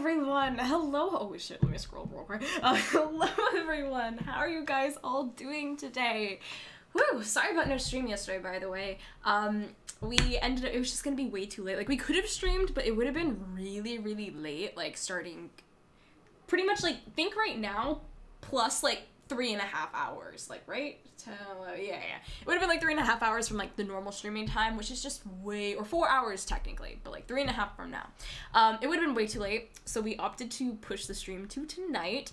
everyone! Hello! Oh shit, let me scroll real quick. Hello everyone! How are you guys all doing today? Woo! Sorry about no stream yesterday, by the way. It was just gonna be way too late. Like, we could have streamed, but it would have been really, really late, like, starting pretty much, like, think right now, plus, like, 3.5 hours, like, right? Yeah. It would have been like 3.5 hours from like the normal streaming time, which is just or 4 hours technically, but like 3.5 from now. It would have been way too late, so we opted to push the stream to tonight.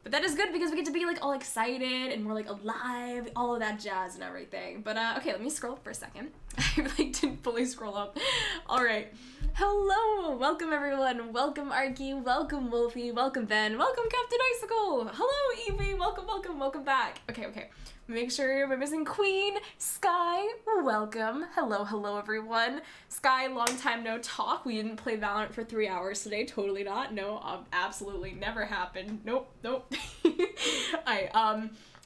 But that is good because we get to be like all excited and we're like alive, all of that jazz and everything. But okay, let me scroll up for a second. I like didn't fully scroll up. All right. Hello, welcome everyone. Welcome Arky, welcome Wolfie, welcome Ben, welcome Captain Icicle. Hello Evie, welcome back. Okay. Make sure we're missing Queen, Sky, welcome. Hello everyone. Sky, long time no talk. We didn't play Valorant for 3 hours today. Totally not. No, absolutely never happened. Nope.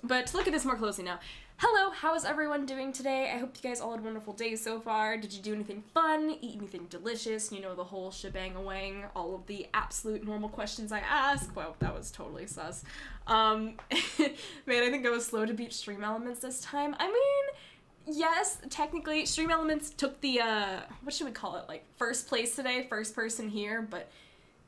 But to look at this more closely now. Hello, how is everyone doing today? I hope you guys all had wonderful days so far. Did you do anything fun? Eat anything delicious? You know, the whole shebang-a-wang, all of the absolute normal questions I ask. Wow, that was totally sus. Man, I think I was slow to beat Stream Elements this time. I mean, yes, technically, Stream Elements took the, what should we call it? Like, first place today, first person here, but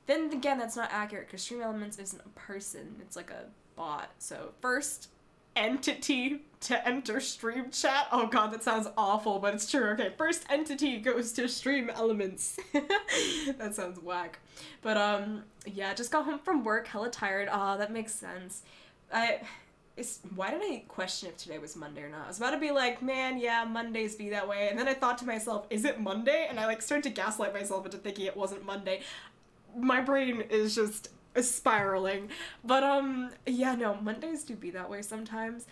then again, that's not accurate because Stream Elements isn't a person, it's like a bot. So, first entity to enter stream chat. Oh god, that sounds awful, but it's true. Okay, first entity goes to Stream Elements. That sounds whack. But yeah, just got home from work, hella tired. Ah, that makes sense. Why did I question if today was Monday or not? I was about to be like, man, yeah, Mondays be that way. And then I thought to myself, is it Monday? And I like started to gaslight myself into thinking it wasn't Monday. My brain is just spiraling. But yeah, no, Mondays do be that way sometimes.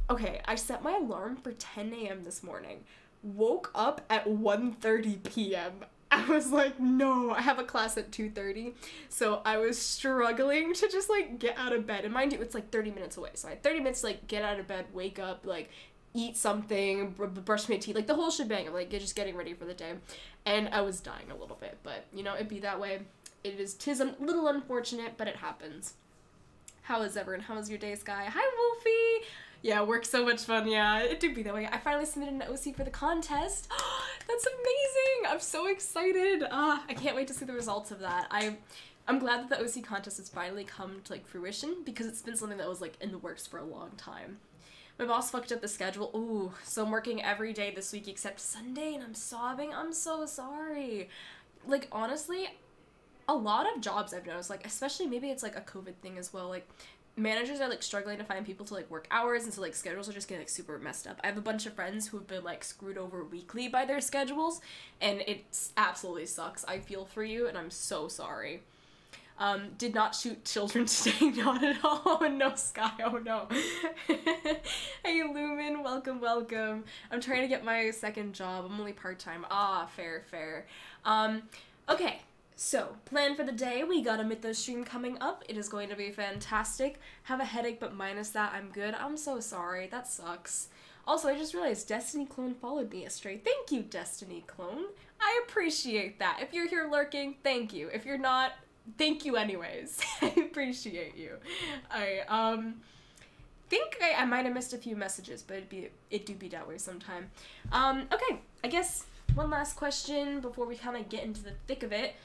Okay, I set my alarm for 10 a.m. this morning. Woke up at 1:30 p.m. I was like, no, I have a class at 2:30. So I was struggling to just like get out of bed. And mind you, it's like 30 minutes away. So I had 30 minutes to like get out of bed, wake up, like eat something, brush my teeth, like the whole shebang of like just getting ready for the day. And I was dying a little bit, but you know, it'd be that way. Tis a little unfortunate, but it happens. How is everyone? How was your day, Sky? Hi, Wolfie! Yeah, work's so much fun, yeah. It do be that way. I finally submitted an OC for the contest. That's amazing! I'm so excited! I can't wait to see the results of that. I'm glad that the OC contest has finally come to, like, fruition, because it's been something that was, like, in the works for a long time. My boss fucked up the schedule. Ooh, so I'm working every day this week except Sunday, and I'm sobbing. I'm so sorry. Like, honestly, a lot of jobs I've noticed, like, especially maybe it's, like, a COVID thing as well, like, managers are, like, struggling to find people to, like, work hours, and so, like, schedules are just getting, like, super messed up. I have a bunch of friends who have been, like, screwed over weekly by their schedules, and it absolutely sucks. I feel for you, and I'm so sorry. Did not shoot children today, not at all. Oh, no, Sky, oh, no. Hey, Lumen, welcome. I'm trying to get my second job. I'm only part-time. Ah, fair. Okay. So, plan for the day, we got a Mythos stream coming up. It is going to be fantastic. Have a headache, but minus that, I'm good. I'm so sorry. That sucks. Also, I just realized Destiny Clone followed me astray. Thank you, Destiny Clone. I appreciate that. If you're here lurking, thank you. If you're not, thank you anyways. I appreciate you. I think I might have missed a few messages, but it do be that way sometime. Okay, I guess one last question before we kind of get into the thick of it.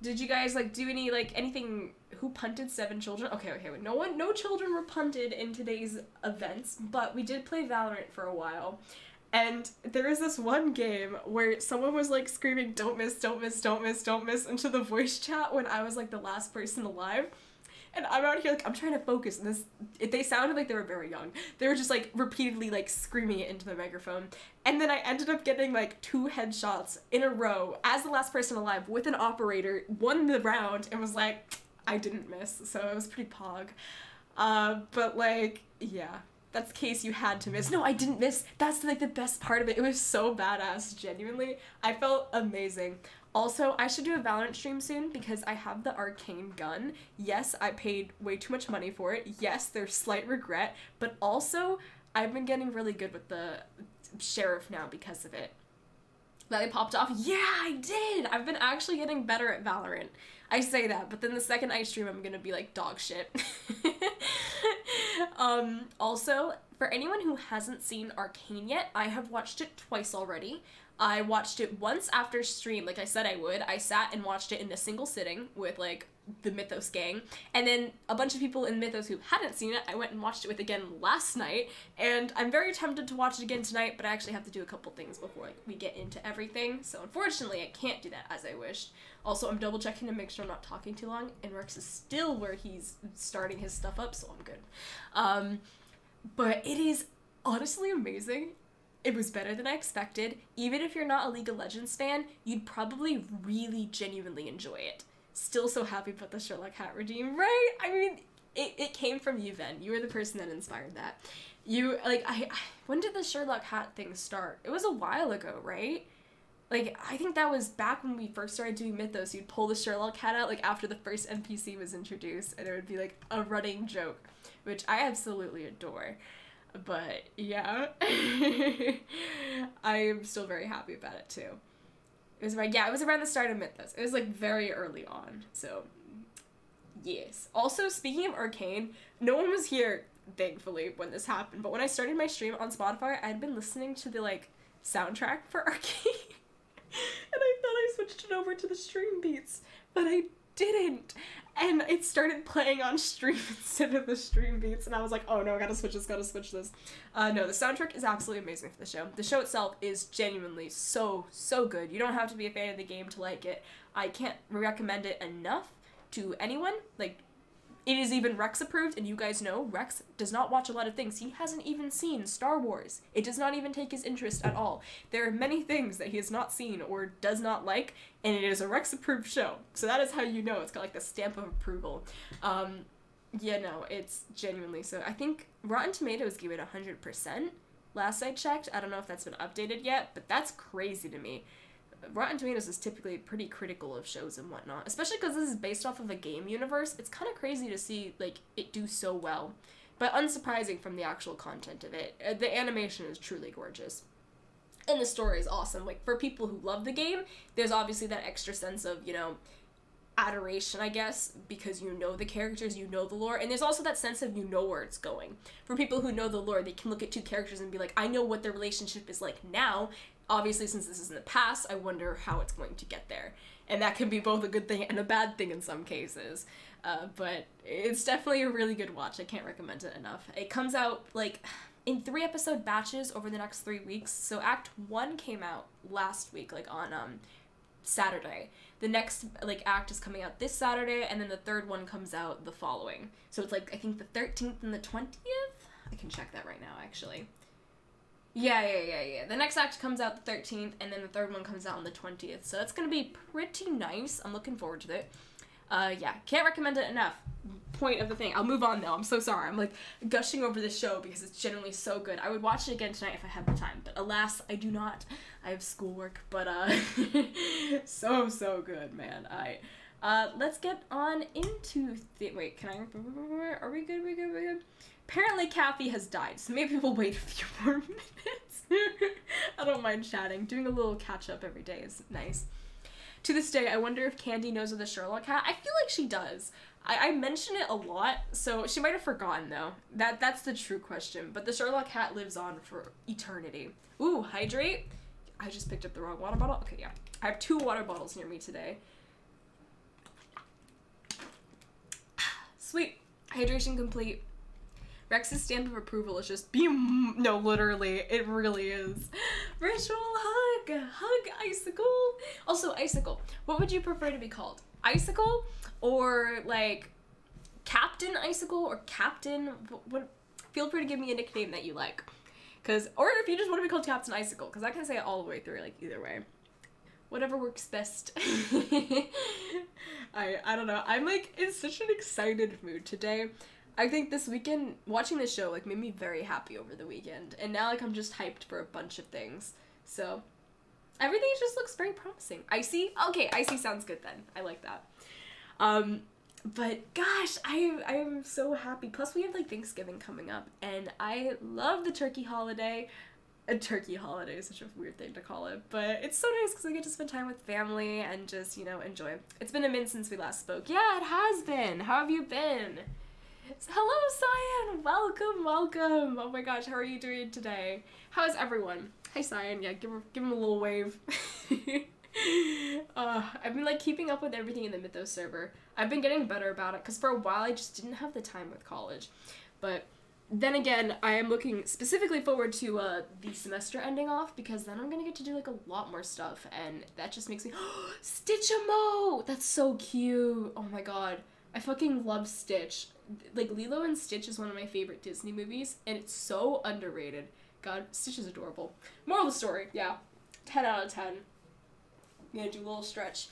Did you guys, like, do any, like, anything, who punted 7 children? Okay, no children were punted in today's events, but we did play Valorant for a while, and there was this one game where someone was, like, screaming, don't miss, into the voice chat when I was, like, the last person alive. And I'm out here, like, I'm trying to focus, and they sounded like they were very young. They were just, like, repeatedly, like, screaming it into the microphone. And then I ended up getting, like, 2 headshots in a row as the last person alive with an operator, won the round, and was like, I didn't miss, so it was pretty pog. But, like, yeah. That's the case you had to miss. No, I didn't miss. That's, like, the best part of it. It was so badass, genuinely. I felt amazing. Also, I should do a Valorant stream soon because I have the arcane gun. Yes, I paid way too much money for it. Yes, there's slight regret, but also I've been getting really good with the sheriff now because of it. that they popped off. Yeah, I did! I've been actually getting better at Valorant. I say that, but then the second I stream, I'm gonna be like dog shit. Also, for anyone who hasn't seen Arcane yet, I have watched it twice already. I watched it once after stream, like I said I would. I sat and watched it in a single sitting with, like, the Mythos gang, and then a bunch of people in Mythos who hadn't seen it, I went and watched it with again last night, and I'm very tempted to watch it again tonight, but I actually have to do a couple things before, like, we get into everything, so unfortunately I can't do that as I wished. Also, I'm double checking to make sure I'm not talking too long, and Rex is still where he's starting his stuff up, so I'm good. But it is honestly amazing. It was better than I expected. Even if you're not a League of Legends fan, you'd probably really genuinely enjoy it. Still so happy about the Sherlock hat redeem, right? I mean, it came from you, Ven. You were the person that inspired that. You, like, when did the Sherlock hat thing start? It was a while ago, right? Like, I think that was back when we first started doing Mythos. You'd pull the Sherlock hat out, like, after the first NPC was introduced, and it would be, like, a running joke, which I absolutely adore. But, yeah. I am still very happy about it, too. It was around the start of Mythos. It was, like, very early on, so, yes. Also, speaking of Arcane, no one was here, thankfully, when this happened, but when I started my stream on Spotify, I'd been listening to the, like, soundtrack for Arcane, and I thought I switched it over to the StreamBeats, but I didn't, and it started playing on stream instead of the StreamBeats, and I was like, oh no, I gotta switch this. No, the soundtrack is absolutely amazing for the show. The show itself is genuinely so good. You don't have to be a fan of the game to like it. I can't recommend it enough to anyone. Like, it is even Rex approved, and you guys know Rex does not watch a lot of things. He hasn't even seen Star Wars. It does not even take his interest at all. There are many things that he has not seen or does not like, and it is a Rex approved show. So that is how you know it's got, like, the stamp of approval. Yeah, no, it's genuinely so. I think Rotten Tomatoes gave it 100% last I checked. I don't know if that's been updated yet, but that's crazy to me. Rotten Tomatoes is typically pretty critical of shows and whatnot, especially because this is based off of a game universe. It's kind of crazy to see, like, it do so well, but unsurprising from the actual content of it. The animation is truly gorgeous, and the story is awesome. Like, for people who love the game, there's obviously that extra sense of, you know, adoration, I guess, because you know the characters, you know the lore, and there's also that sense of you know where it's going. For people who know the lore, they can look at two characters and be like, I know what their relationship is like now. Obviously, since this is in the past, I wonder how it's going to get there. And that can be both a good thing and a bad thing in some cases. But it's definitely a really good watch. I can't recommend it enough. It comes out, like, in 3-episode batches over the next 3 weeks. So Act 1 came out last week, like, on Saturday. The next, like, act is coming out this Saturday, and then the third one comes out the following. So it's, like, I think the 13th and the 20th? I can check that right now, actually. Yeah. The next act comes out the 13th, and then the third one comes out on the 20th. So that's gonna be pretty nice. I'm looking forward to it. Yeah, can't recommend it enough. Point of the thing. I'll move on, though. I'm so sorry. I'm, like, gushing over this show because it's genuinely so good. I would watch it again tonight if I had the time, but alas, I do not. I have schoolwork, but, so good, man. Let's get on into wait, can I, are we good? Apparently Kathy has died, so maybe we'll wait a few more minutes. I don't mind chatting. Doing a little catch-up every day is nice. To this day, I wonder if Candy knows of the Sherlock hat. I feel like she does. I mention it a lot, so she might have forgotten, though. That's the true question, but the Sherlock hat lives on for eternity. Ooh, hydrate? I just picked up the wrong water bottle? Okay, yeah. I have 2 water bottles near me today. Sweet. Hydration complete. Rex's stamp of approval is just no, literally, it really is. Virtual hug Icicle. Also, Icicle, what would you prefer to be called? Icicle, or like Captain Icicle, or Captain? What? Feel free to give me a nickname that you like, or if you just want to be called Captain Icicle, because I can say it all the way through, like, either way. Whatever works best. I don't know. I'm, like, in such an excited mood today. I think this weekend, watching this show, like, made me very happy over the weekend. And now, like, I'm just hyped for a bunch of things. So, everything just looks very promising. Icy? Okay, icy sounds good then. I like that. But, gosh, I'm so happy. Plus, we have, like, Thanksgiving coming up. And I love the turkey holiday. A turkey holiday is such a weird thing to call it, but it's so nice because I get to spend time with family and just, you know, enjoy. It's been a minute since we last spoke. Yeah, it has been. How have you been? Hello, Cyan. Welcome, welcome. Oh my gosh, how are you doing today? How is everyone? Hi, Cyan. Yeah, give him a little wave. I've been like keeping up with everything in the Mythos server. I've been getting better about it because for a while I just didn't have the time with college, but then again, I am looking specifically forward to the semester ending off because then I'm gonna get to do like a lot more stuff, and that just makes me Stitch-a-mo! That's so cute. Oh my god, I fucking love Stitch. Like Lilo and Stitch is one of my favorite Disney movies, and it's so underrated. God, Stitch is adorable. Moral of the story, yeah, 10 out of 10. I'm gonna do a little stretch.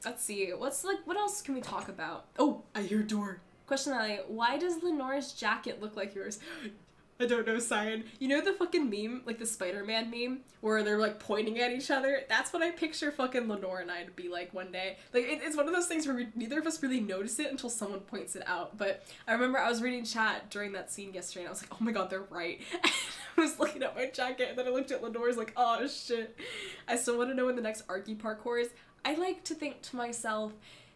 Let's see, what else can we talk about? Oh, I hear a door. Question Ali, why does Lenore's jacket look like yours? I don't know, Cyan. You know the fucking meme, like the Spider-Man meme, where they're like pointing at each other? That's what I picture fucking Lenore and I to be like one day. Like, it's one of those things where neither of us really notice it until someone points it out. But I remember I was reading chat during that scene yesterday and I was like, oh my god, they're right. And I was looking at my jacket and then I looked at Lenore's like, oh shit. I still want to know when the next Arky parkour is. I like to think to myself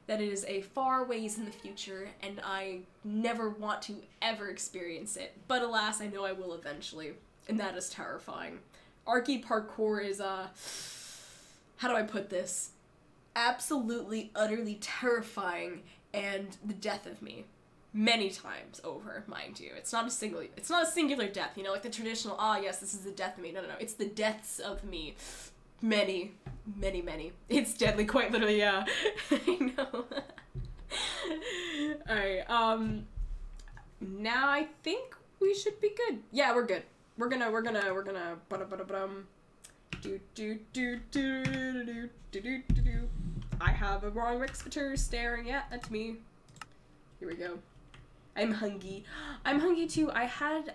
that it is a far ways in the future, and I never want to ever experience it. But alas, I know I will eventually, and that is terrifying. Arky parkour is, how do I put this? Absolutely, utterly terrifying, and the death of me. Many times over, mind you. It's not a singular death, you know, like the traditional, yes, this is the death of me. No, it's the deaths of me. Many. It's deadly, quite literally, yeah. I know. Alright, now I think we should be good. Yeah, we're good. We're gonna I have a wrong Rexpeter staring at me. Here we go. I'm hungry. I'm hungry too. I had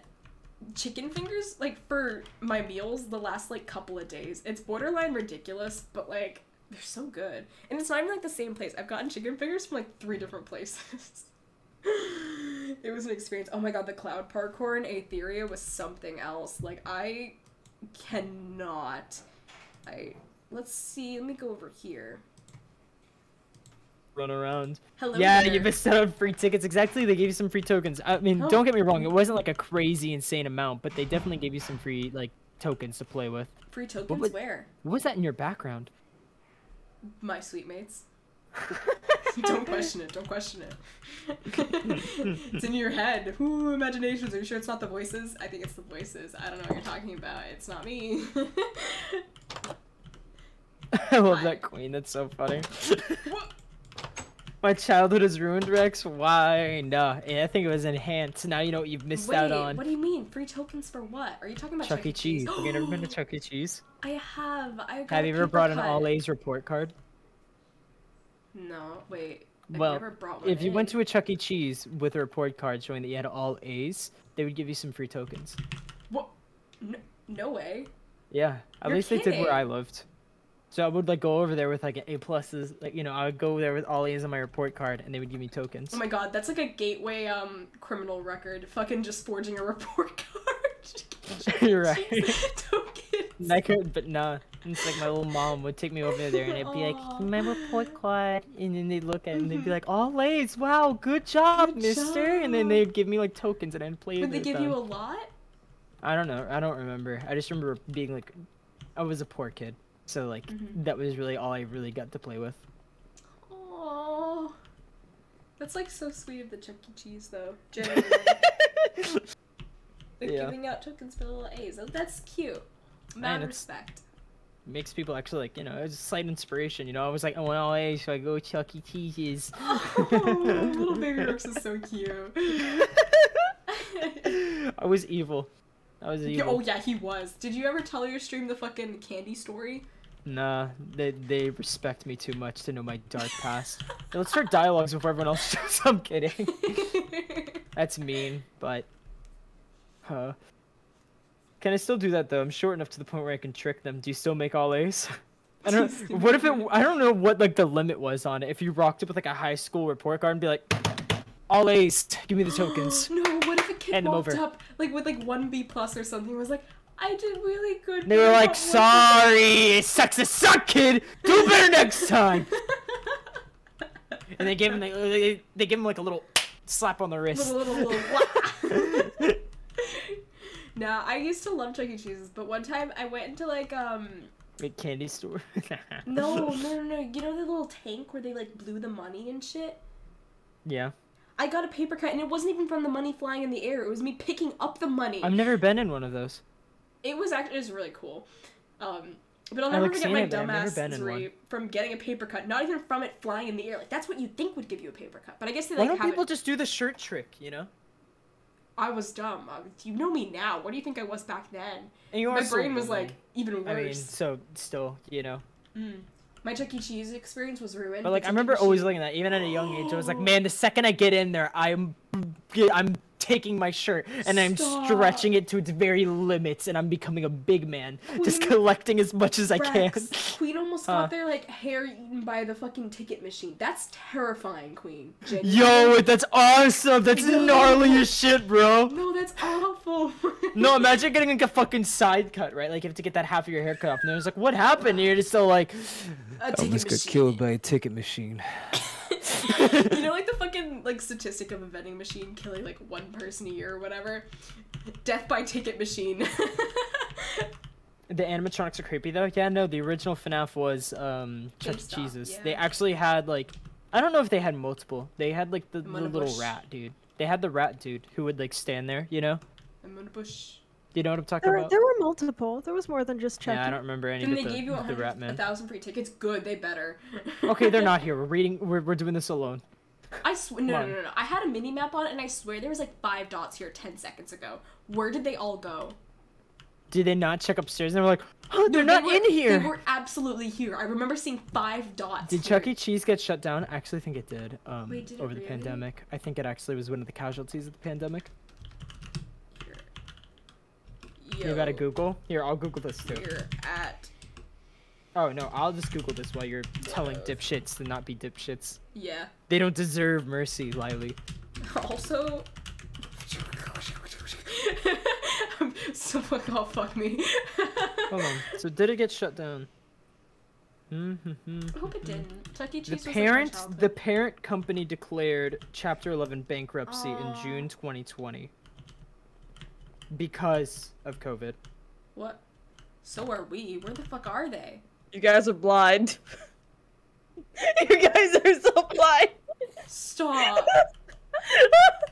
chicken fingers like for my meals the last like couple of days. It's borderline ridiculous, but like they're so good, and it's not even like the same place. I've gotten chicken fingers from like 3 different places. It was an experience. Oh my god, the cloud parkour in Aetheria was something else. Like I cannot. Let's see, let me go over here. Run around. Hello yeah, there. you missed out on free tickets. Exactly, they gave you some free tokens. I mean, don't get me wrong, it wasn't like a crazy insane amount, but they definitely gave you some free like tokens to play with. Free tokens? Where? What was that in your background? My sweet mates. Don't question it. Don't question it. It's in your head. Ooh, imaginations. Are you sure it's not the voices? I think it's the voices. I don't know what you're talking about. It's not me. I love that queen. That's so funny. My childhood is ruined, Rex. Why? No, I think it was enhanced. Now you know what you've missed out on. What do you mean? Free tokens for what? Are you talking about Chuck E. Cheese? Have you never been to Chuck E. Cheese? I have. Have you ever brought an all A's report card? No, wait. Well, I've never brought one if you went to a Chuck E. Cheese with a report card showing that you had all A's, they would give you some free tokens. What? No way. Yeah, at least they did where I lived. So I would like go over there with like A pluses, like, you know, I would go there with all A's on my report card and they would give me tokens. Oh my god, that's like a gateway criminal record. Fucking just forging a report card. You're right. Tokens. I could, but nah. It's like my little mom would take me over there and I'd be like, my report card, and then they'd look at it and they'd be like, all A's, wow, good job, mister. And then they'd give me like tokens and I'd play with them. Would they give you a lot? I don't know. I don't remember. I just remember being like, I was a poor kid. So, like, that was really all I really got to play with. Aww. That's, like, so sweet of the Chuck E. Cheese, though. Genuinely. Like, giving out tokens for the little A's. Oh, that's cute. Mad respect. Makes people actually, like, you know, it was a slight inspiration, you know? I was like, I want all A's, so I go Chuck E. Cheese's. Oh, little baby Rex is so cute. I was evil. I was evil. Oh, yeah, he was. Did you ever tell your stream the fucking candy story? Nah, they respect me too much to know my dark past. Let's start dialogues before everyone else does. I'm kidding. That's mean, but... Can I still do that, though? I'm short enough to the point where I can trick them. Do you still make all A's? I don't know. What if it... I don't know what, like, the limit was on it. If you rocked up with, like, a high school report card and be like, all A's, give me the tokens. No, what if it kid Hand them walked over. up like with like 1B+ or something. Was like, I did really good. They were but I like, got 1%." sorry, it sucks to suck, kid. Do better next time. And they gave him they give him like a little slap on the wrist. little Nah, I used to love Chuck E. Cheese's, but one time I went into like Big candy store. no. You know the little tank where they like blew the money and shit? Yeah. I got a paper cut and it wasn't even from the money flying in the air. It was me picking up the money. I've never been in one of those. It was really cool. But I'll never forget my dumbassery from getting a paper cut, not even from it flying in the air. Like, that's what you'd think would give you a paper cut. But I guess they, like, Why don't people just do the shirt trick, you know? I was dumb. You know me now. What do you think I was back then? And my brain was, like, even worse. I mean, so, still, you know. My Chuck E. Cheese experience was ruined. But, like, I remember always looking at that, even at a young age. I was like, man, the second I get in there, I'm taking my shirt and I'm stretching it to its very limits and I'm becoming a big man, just collecting as much as I can. Queen almost got their like hair eaten by the fucking ticket machine. That's terrifying, Queen. Yo, that's awesome. That's gnarly as shit, bro. No, that's awful. No, imagine getting like a fucking side cut, right? Like you have to get that half of your hair cut off, and there's like, what happened? And you're just so like, I almost got killed by a ticket machine. You know, like the fucking like statistic of a vending machine killing like one person a year or whatever. Death by ticket machine. The animatronics are creepy though. Yeah, no, the original FNAF was Chuck E. Cheese's. Yeah. They actually had like, I don't know if they had multiple. They had like the little rat dude. They had the rat dude who would like stand there, you know? I'm gonna push. Do you know what I'm talking about? There were multiple. There was more than just Chucky. Yeah, I don't remember any Then of they gave you the rat man. 1,000 free tickets. Good, they better. Okay, they're not here. We're doing this alone. I swear, no. I had a mini map on it, and I swear there was like 5 dots here 10 seconds ago. Where did they all go? Did they not check upstairs? And they were like, oh, they're not in here. They were absolutely here. I remember seeing 5 dots. Did Chuck E. Cheese get shut down? I actually think it did. Wait, did it over the really? pandemic. I think it actually was one of the casualties of the pandemic. Yo, You gotta Google. Here, I'll Google this too. Here at. Oh no, I'll just Google this while you're telling dipshits to not be dipshits. Yeah. They don't deserve mercy, Lily. Also. So fuck me. Hold on. So did it get shut down? I hope it didn't. Chuck E. Cheese The was like my parent, childhood. the parent company declared Chapter 11 bankruptcy in June 2020 because of COVID. What? So are we. Where the fuck are they? You guys are blind. You guys are so blind. Stop.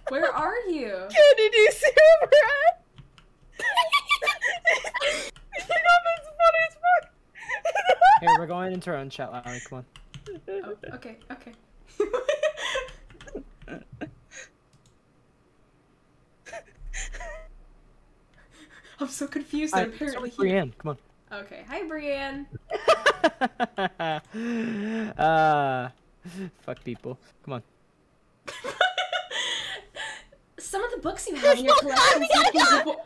Where are you? Candy, do you see where we're at? You know that's funny as fuck. Here, we're going into our own chat, Lily. Come on. Oh, okay. I'm so confused. They're apparently here. Brienne, come on. Okay, hi Brienne. Fuck people. Come on. Some of the books you have in your collection. We gotta go,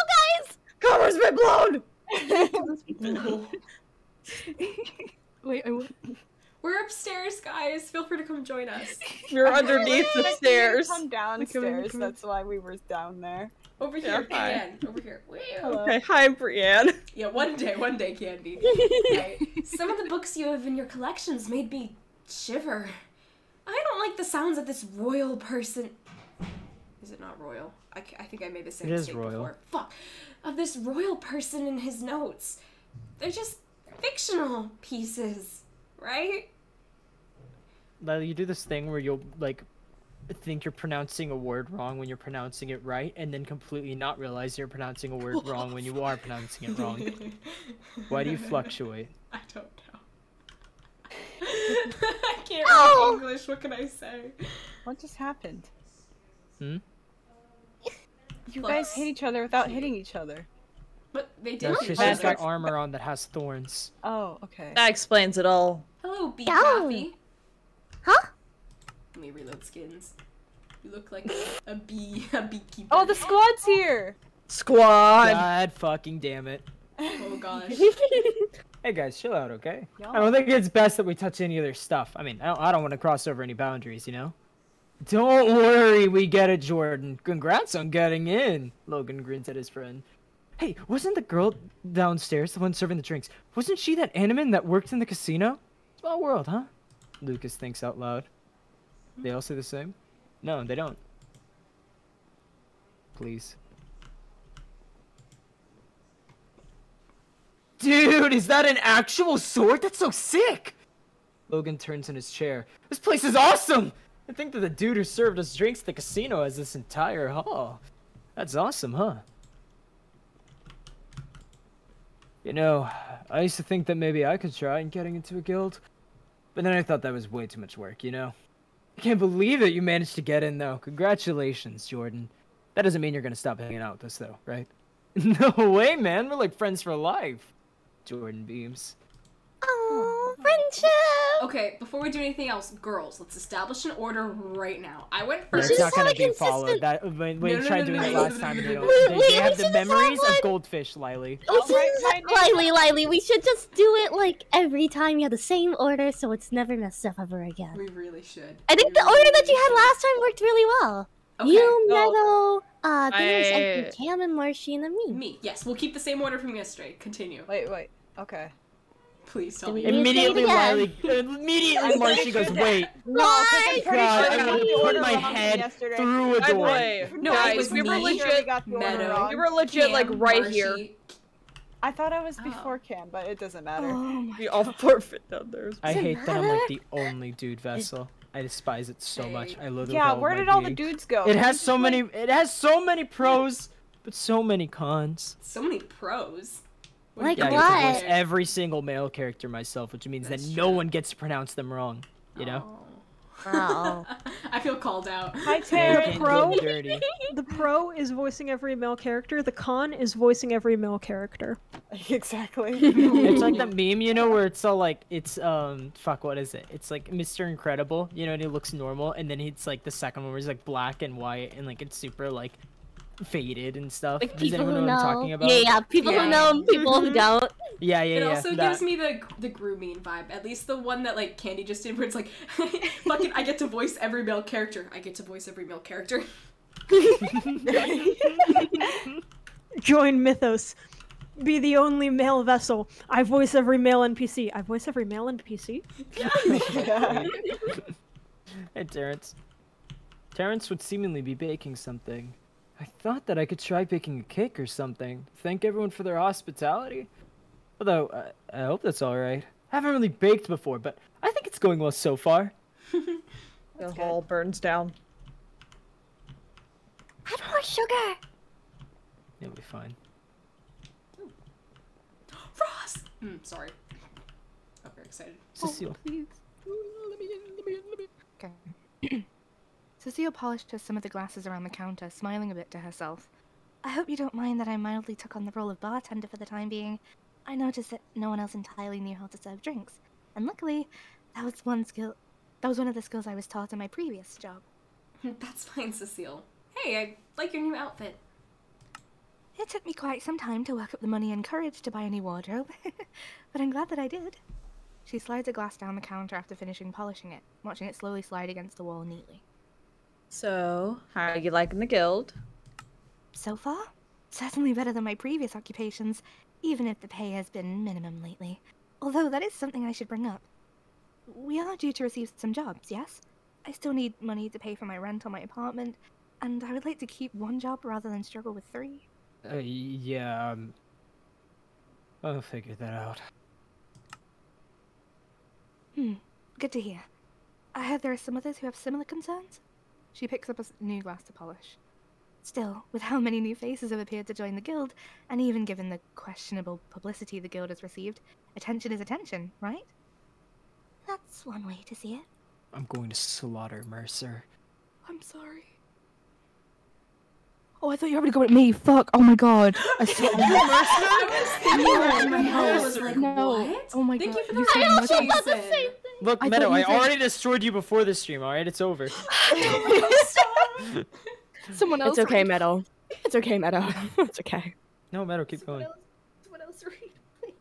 guys! Cover's been blown. Wait, We're upstairs, guys. Feel free to come join us. You're underneath the stairs. Come downstairs. That's why we were down there. Over here, Brienne. Over here. Hello. Okay, hi, Brienne. Yeah, one day, Candy. Okay. Some of the books you have in your collections made me shiver. I don't like the sounds of this royal person. Is it not royal? I think I made the same mistake before. Fuck. Of this royal person and his notes. They're just fictional pieces, right? Lily, you do this thing where you'll, like, think you're pronouncing a word wrong when you're pronouncing it right, and then completely not realize you're pronouncing a word wrong when you are pronouncing it wrong. Why do you fluctuate? I don't know. I can't read English. What can I say? What just happened? Hmm? You guys hate each other without hitting each other. But they did. No, hit she's each just other. got armor on that has thorns. Oh, okay. That explains it all. Hello, Bee Coffee. Huh? Let me reload skins. You look like a beekeeper. Oh, the squad's here! Squad. God fucking damn it. Oh gosh. Hey guys, chill out, okay? No. I don't think it's best that we touch any of their stuff. I mean, I don't want to cross over any boundaries, you know? Don't worry, we get it, Jordan. Congrats on getting in. Logan grins at his friend. Hey, wasn't the girl downstairs the one serving the drinks? Wasn't she that Animan that worked in the casino? Small world, huh? Lucas thinks out loud. They all say the same? No, they don't. Please. Dude, is that an actual sword? That's so sick! Logan turns in his chair. This place is awesome! I think that the dude who served us drinks at the casino has this entire hall. That's awesome, huh? You know, I used to think that maybe I could try getting into a guild. But then I thought that was way too much work, you know? I can't believe that you managed to get in, though. Congratulations, Jordan. That doesn't mean you're gonna stop hanging out with us, though, right? No way, man. We're like friends for life. Jordan beams. Oh, friendship! Okay, before we do anything else, girls, let's establish an order right now. I went first. It's not gonna be consistent- followed. That when No, you no, tried no, doing no, it no, last no, time, no, they no, don't. no, no. They Wait, have we the should just memories have of one. goldfish, Lily. Lily, we should just do it like every time you have the same order so it's never messed up ever again. We really should. I think the order that you had last time worked really well. Okay. You, No. Meadow, Dennis, and Cam, and Marshy, and then me. Me. Yes, we'll keep the same order from yesterday. Continue. Wait. Okay. Please tell Do we me. need- Immediately, again. Lily. Immediately, Marshy goes, "Wait, No, 'cause I'm pretty God, sure I'm I got gonna the put order my wrong head yesterday. through a By the door." way, No, it was guys, we were me, legit. Meadow, We were legit like Cam, right Marshy. here. I thought I was Oh. before Cam, but it doesn't matter. We all forfeit down there. I Doesn't hate that I'm like matter. the only dude vessel. I despise it so much. I loathe it with Yeah, all where of did my all the being. dudes go? It has so many. It has so many pros, but so many cons. So many pros. Like Yeah, I what? get to voice every single male character myself, which means That's that no true. one gets to pronounce them wrong. You know? Oh. I feel called out. Oh. Hi, Yeah, Tara. getting pro? dirty. The pro is voicing every male character. The con is voicing every male character. Exactly. It's like the meme, you know, where it's all like, it's fuck, what is it? It's like Mr. Incredible, you know, and he looks normal, and then it's like the second one where he's like black and white, and like it's super like faded and stuff. Like Does people anyone who know what I'm know. talking about? Yeah, people Yeah. who know and people who don't. Yeah, It yeah, also that. gives me the grooming vibe. At least the one that like Candy just did, where it's like, fucking, I get to voice every male character. I get to voice every male character. Join Mythos. Be the only male vessel. I voice every male NPC. I voice every male NPC? Hey, Terrence. Terrence would seemingly be baking something. I thought that I could try baking a cake or something. Thank everyone for their hospitality. Although, I hope that's alright. I haven't really baked before, but I think it's going well so far. The hall burns down. Add more sugar. It'll be fine. Frost! Sorry. I'm very excited. Cecile. Cecile polished some of the glasses around the counter, smiling a bit to herself. I hope you don't mind that I mildly took on the role of bartender for the time being. I noticed that no one else entirely knew how to serve drinks, and luckily, that was one of the skills I was taught in my previous job. That's fine, Cecile. Hey, I like your new outfit. It took me quite some time to work up the money and courage to buy a new wardrobe, but I'm glad that I did. She slides a glass down the counter after finishing polishing it, watching it slowly slide against the wall neatly. So, how are you liking the guild? So far, certainly better than my previous occupations, even if the pay has been minimum lately. Although that is something I should bring up. We are due to receive some jobs, yes? I still need money to pay for my rent on my apartment, and I would like to keep one job rather than struggle with 3. Yeah, I'll figure that out. Good to hear. I heard there are some others who have similar concerns. She picks up a new glass to polish. Still, with how many new faces have appeared to join the guild, and even given the questionable publicity the guild has received, attention is attention, right? That's one way to see it. I'm going to slaughter Mercer. I'm sorry. Oh, I thought you were going to go at me. Fuck. Oh my god. I saw I was like, No. what? Oh my Thank god. you for the You said much- recommendation. Look, I Meadow, thought I you said- already destroyed you before the stream, alright? It's over. Someone else. It's okay, Meadow. It's okay, Meadow. It's okay. No, Meadow, keep going. Someone else read, please.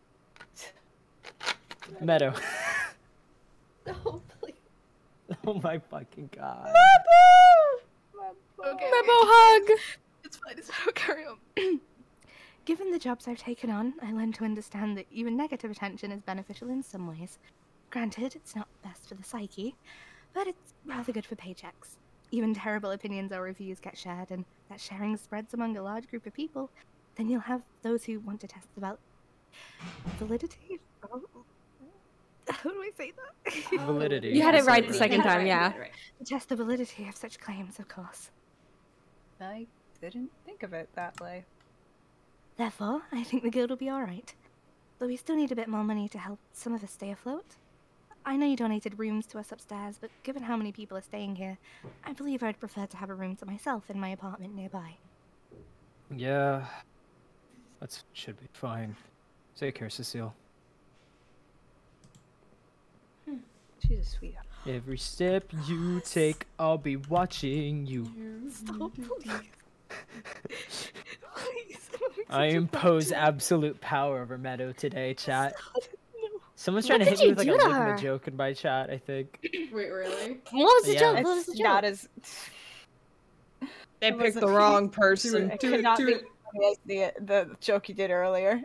Meadow. No, please. Oh my fucking god. Okay. Memo hug. It's fine. I'll carry on. Given the jobs I've taken on, I learn to understand that even negative attention is beneficial in some ways. Granted, it's not best for the psyche, but it's rather good for paychecks. Even terrible opinions or reviews get shared, and that sharing spreads among a large group of people. Then you'll have those who want to test about validity. Oh. How do I say that? Validity. You had it right That's the second time, yeah. To test the validity of such claims, of course. I didn't think of it that way. Therefore, I think the guild will be alright. Though we still need a bit more money to help some of us stay afloat. I know you donated rooms to us upstairs, but given how many people are staying here, I believe I'd prefer to have a room to myself in my apartment nearby. Yeah. That should be fine. Take care, Cecile. She's a sweetheart. Every step you take, I'll be watching you. Stop, please. Please. I impose absolute power over Meadow today, chat. No. Someone's trying to did hit me you with like a do to Ligma her? joke in my chat, I think. Wait, really? What was the Yeah. joke? What was the It's joke? not as. They It picked the wasn't- wrong person. It could not be as the joke you did earlier.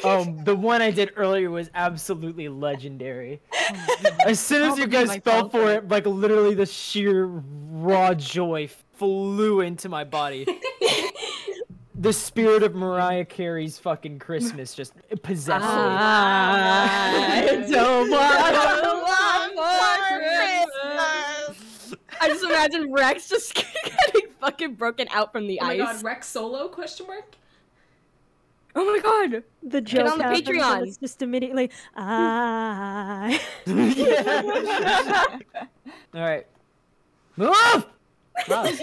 The one I did earlier was absolutely legendary. As soon as you believe guys I fell felt for it. it, like literally the sheer raw joy flew into my body. The spirit of Mariah Carey's fucking Christmas just possessed me. I don't want Christmas. I just imagine Rex just getting fucking broken out from the Oh my ice. god, Rex Solo? Question mark? Oh my god! The joke on the happens and Patreon. it's just immediately, I. All right, move! Ross.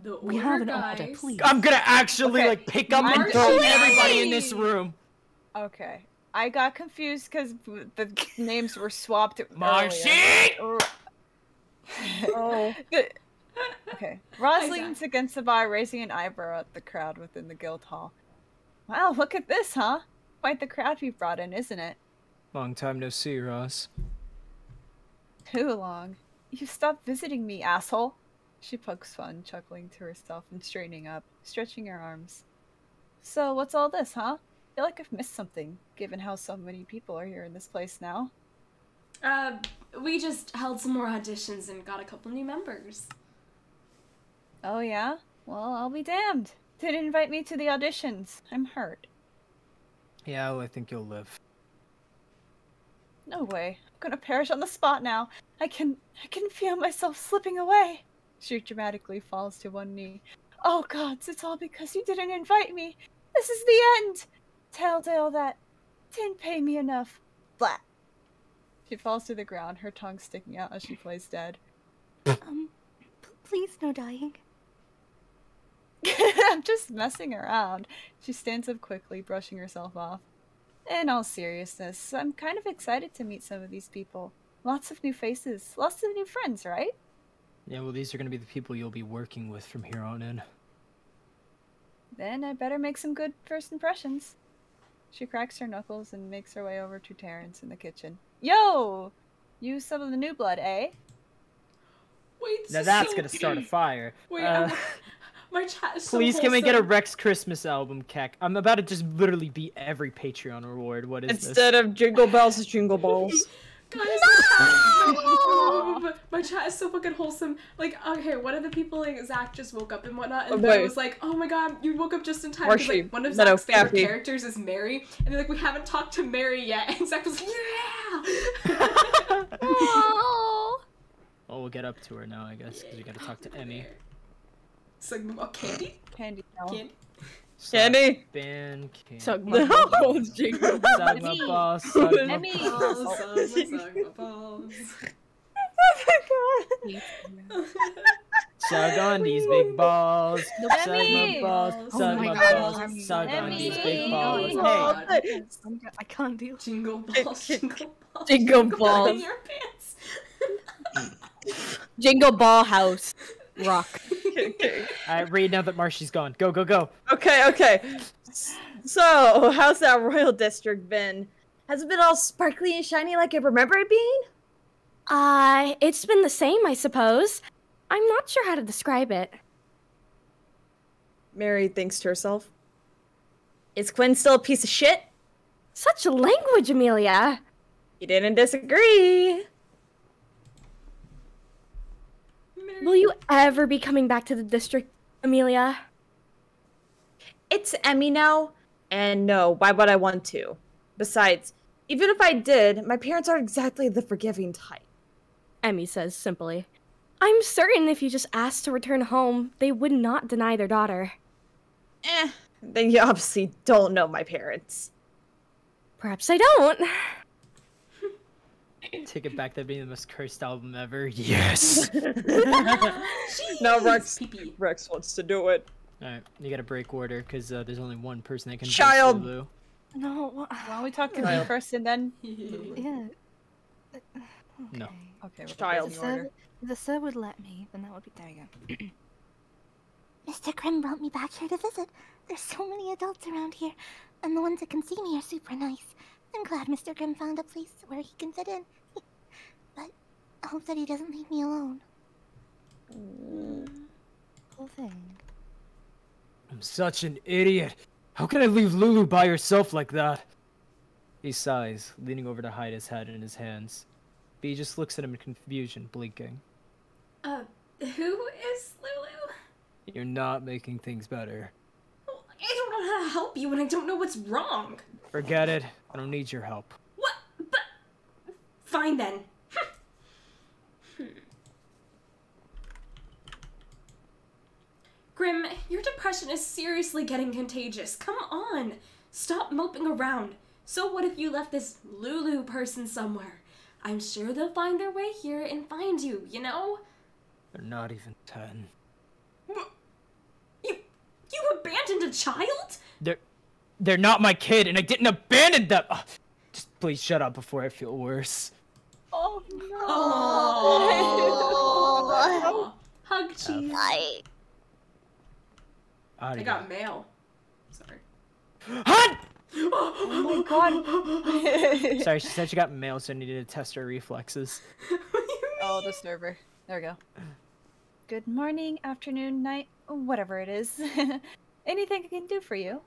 The We have an guys. order, please. I'm gonna actually Okay. like pick up and Marcy! throw everybody in this room. Okay. I got confused because the names were swapped Marcy! earlier. Oh. Okay. Ross Hi, leans Zach. against the bar, raising an eyebrow at the crowd within the guild hall. Wow, look at this, huh? Quite the crowd we've brought in, isn't it? Long time no see, Ross. Too long. You stopped visiting me, asshole. She pokes fun, chuckling to herself and straightening up, stretching her arms. So, what's all this, huh? I feel like I've missed something, given how so many people are here in this place now. We just held some more auditions and got a couple new members. Oh yeah? Well, I'll be damned. Didn't invite me to the auditions. I'm hurt. Yeah, well, I think you'll live. No way. I'm gonna perish on the spot now. I can feel myself slipping away. She dramatically falls to one knee. Oh gods, it's all because you didn't invite me. This is the end. Telltale that didn't pay me enough. Blah. She falls to the ground, her tongue sticking out as she plays dead. Please, no dying. I'm just messing around. She stands up quickly, brushing herself off. In all seriousness, I'm kind of excited to meet some of these people. Lots of new faces, lots of new friends, right? Yeah, well, these are gonna be the people you'll be working with from here on in. Then I better make some good first impressions. She cracks her knuckles and makes her way over to Terrence in the kitchen. Yo! You some of the new blood, eh? Wait, this Now is that's so gonna start a weird. fire. Wait, my chat is so Please, can we get a wholesome. Rex Christmas album, Keck? I'm about to just literally beat every Patreon reward. What is Instead of jingle bells, it's jingle balls. Guys, my chat is so fucking wholesome. Like, okay, one of the people, like, Zach just woke up and whatnot, and then wait. it was like, oh my god, you woke up just in time. Because, Marshy, like, one of Meadow, Zach's favorite Kathy. characters is Mary, and they're like, we haven't talked to Mary yet. And Zach was like, yeah! Oh. Well, we'll get up to her now, I guess, because we gotta talk to Emmy. It's like, oh, Candy? Candy now. Candy? Candy. Ban Candy. Suck my No, it's jingle balls. Suck my balls, suck my Emmy. balls. Balls, suck my balls. Suck on these big balls. Suck my Emmy. balls. Oh Suck my my God, balls. Suck on these big Emmy. balls. Oh Hey, God. I can't deal. Jingle balls, jingle balls. Jingle in balls. your pants. Jingle Ball House. Rock. Okay. alright, read now that Marshy's gone. Go, go, go. Okay. So, how's that royal district been? Has it been all sparkly and shiny like I remember it being? It's been the same, I suppose. I'm not sure how to describe it. Mary thinks to herself. Is Quinn still a piece of shit? Such language, Amelia. You didn't disagree. Will you ever be coming back to the district, Amelia? It's Emmy now, and no, why would I want to? Besides, even if I did, my parents aren't exactly the forgiving type. Emmy says simply. I'm certain if you just asked to return home, they would not deny their daughter. Then you obviously don't know my parents. Perhaps I don't. Take it back to being the most cursed album ever. Yes. Now Rex Pee-pee. wants to do it. Alright, you gotta break order because there's only one person that can. Child! Lulu. No. Why don't we talk to me first and then? Yeah. No. Okay, we're Child. If the sir would let me, then that would be. There you go. Mr. Grimm brought me back here to visit. There's so many adults around here, and the ones that can see me are super nice. I'm glad Mr. Grimm found a place where he can fit in. But I hope that he doesn't leave me alone. Whole thing. I'm such an idiot. How can I leave Lulu by herself like that? He sighs, leaning over to hide his head in his hands. Bee just looks at him in confusion, blinking. Who is Lulu? You're not making things better. Well, I don't know how to help you when I don't know what's wrong. Forget it. I don't need your help. What? But... Fine then. Grim, your depression is seriously getting contagious. Come on. Stop moping around. So what if you left this Lulu person somewhere? I'm sure they'll find their way here and find you, you know? They're not even 10. You abandoned a child? They're not my kid, and I didn't abandon them! Ugh, just please shut up before I feel worse. Oh no! Oh. Hug cheese. I got mail. Sorry. Hunt! Oh my god! Sorry, she said she got mail, so I needed to test her reflexes. Oh, the server. There we go. Good morning, afternoon, night, whatever it is. Anything I can do for you?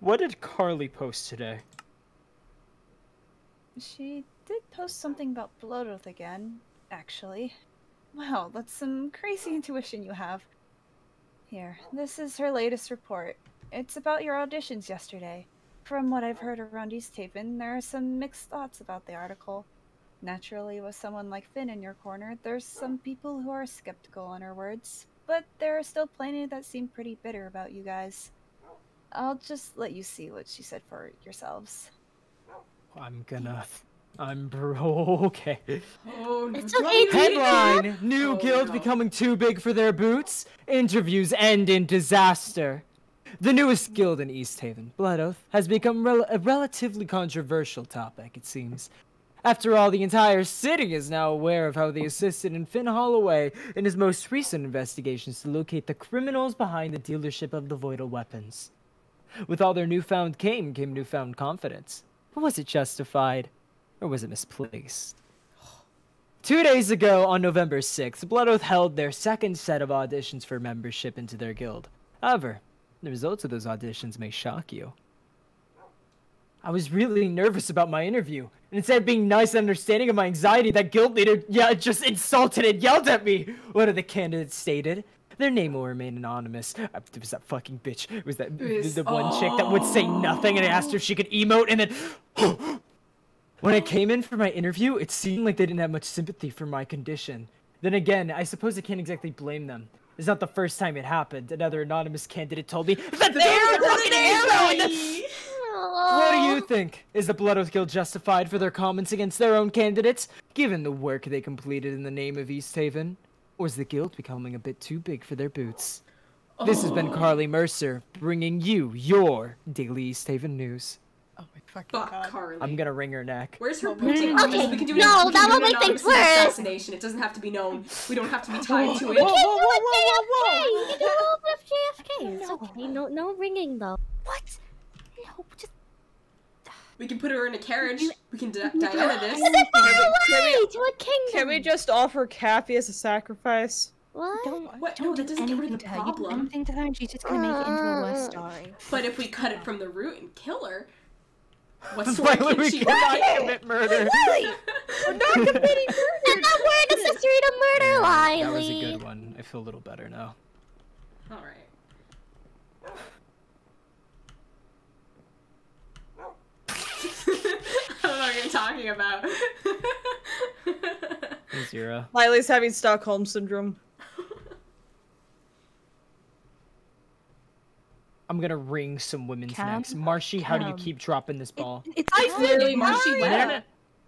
What did Carly post today? She did post something about Bloated again, actually. Wow, that's some crazy intuition you have. Here, this is her latest report. It's about your auditions yesterday. From what I've heard around East Haven, there are some mixed thoughts about the article. Naturally, with someone like Finn in your corner, there's some people who are skeptical on her words, but there are still plenty that seem pretty bitter about you guys. I'll just let you see what she said for yourselves. I'm okay. Oh, no. It's okay, Headline! New Oh, guild no. becoming too big for their boots. Interviews end in disaster. The newest guild in East Haven, Blood Oath, has become a relatively controversial topic, it seems. After all, the entire city is now aware of how they assisted in Finn Holloway in his most recent investigations to locate the criminals behind the dealership of the Voidal weapons. With all their newfound came newfound confidence. But was it justified? Or was it misplaced? 2 days ago, on November 6th, Blood Oath held their second set of auditions for membership into their guild. However, the results of those auditions may shock you. I was really nervous about my interview, and instead of being nice and understanding of my anxiety, that guild leader just insulted and yelled at me. One of the candidates stated, their name will remain anonymous. It was that fucking bitch. It was that the one chick that would say nothing, and I asked her if she could emote, and then... When I came in for my interview, it seemed like they didn't have much sympathy for my condition. Then again, I suppose I can't exactly blame them. It's not the first time it happened. Another anonymous candidate told me that they were fucking arrow. What do you think? Is the Blood Oath Guild justified for their comments against their own candidates, given the work they completed in the name of East Haven? Or is the guild becoming a bit too big for their boots? This has been Carly Mercer, bringing you your daily East Haven news. Oh my fucking Fuck god. Carly. I'm gonna wring her neck. Where's her pooping on this? We can do no, we can that do will an make things anonymous worse. assassination. It doesn't have to be known. We don't have to be tied to it. You can do it JFK. You can do it with JFK. It's okay. No ringing though. What? No, just We can put her in a carriage. We can Diana this. To a kingdom. Can we just offer Kathy as a sacrifice? What? What? don't No, that do doesn't get rid anything of the to her. You do problem. anything to her, and she's just gonna make it into a worse story. But if we cut it from the root and kill her, what That's story why can we she cannot write? commit murder. We're not committing murder! And that word accessory to murder, Lily. That was a good one. I feel a little better now. Alright. I don't know what you're talking about. Zero. Lily's having Stockholm syndrome. I'm gonna wring some women's Cam? necks. Marshy, how do you Cam. keep dropping this ball? It's I literally Marshy went.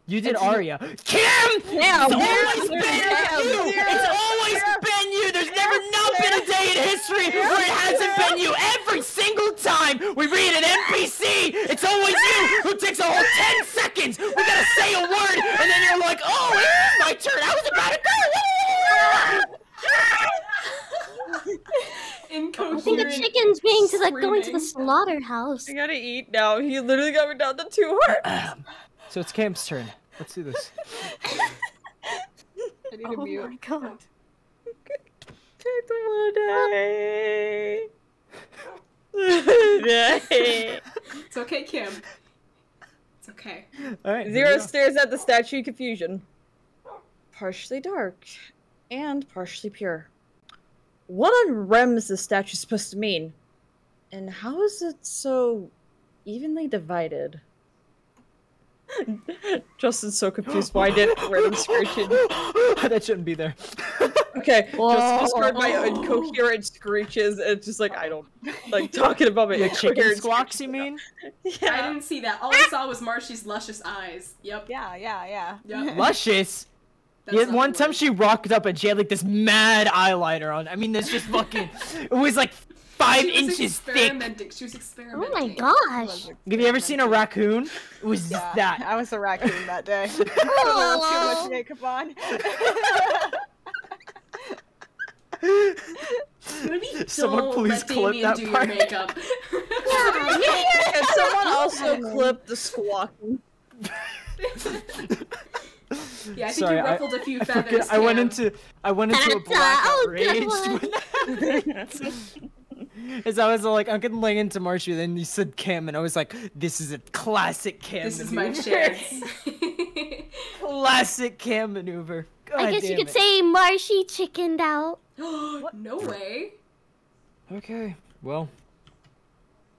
You did Arya. Kim! Yeah, It's always been you! It's always been you! There's never not been a day in history where it hasn't been you! Every single time we read an NPC, it's always you who takes a whole 10 seconds! We gotta say a word, and then you're like, oh, it is my turn! I was about to go! Incoherent. I think the chicken's being to going to the screaming. slaughterhouse. I gotta eat now. He literally got me down to 2 hearts. So it's Cam's turn. Let's do this. I need to mute. my god. It's okay, Kim. It's okay. Alright. Zero stares at the statue in confusion. Partially dark and partially pure. What on rem is this statue supposed to mean? And how is it so evenly divided? Justin's so confused why I didn't random screeching. That shouldn't be there. Okay, Justin just heard my incoherent screeches. It's just like I don't like talking about my The chicken incoherent squawks, you mean? I didn't see that. All I saw was Marshy's luscious eyes. Yep. Yeah. Yep. Luscious? That's Yeah, not one the time word. she rocked up and she had like this mad eyeliner on. I mean, that's just fucking. It was like 5 She was inches thick. experimenting. She was Oh experimenting. my gosh. Have you ever seen a raccoon? It was Yeah, that. I was a raccoon that day. Put a little too much makeup on. Maybe Someone don't please let clip Damien that do part. your makeup. Can someone also clip the squawking? Yeah, I think Sorry, you ruffled a few feathers. I went Cam. into a blackout Oh, rage. good one. As I was like, I'm getting laying into Marshy, then you said Cam, and I was like, this is a classic Cam This is my maneuver. chance. Classic Cam maneuver. God I guess you damn could it. say Marshy chickened out. No way. Okay, well,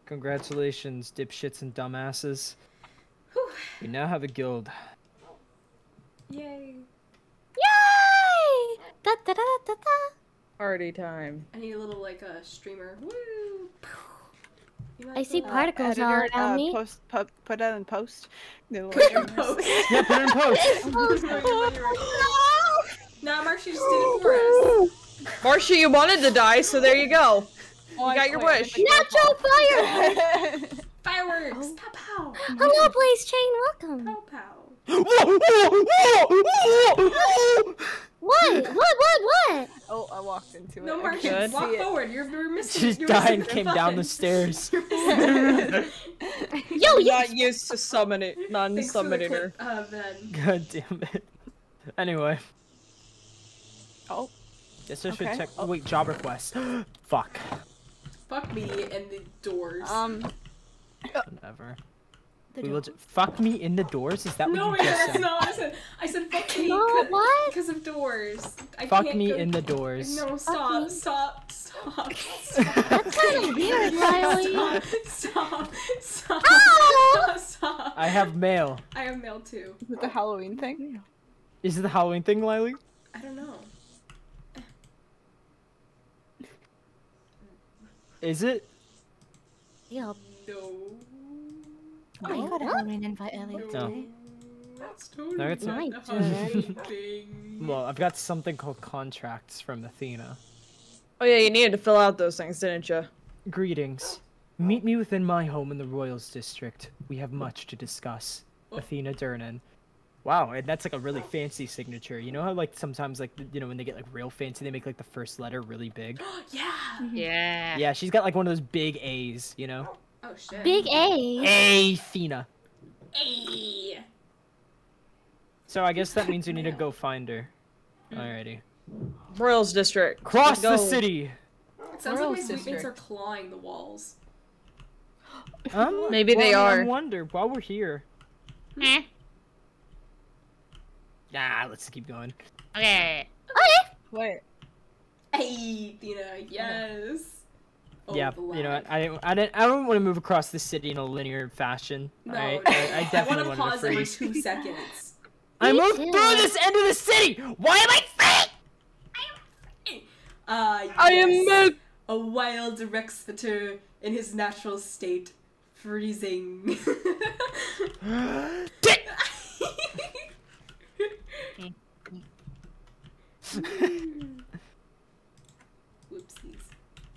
congratulations, dipshits and dumbasses. Whew. We now have a guild. Yay. Yay! Da da da da da. Party time. I need a little like a streamer. Woo! You might I see as well- particles all Editor, around me. Put that in post. The Put your little post. Yeah, put it in post. Nah, Marshy just did it for us. Marsha, you wanted to die, so there you go. Oh, You got your wish. Natural fire! Fireworks! Pow pow! Hello, Blaze Chain. Welcome. Pow pow! What? Oh, I walked into it. No, I Marshy, can't walk see it. forward. You're missing. She just you're died and missing came your down the buttons. stairs. Yo, I'm you. not used to summoning, Thanks for the non-summoning her. clip, Ben. God damn it. Anyway. Oh. Guess I should Okay. check. Oh, wait, job request. Fuck. Fuck me and the doors. Whatever. We will fuck me in the doors? Is that No, what yeah, you just that's said? not what I said. I said fuck me No, what? because of doors. I Fuck can't me go- in the doors. No, me. stop. That's kind of weird, Riley. Stop. Ow! Stop. I have mail. I have mail too. Is it the Halloween thing? Is it the Halloween thing, Lily? I don't know. Is it? Yup. No. Oh, you got a Halloween invite earlier No. today. That's totally No, it's not not. the Halloween thing. Well, I've got something called contracts from Athena. Oh yeah, you needed to fill out those things, didn't you? Greetings. Meet me within my home in the Royals District. We have much to discuss. Athena Durnan. Wow, and that's like a really fancy signature. You know how like sometimes like you know when they get like real fancy, they make like the first letter really big. Yeah. Yeah. Yeah, she's got like one of those big A's. You know. Oh shit. Big A. Hey, Athena. Hey. So I guess that means we need to go find her. Alrighty. Royals District. Cross the Let's go. city. It sounds like my Girls' sweetmates are district. clawing the walls. Maybe they are. I wonder while we're here. Meh. Nah, let's keep going. Okay. Wait. Hey, Athena, yes. Oh, Yeah, the you know lag. what? I don't want to move across the city in a linear fashion. No, Alright? no. I definitely want to wanted pause to every freeze. 2 seconds. I Me moved too. through this end of the city. Why am I free? I am Yes. A wild Rexfitter in his natural state, freezing. Whoopsies.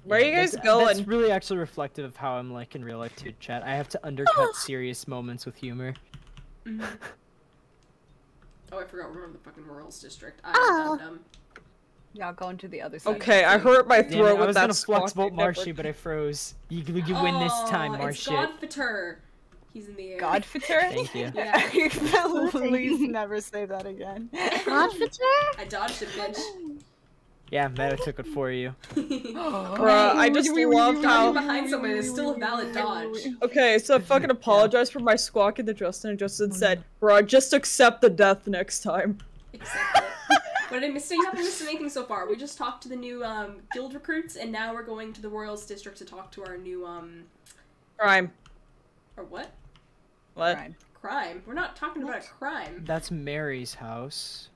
Where are you guys That's going? really actually reflective of how I'm like in real life too, chat. I have to undercut serious moments with humor. Mhm. Oh, I forgot we're in the fucking Royals District. Oh. I'm dumb. Yeah, going to the other side. Okay, I hurt my Damn it, throat I with was that gonna flex bolt squawking Marshy, effort. but I froze. You win this time, It's Marshy. Godfitter. He's in the air. Godfitter? Thank you. Yeah. Please never say that again. Godfitter? I dodged it, bitch. Yeah, Meta took it for you. Bruh, I just loved Dodging how. behind someone is still a valid dodge. Okay, so I fucking apologized for my squawking to Justin, and Justin said, bruh, just accept the death next time. Accept it. But you haven't missed anything so far. We just talked to the new guild recruits, and now we're going to the Royals District to talk to our new Crime. or what? What? Crime. Crime. We're not talking about a crime. That's Mary's house.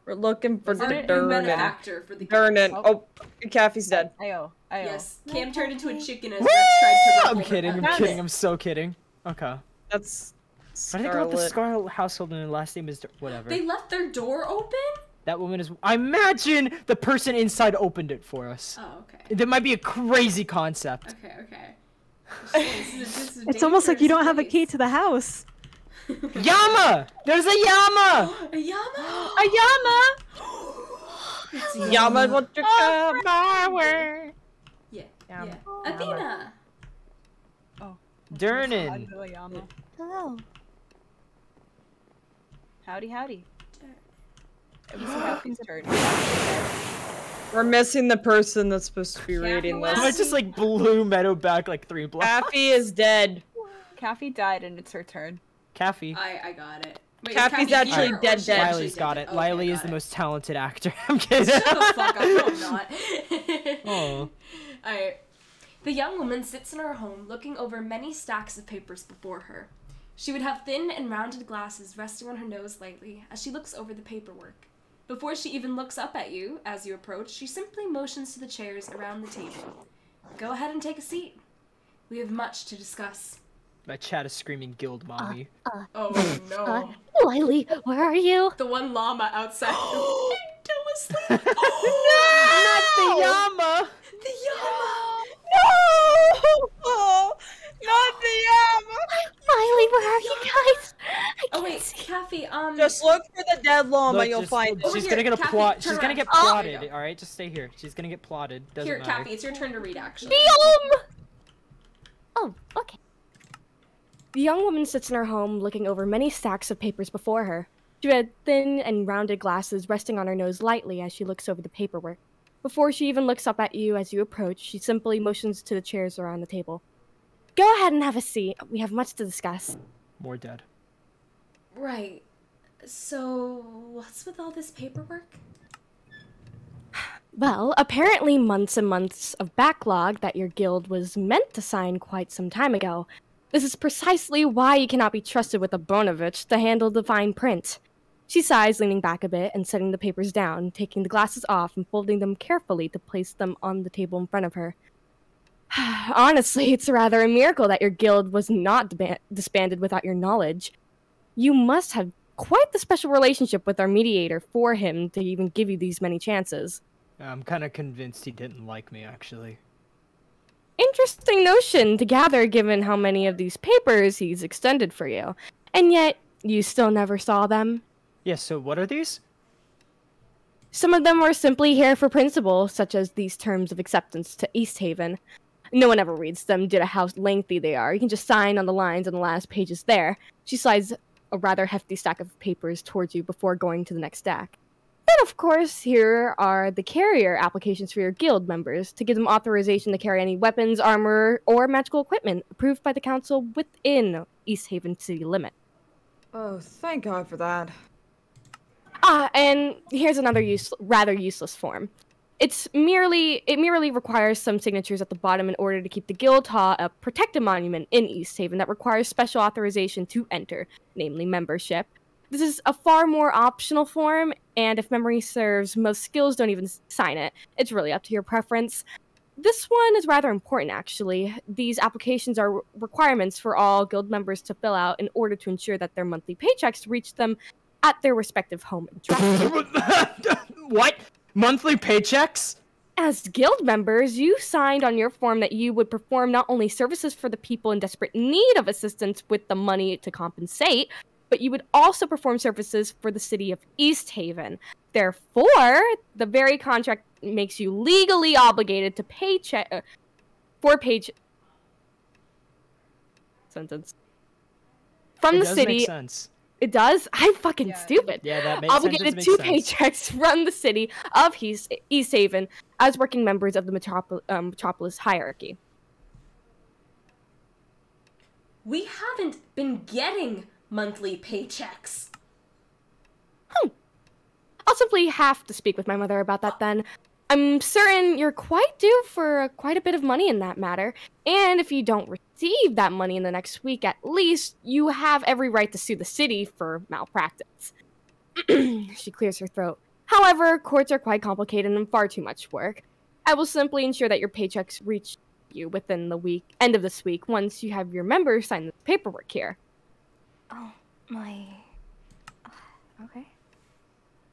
We're looking for Our the new Durnan. benefactor for the Durnan. Oh. Oh, Kathy's dead. Ayo. Ayo. Yes, Cam turned into a chicken as Rex tried to I'm ruffle her kidding, I'm feathers. kidding, I'm so kidding. Okay. That's But I think about the Scarlet. Scarlet household and her last name is whatever. They left their door open? That woman is. I imagine the person inside opened it for us. Oh, okay. That might be a crazy concept. Okay, okay. This is a It's almost like you don't have a dangerous key to the house. place. Yama! There's a Yama! A Yama! a Yama! It's Yama, what you come my way? Yeah, Yama. yeah. Athena! Durnan. Yama. Hello. Howdy, howdy. It was Kathy's turn. We're missing the person that's supposed to be Kathy reading West. I this. just like blew Meadow back like 3 blocks. Kathy is dead. Kathy died and it's her turn. Kathy. I got it. Wait, Kathy's is Kathy actually here, or dead is she dead. actually Riley's got dead? it. Okay, Riley is got the it. most talented actor. I'm kidding. Shut the fuck up. No, I'm not. Oh. Alright. The young woman sits in her home looking over many stacks of papers before her. She would have thin and rounded glasses resting on her nose lightly as she looks over the paperwork. Before she even looks up at you as you approach, she simply motions to the chairs around the table. Go ahead and take a seat. We have much to discuss. My chat is screaming guild mommy. Oh no. Lily, where are you? The one llama outside. Still asleep. Not the Yama! The llama! No! Oh, not the Yama! Lily, where are you guys? I Oh can't wait, see. Kathy, Just look for the dead llama, Look, you'll just- find it. Over She's here, gonna get a Kathy, plot. turn She's gonna around. get Oh! plotted. There you go. All right, just stay here. She's gonna get plotted. Doesn't Here, matter. Kathy, it's your turn to read, actually. Oh, okay. The young woman sits in her home looking over many stacks of papers before her. She had thin and rounded glasses resting on her nose lightly as she looks over the paperwork. Before she even looks up at you as you approach, she simply motions to the chairs around the table. Go ahead and have a seat. We have much to discuss. More dead. Right. So, what's with all this paperwork? Well, apparently months and months of backlog that your guild was meant to sign quite some time ago. This is precisely why you cannot be trusted with a Bonovich to handle the fine print. She sighs, leaning back a bit and setting the papers down, taking the glasses off and folding them carefully to place them on the table in front of her. Honestly, it's rather a miracle that your guild was not disbanded without your knowledge. You must have quite the special relationship with our mediator for him to even give you these many chances. I'm kind of convinced he didn't like me, actually. Interesting notion to gather given how many of these papers he's extended for you. And yet, you still never saw them. Yeah, so what are these? Some of them were simply here for principle, such as these terms of acceptance to East Haven. No one ever reads them due to how lengthy they are. You can just sign on the lines on the last pages there. She slides a rather hefty stack of papers towards you before going to the next stack. Then, of course, here are the carrier applications for your guild members to give them authorization to carry any weapons, armor, or magical equipment approved by the council within East Haven city limit. Oh, thank God for that. And here's another rather useless form. It merely requires some signatures at the bottom in order to keep the guild hall a protected monument in East Haven that requires special authorization to enter, namely membership. This is a far more optional form, and if memory serves, most skills don't even sign it. It's really up to your preference. This one is rather important, actually. These applications are requirements for all guild members to fill out in order to ensure that their monthly paychecks reach them at their respective home address. What? Monthly paychecks? As guild members, you signed on your form that you would perform not only services for the people in desperate need of assistance with the money to compensate, but you would also perform services for the city of East Haven. Therefore, the very contract makes you legally obligated to sentence from the city. Make sense. It does? I'm fucking stupid. Yeah, that makes obligated sense. to paychecks from the city of East Haven as working members of the Metropolis hierarchy. We haven't been getting monthly paychecks. I'll simply have to speak with my mother about that then. I'm certain you're quite due for quite a bit of money in that matter, and if you don't receive that money in the next week at least, you have every right to sue the city for malpractice. She clears her throat. However, courts are quite complicated and far too much work. I will simply ensure that your paychecks reach you within the end of this week once you have your members sign the paperwork here. Oh, my... Okay.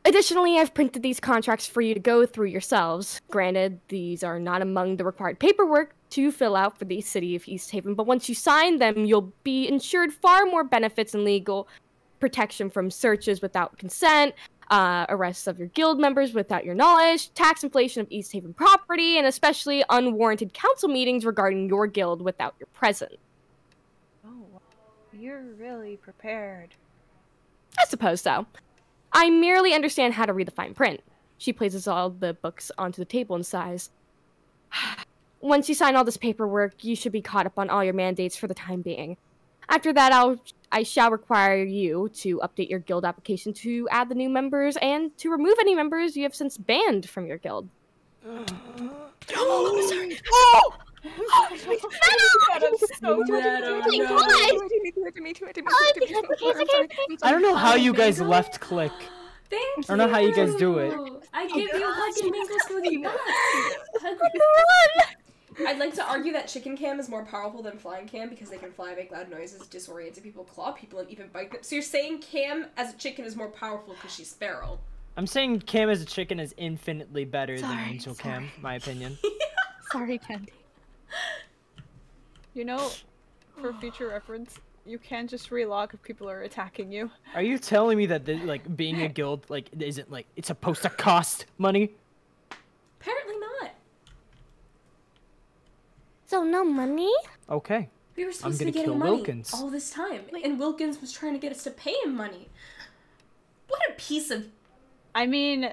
Additionally, I've printed these contracts for you to go through yourselves. Granted, these are not among the required paperwork to fill out for the city of East Haven, but once you sign them, you'll be insured far more benefits and legal protection from searches without consent, arrests of your guild members without your knowledge, tax inflation of East Haven property, and especially unwarranted council meetings regarding your guild without your presence. Oh, you're really prepared. I suppose so. I merely understand how to read the fine print. She places all the books onto the table and sighs. Once you sign all this paperwork, you should be caught up on all your mandates for the time being. After that, I shall require you to update your guild application to add the new members and to remove any members you have since banned from your guild. Oh, sorry. Oh! I don't know how you guys left click. Thank you. I don't know how you guys do it. I give you a hug and mango smoothie back. I'd like to argue that chicken cam is more powerful than flying cam because they can fly, make loud noises, disorient people, claw people, and even bite them. So you're saying Cam as a chicken is more powerful because she's feral? I'm saying Cam as a chicken is infinitely better than Angel Cam, in my opinion. Sorry, Candy. You know, for future reference, you can't just relog if people are attacking you. Are you telling me that like being a guild isn't like it's supposed to cost money? Apparently not. So no money? Okay. We were supposed to be getting money all this time, and Wilkins was trying to get us to pay him money. What a piece of... I mean,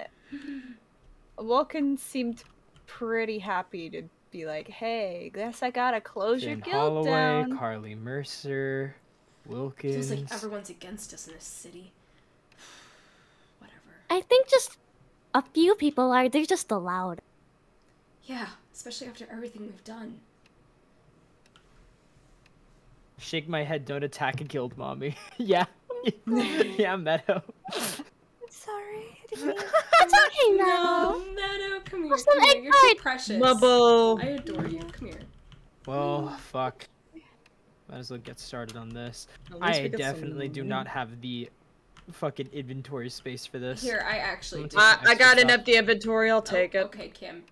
Wilkins seemed pretty happy to be like, hey, guess I gotta close your guild Holloway, down. Carly Mercer, Wilkins. Feels like everyone's against us in this city. Whatever. I think just a few people are. They're just allowed. Yeah, especially after everything we've done. Shake my head, don't attack a guild, mommy. Yeah. Yeah, Meadow. Sorry, I didn't mean... It's okay now. No, Meadow, come here. Some Come here. egg You're too pie. precious. Bubble. I adore you. Come here. Well, fuck. Might as well get started on this. At least I we got definitely some- do not have the fucking inventory space for this. Here, I actually do. I got an stuff. empty inventory, I'll take it. Okay, Kim.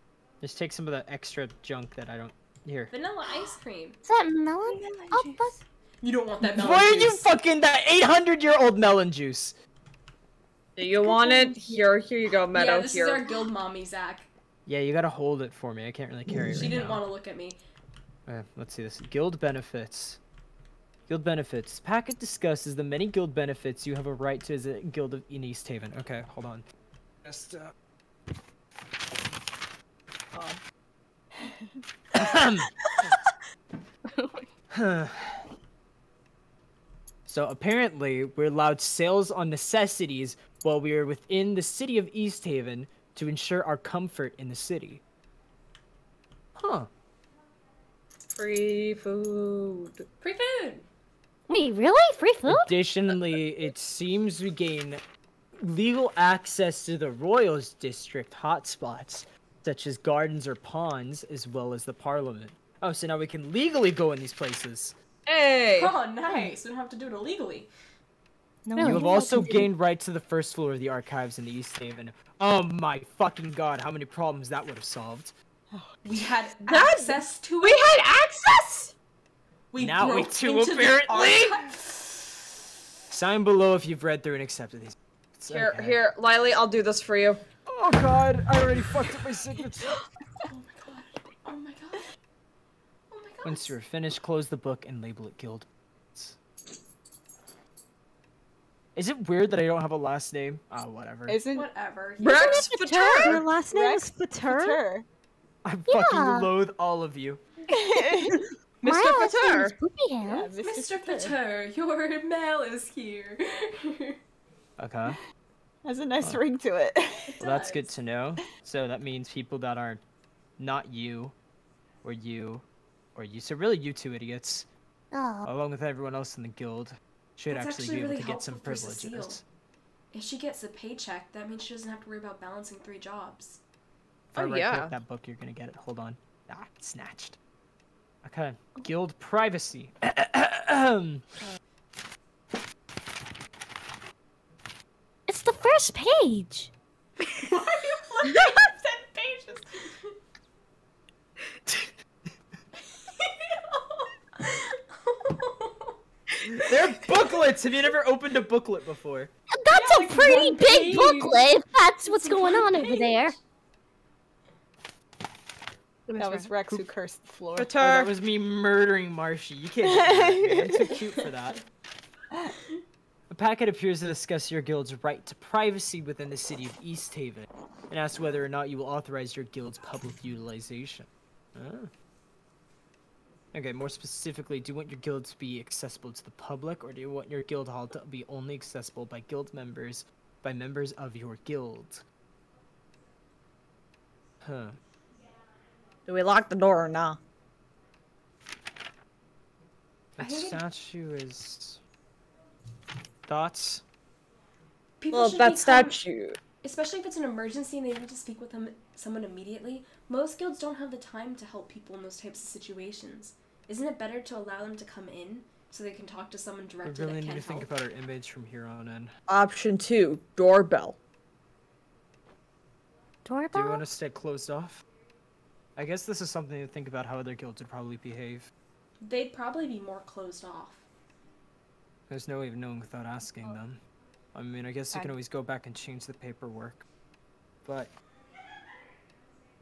Just take some of the extra junk that I don't... Here. Vanilla ice cream. Is that melon? Oh, but You don't want that melon Why are you juice. fucking that 800-year-old melon juice? Do you want it? Here you go, Meadow. Yeah, this here. is our guild mommy, Zach. Yeah, you gotta hold it for me. I can't really carry it She right didn't now. want to look at me. Let's see this. Guild benefits. Guild benefits. Packet discusses the many guild benefits you have a right to as a guild in East Haven. Okay, hold on. Just, So apparently, we're allowed sales on necessities while we are within the city of East Haven to ensure our comfort in the city. Huh. Free food. Free food! Wait, really? Free food? Additionally, it seems we gain legal access to the Royals District hotspots, such as gardens or ponds, as well as the Parliament. Oh, so now we can legally go in these places. Hey! Oh, nice. We don't have to do it illegally. No, Really? You have also gained right to the first floor of the archives in the East Haven. Oh my fucking god, how many problems that would have solved. We had access to We it. had access! Now we broke do, into the apparently. archive. Sign below if you've read through and accepted these. It's Here, okay. here, Lily, I'll do this for you. Oh god, I already fucked up my signature. Oh my god. Oh my god. Oh my god. Once you're finished, close the book and label it Guild. Is it weird that I don't have a last name? Ah, whatever. Isn't Whatever. Rex Your Pater! last name Rex is Pater? Pater? I fucking Yeah. loathe all of you. Mr. My last name Pater! is Poopy Yeah, Hands. Mr. Pater, your mail is here. Okay. Has a nice ring to it. Well, that's good to know. So that means people that are not you, or you, or you. So really you two idiots, Oh, along with everyone else in the guild, should That's actually actually be able really to get some helpful for Cecile. privileges. If she gets a paycheck, that means she doesn't have to worry about balancing 3 jobs. If I Oh, right-click yeah. that book, you're gonna get it. Hold on. Ah, snatched. Okay. Guild privacy. it's the first page. Why are you flipping 10 pages? They're booklets! Have you never opened a booklet before? That's Yeah, a like pretty one big page. booklet. If that's what's It's going one on over there. That was Rex who cursed the floor. Oh, that was me murdering Marshy. You can't do that, man. I'm too cute for that. A packet appears to discuss your guild's right to privacy within the city of East Haven, and asks whether or not you will authorize your guild's public utilization. Oh. Okay, more specifically, do you want your guild to be accessible to the public, or do you want your guild hall to be only accessible by guild members, by members of your guild? Huh. Do we lock the door or not? That think it- statue is... Thoughts? People Well, should that become- statue. Especially if it's an emergency and they need to speak with someone immediately. Most guilds don't have the time to help people in those types of situations. Isn't it better to allow them to come in so they can talk to someone We directly really that need can to think help? about our image from here on in. Option 2, doorbell. Do you Doorbell? want to stay closed off? I guess this is something to think about how other guilds would probably behave. They'd probably be more closed off. There's no way of knowing without asking them. I mean, I guess you can always go back and change the paperwork. But...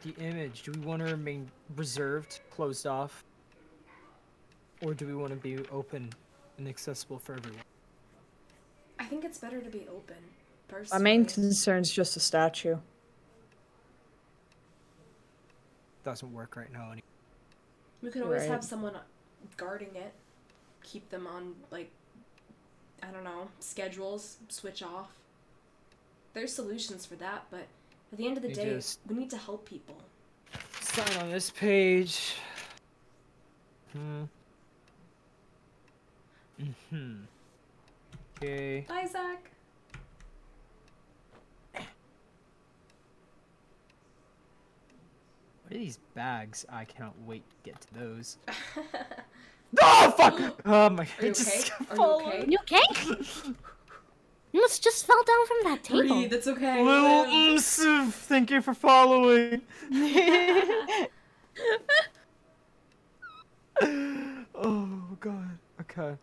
the image, do we want to remain reserved, closed off? Or do we want to be open and accessible for everyone? I think it's better to be open, My personally. main concern is just a statue. Doesn't work right now anymore. We could always Right. have someone guarding it. Keep them on, like, I don't know, schedules, switch off. There's solutions for that, but at the end of the You day, just- we need to help people. Sign on this page. Okay. Bye, Zach. What are these bags? I cannot wait to get to those. Oh fuck! Oh my! Are you it just okay? Are you fallen. okay? You okay? You must just fell down from that table. Breathe, it's okay. Little Msiv, thank you for following. Oh god. Okay.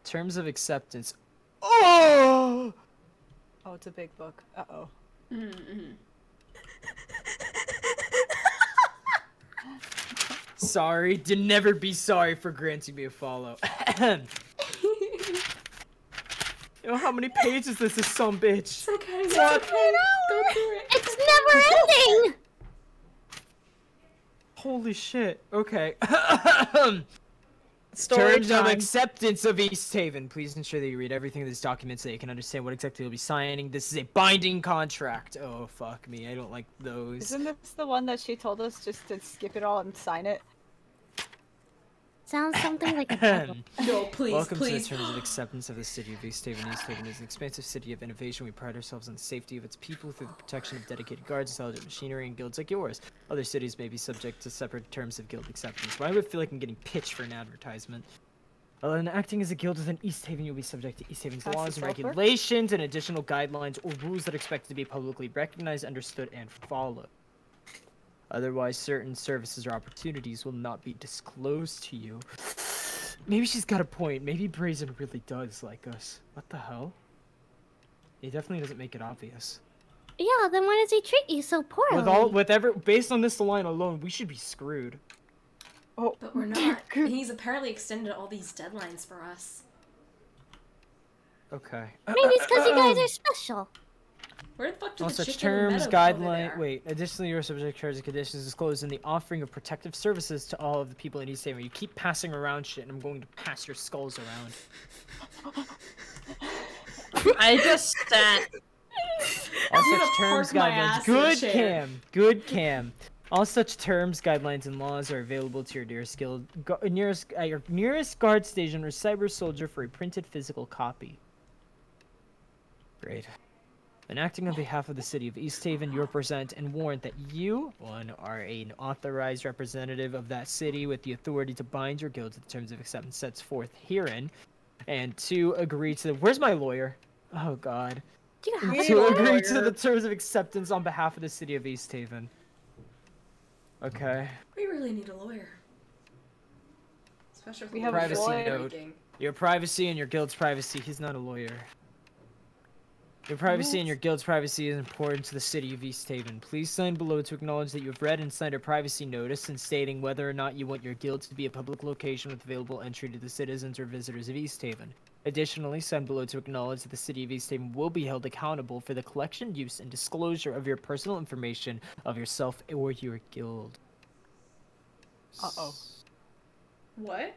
Terms of acceptance. Oh! Oh, it's a big book. Uh-oh. Sorry. To never be sorry for granting me a follow. You know how many pages is this son bitch? It's okay. It's okay. Go through it. It's never ending! Holy shit. Okay. Story Terms of time. acceptance of East Haven. Please ensure that you read everything in this document so that you can understand what exactly you'll be signing. This is a binding contract. Oh, fuck me. I don't like those. Isn't this the one that she told us just to skip it all and sign it? Sounds something like a puzzle. No, please, Welcome please. to the terms of acceptance of the city of East Haven. East Haven is an expansive city of innovation. We pride ourselves on the safety of its people through the protection of dedicated guards, intelligent machinery, and guilds like yours. Other cities may be subject to separate terms of guild acceptance. Why would I feel like I'm getting pitched for an advertisement? In acting as a guild within East Haven, you'll be subject to East Haven's Pass laws the and sulfur? regulations and additional guidelines or rules that are expected to be publicly recognized, understood, and followed. Otherwise, certain services or opportunities will not be disclosed to you. Maybe she's got a point. Maybe Brazen really does like us. What the hell? He definitely doesn't make it obvious. Yeah, then why does he treat you so poorly? Based on this line alone, we should be screwed. Oh, But we're not. He's apparently extended all these deadlines for us. Okay. Maybe it's because you guys are special. Where the fuck did All the such chicken and terms, meadow go over guideline. there? Wait. Additionally, your subject terms and conditions disclosed in the offering of protective services to all of the people in East Haven. You keep passing around shit, and I'm going to pass your skulls around. I just sat. All I'm gonna such terms, park my guidelines. ass in a Good chair. Cam. Good Cam. All such terms, guidelines, and laws are available to your nearest guild, your nearest guard station or cyber soldier for a printed physical copy. Great. When acting on behalf of the city of East Haven, you represent and warrant that you, one, are an authorized representative of that city with the authority to bind your guild to the terms of acceptance sets forth herein, and two, agree to the. Where's my lawyer? Oh God. Do you have a To lawyer? agree to the terms of acceptance on behalf of the city of East Haven. Okay. We really need a lawyer. Especially if We have we're a Privacy lawyer. note. Your privacy and your guild's privacy. He's not a lawyer. Your privacy and your guild's privacy is important to the city of East Haven. Please sign below to acknowledge that you have read and signed a privacy notice and stating whether or not you want your guild to be a public location with available entry to the citizens or visitors of East Haven. Additionally, sign below to acknowledge that the city of East Haven will be held accountable for the collection, use, and disclosure of your personal information of yourself or your guild. Uh-oh. What?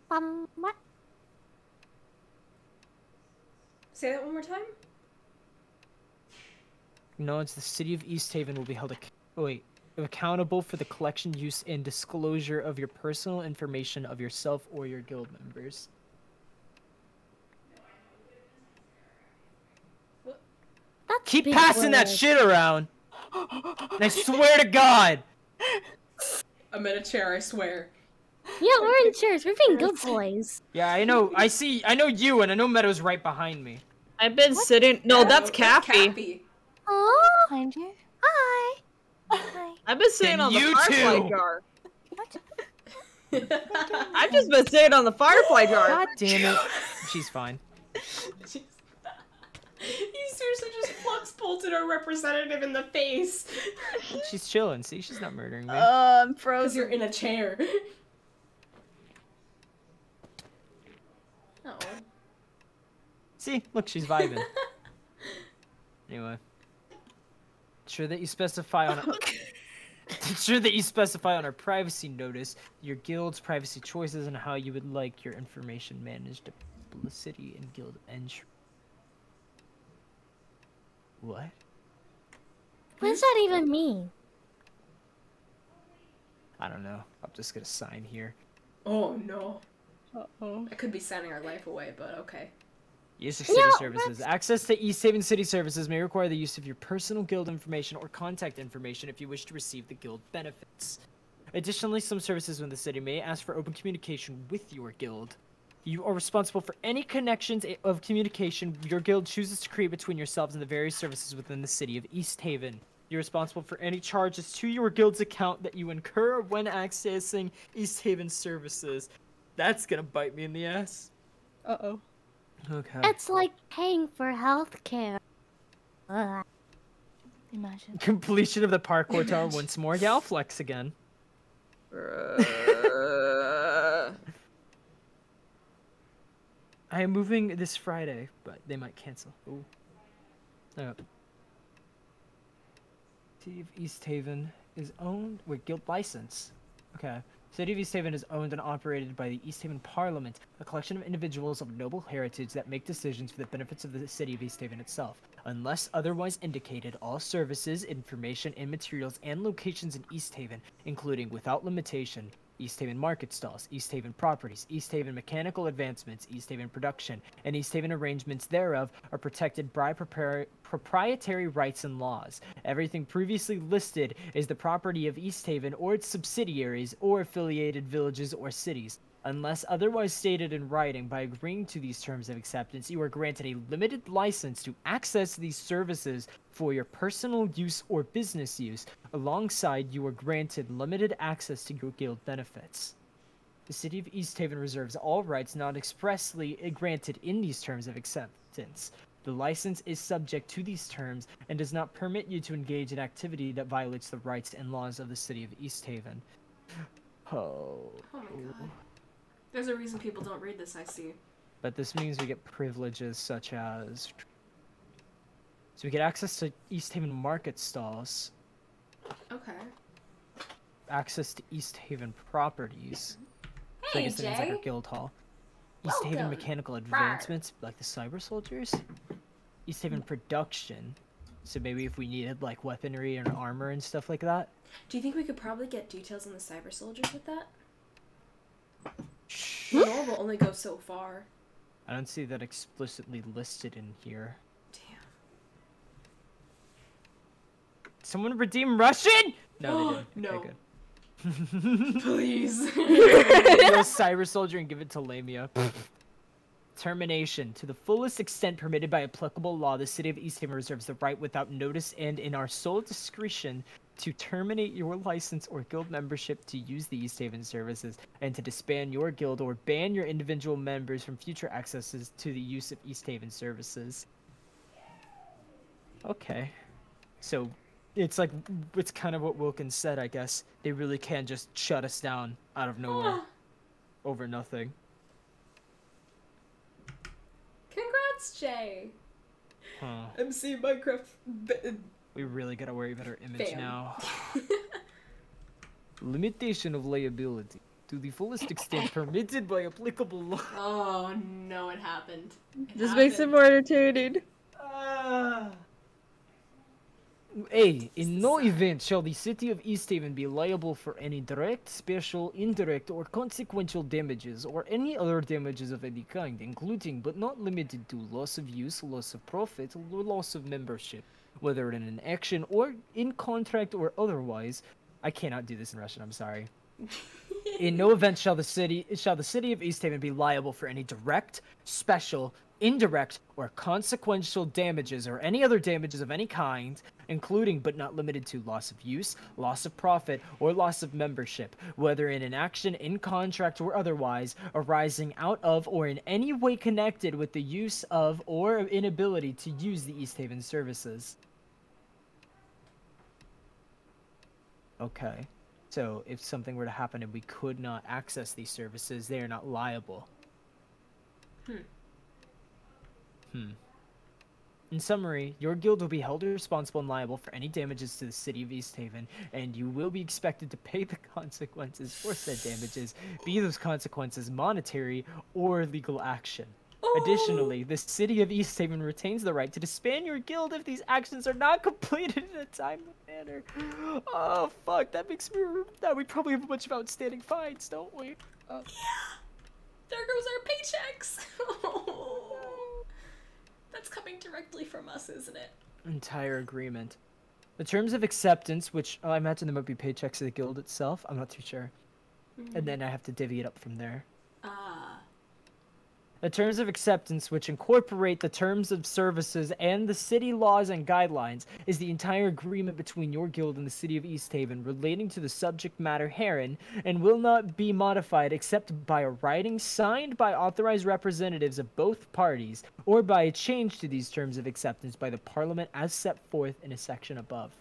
What? Say that one more time? Acknowledge the city of East Haven will be held accountable for the collection, use, and disclosure of your personal information of yourself or your guild members. That's Keep big passing that word. shit around! And I swear to God! I'm in a chair, I swear. Yeah, we're in chairs. We're being good boys. Yeah, I know. I know you, and I know Meadow's right behind me. I've been sitting. No, that's Cappy. Cappy. Oh, Behind you? hi. Hi. I've been sitting Then on the you firefly too. jar. What? I've just been sitting on the firefly jar. God damn it. She's fine. Jeez. You seriously just flux bolted our representative in the face. She's chilling. See, she's not murdering me. I'm Because frozen. you're in a chair. Oh. See, look, she's vibing. Anyway. Ensure that you specify on ensure that you specify on our privacy notice your guild's privacy choices and how you would like your information managed, publicity, and guild entry. What? What does that even mean? I don't know. I'm just gonna sign here. Oh no. Uh-oh. I could be signing our life away, but okay. Use of city services. Access to East Haven city services may require the use of your personal guild information or contact information if you wish to receive the guild benefits. Additionally, some services within the city may ask for open communication with your guild. You are responsible for any connections of communication your guild chooses to create between yourselves and the various services within the city of East Haven. You're responsible for any charges to your guild's account that you incur when accessing East Haven services. That's gonna bite me in the ass. Uh-oh. Okay. It's like paying for healthcare. Ugh. Imagine. Completion of the parkour tower once more. Yeah, I'll flex again. I am moving this Friday, but they might cancel. Ooh. City of East Haven is owned with guild license. Okay. City of East Haven is owned and operated by the East Haven Parliament, a collection of individuals of noble heritage that make decisions for the benefits of the City of East Haven itself. Unless otherwise indicated, all services, information, and materials and locations in East Haven, including without limitation, East Haven market stalls, East Haven properties, East Haven mechanical advancements, East Haven production, and East Haven arrangements thereof are protected by proprietary rights and laws. Everything previously listed is the property of East Haven or its subsidiaries or affiliated villages or cities. Unless otherwise stated in writing, by agreeing to these terms of acceptance, you are granted a limited license to access these services for your personal use or business use. Alongside, you are granted limited access to your guild benefits. The City of East Haven reserves all rights not expressly granted in these terms of acceptance. The license is subject to these terms and does not permit you to engage in activity that violates the rights and laws of the City of East Haven. Oh my god. There's a reason people don't read this, I see. But this means we get privileges such as... So we get access to East Haven market stalls. Okay. Access to East Haven properties. Hey, so I guess that means like Jay. our guild hall. East Haven mechanical advancements, like the cyber soldiers. East Haven production. So maybe if we needed like weaponry and armor and stuff like that. Do you think we could probably get details on the cyber soldiers with that? The lore will only go so far. I don't see that explicitly listed in here. Damn. Someone redeem Russian? No, they didn't. No. Okay, good. Please. You're a cyber soldier and give it to Lamia. Termination. To the fullest extent permitted by applicable law, the City of East Haven reserves the right without notice and in our sole discretion to terminate your license or guild membership to use the East Haven services and to disband your guild or ban your individual members from future accesses to the use of East Haven services. Okay. So it's like, it's kind of what Wilkins said, I guess. They really can just shut us down out of nowhere over nothing. Congrats, Jay. Huh. MC Minecraft. We really gotta worry about our image Bam. now. Limitation of liability. To the fullest extent permitted by applicable law. Oh no, it happened. This makes it more entertaining. A. In no event shall the City of East Haven be liable for any direct, special, indirect, or consequential damages, or any other damages of any kind, including but not limited to loss of use, loss of profit, or loss of membership, whether in an action or in contract or otherwise. I cannot do this in Russian, I'm sorry. In no event shall the City of East Haven be liable for any direct, special, indirect, or consequential damages or any other damages of any kind, including but not limited to loss of use, loss of profit, or loss of membership, whether in an action, in contract, or otherwise, arising out of or in any way connected with the use of or inability to use the East Haven services. Okay. So, if something were to happen and we could not access these services, they are not liable. In summary, your guild will be held responsible and liable for any damages to the City of East Haven, and you will be expected to pay the consequences for said damages, be those consequences monetary or legal action. Additionally, the City of East Haven retains the right to disband your guild if these actions are not completed in a timely manner. Oh, fuck, that makes me remember that we probably have a bunch of outstanding fines, don't we? Yeah! There goes our paychecks! That's coming directly from us, isn't it? Entire agreement. The terms of acceptance, which I imagine there might be paychecks of the guild itself, I'm not too sure. And then I have to divvy it up from there. The terms of acceptance, which incorporate the terms of services and the city laws and guidelines, is the entire agreement between your guild and the City of East Haven relating to the subject matter herein, and will not be modified except by a writing signed by authorized representatives of both parties, or by a change to these terms of acceptance by the Parliament as set forth in a section above.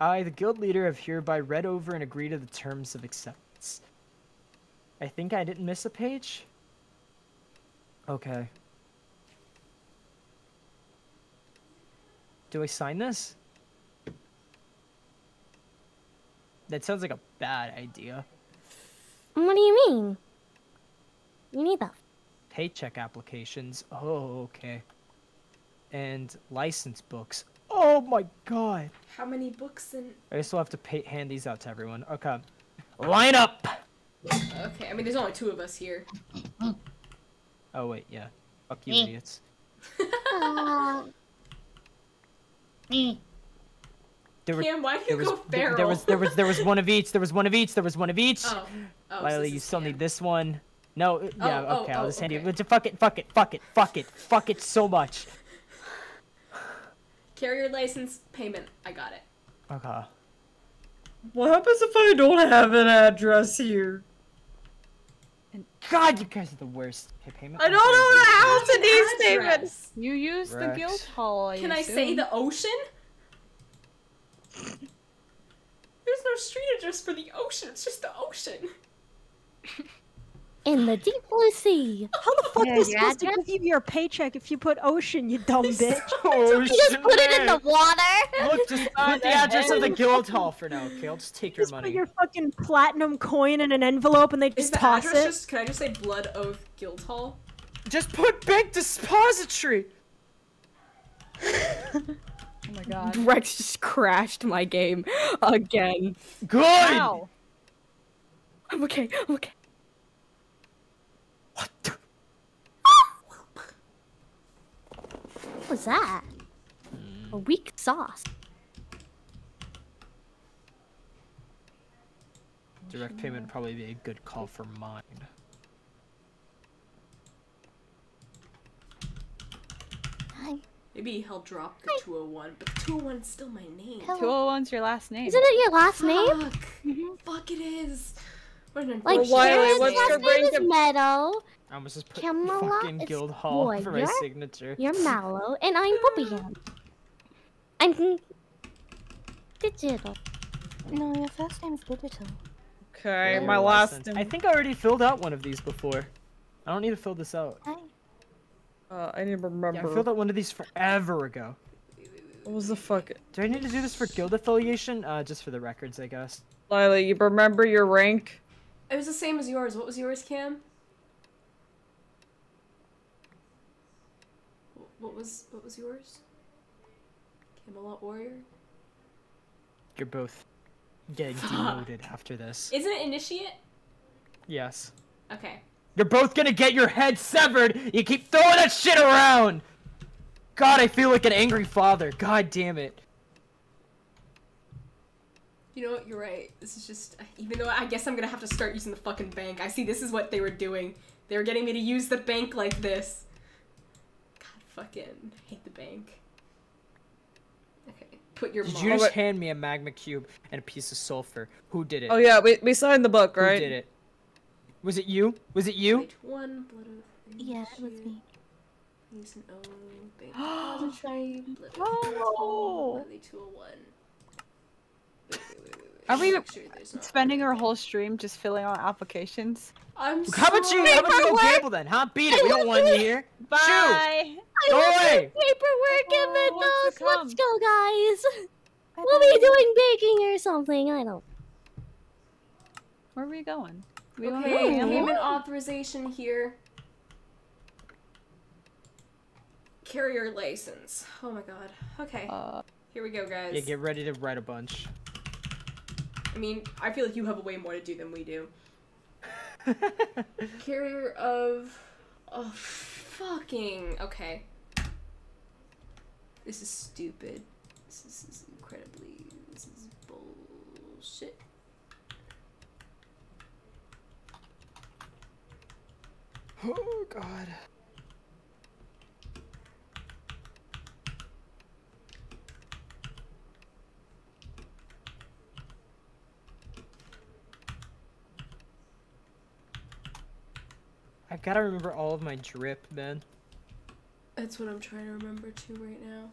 I, the guild leader, have hereby read over and agreed to the terms of acceptance. I think I didn't miss a page? Okay. Do I sign this? That sounds like a bad idea. What do you mean? You need that. Paycheck applications. Oh, okay. And license books. Oh my god. How many books in? I still have to hand these out to everyone. Okay. Line up! Okay, I mean, there's only 2 of us here. Oh, wait, yeah. Fuck you, idiots. Cam, why do you go feral? There was one of each. There was one of each. There was one of each. Oh, Lily, so you still Cam. need this one. No, yeah, okay, I'll just hand you. okay. Fuck it so much. Carrier license, payment, I got it. Okay. What happens if I don't have an address here? God, you guys are the worst. Okay, payment. I don't know the house in East Haven. You use the Rex. guild hall. Can I say the ocean? There's no street address for the ocean, it's just the ocean. In the deep blue sea. How the fuck Yeah, is your supposed to address? give you your paycheck if you put ocean, you dumb bitch? Ocean, Just put it in the water. Look, just put the address of the guild hall for now. Okay, I'll just take your Just put money. your fucking platinum coin in an envelope and they Is just the toss address it. just, can I just say Blood Oath Guildhall? Just put bank depository. Oh my god. Rex just crashed my game again. Good. Wow. I'm okay. I'm okay. What the? What was that? A weak sauce. Direct payment would probably be a good call for mine. Hi. Maybe he'll drop the 201, but the 201 is still my name. Hello. 201's your last name. Isn't it your last name? Fuck. Fuck it is. What an Like, Well, Wiley, Sharon's what's your last name is rank? Meadow. I almost just put Camelot fucking is guild hall boy, for my you're- signature. You're Mallow, and I'm Poppyham. I'm digital. No, your first name's Digital. Okay, Yeah, my your last license. name. I think I already filled out one of these before. I don't need to fill this out. Hi. I need to remember. Yeah, I filled out one of these forever ago. What was the fuck? Do I need to do this for guild affiliation? Just for the records, I guess. Lily, you remember your rank? It was the same as yours. What was yours, Cam? What was yours? Camelot Warrior? You're both getting demoted after this. Isn't it Initiate? Yes. Okay. You're both gonna get your head severed! You keep throwing that shit around! God, I feel like an angry father. God damn it. You know what? You're right. This is just... Even though I guess I'm gonna have to start using the fucking bank. I see this is what they were doing. They were getting me to use the bank like this. God, fucking hate the bank. Okay, put your Did mom... you just hand me a magma cube and a piece of sulfur? Who did it? Oh yeah, we signed the book, Who right? did it? Was it you? Was it you? Wait, one blood oath. Yeah, it was me. Use an own bank depository. Blood Oh. oath. 201. Wait. Are we Make sure there's not- spending our whole stream just filling out applications? I'm How about you? How about you go gamble then? Huh? Beat it. We don't want you here. Bye. Go away. Paperwork in Oh, the what's to nose. come? Let's go, guys. We'll be doing baking or something. I don't. Where are we going? We going Okay, to gamble? payment authorization here. Carrier license. Oh my god. Okay. Here we go, guys. Yeah, get ready to write a bunch. I mean, I feel like you have way more to do than we do. Carrier of... Oh, fucking... Okay. This is stupid. This is incredibly... This is bullshit. Oh god. I gotta remember all of my drip, man. That's what I'm trying to remember too right now.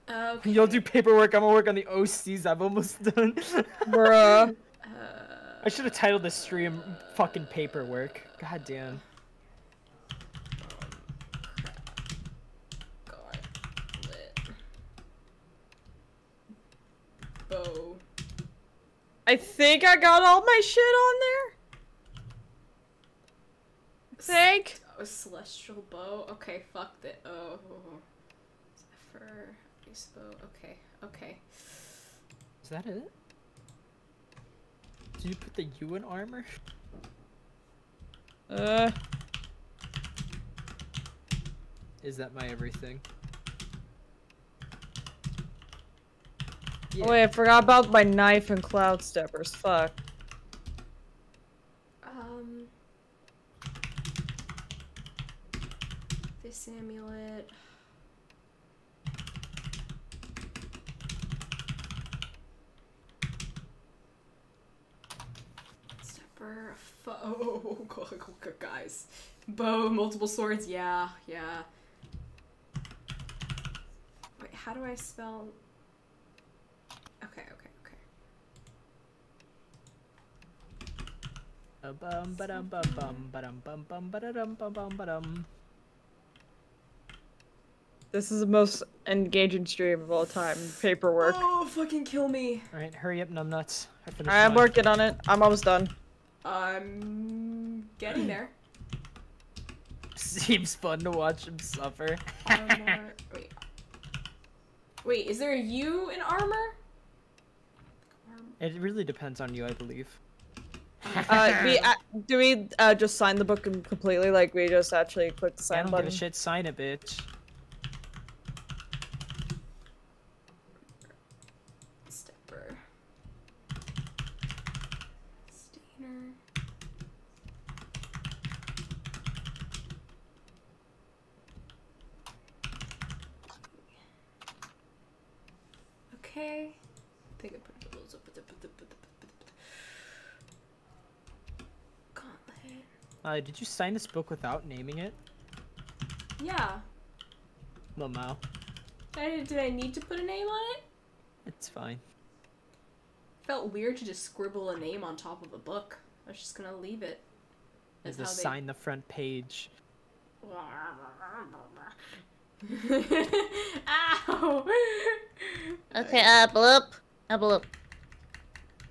Okay. You'll do paperwork. I'm gonna work on the OCs. I've almost done. Bruh. I should have titled the stream "fucking paperwork." God damn. Bow. I think I got all my shit on there. Think. Oh, celestial bow. Okay, fuck that. Oh. Zephyr. Ice bow. Okay. Okay. Is that it? Did you put the U in armor? Is that my everything? Yeah. Oh wait, I forgot about my knife and cloud steppers. Fuck. This amulet. Stepper. Oh, guys. Bow, multiple swords. Yeah, yeah. Wait, how do I spell? Okay, okay, okay. Bum ba-dum bum bum ba-dum bum bum ba-da-dum bum bum ba-dum. This is the most engaging stream of all time. Paperwork. Oh, fucking kill me. Alright, hurry up, numbnuts. I'm working on it. I'm almost done. I'm getting there. Seems fun to watch him suffer. Armor. Wait. Wait, is there a U in armor? It really depends on you, I believe. Do we just sign the book completely? Like we just actually click the sign I don't button? give a shit. Sign it, bitch. Stepper. Stainer. Okay. I think I put those up. Gauntlet. Did you sign this book without naming it? Yeah. Lamau. Did I need to put a name on it? It's fine. Felt weird to just scribble a name on top of a book. I was just gonna leave it. As to sign the front page. Ow! Okay, up.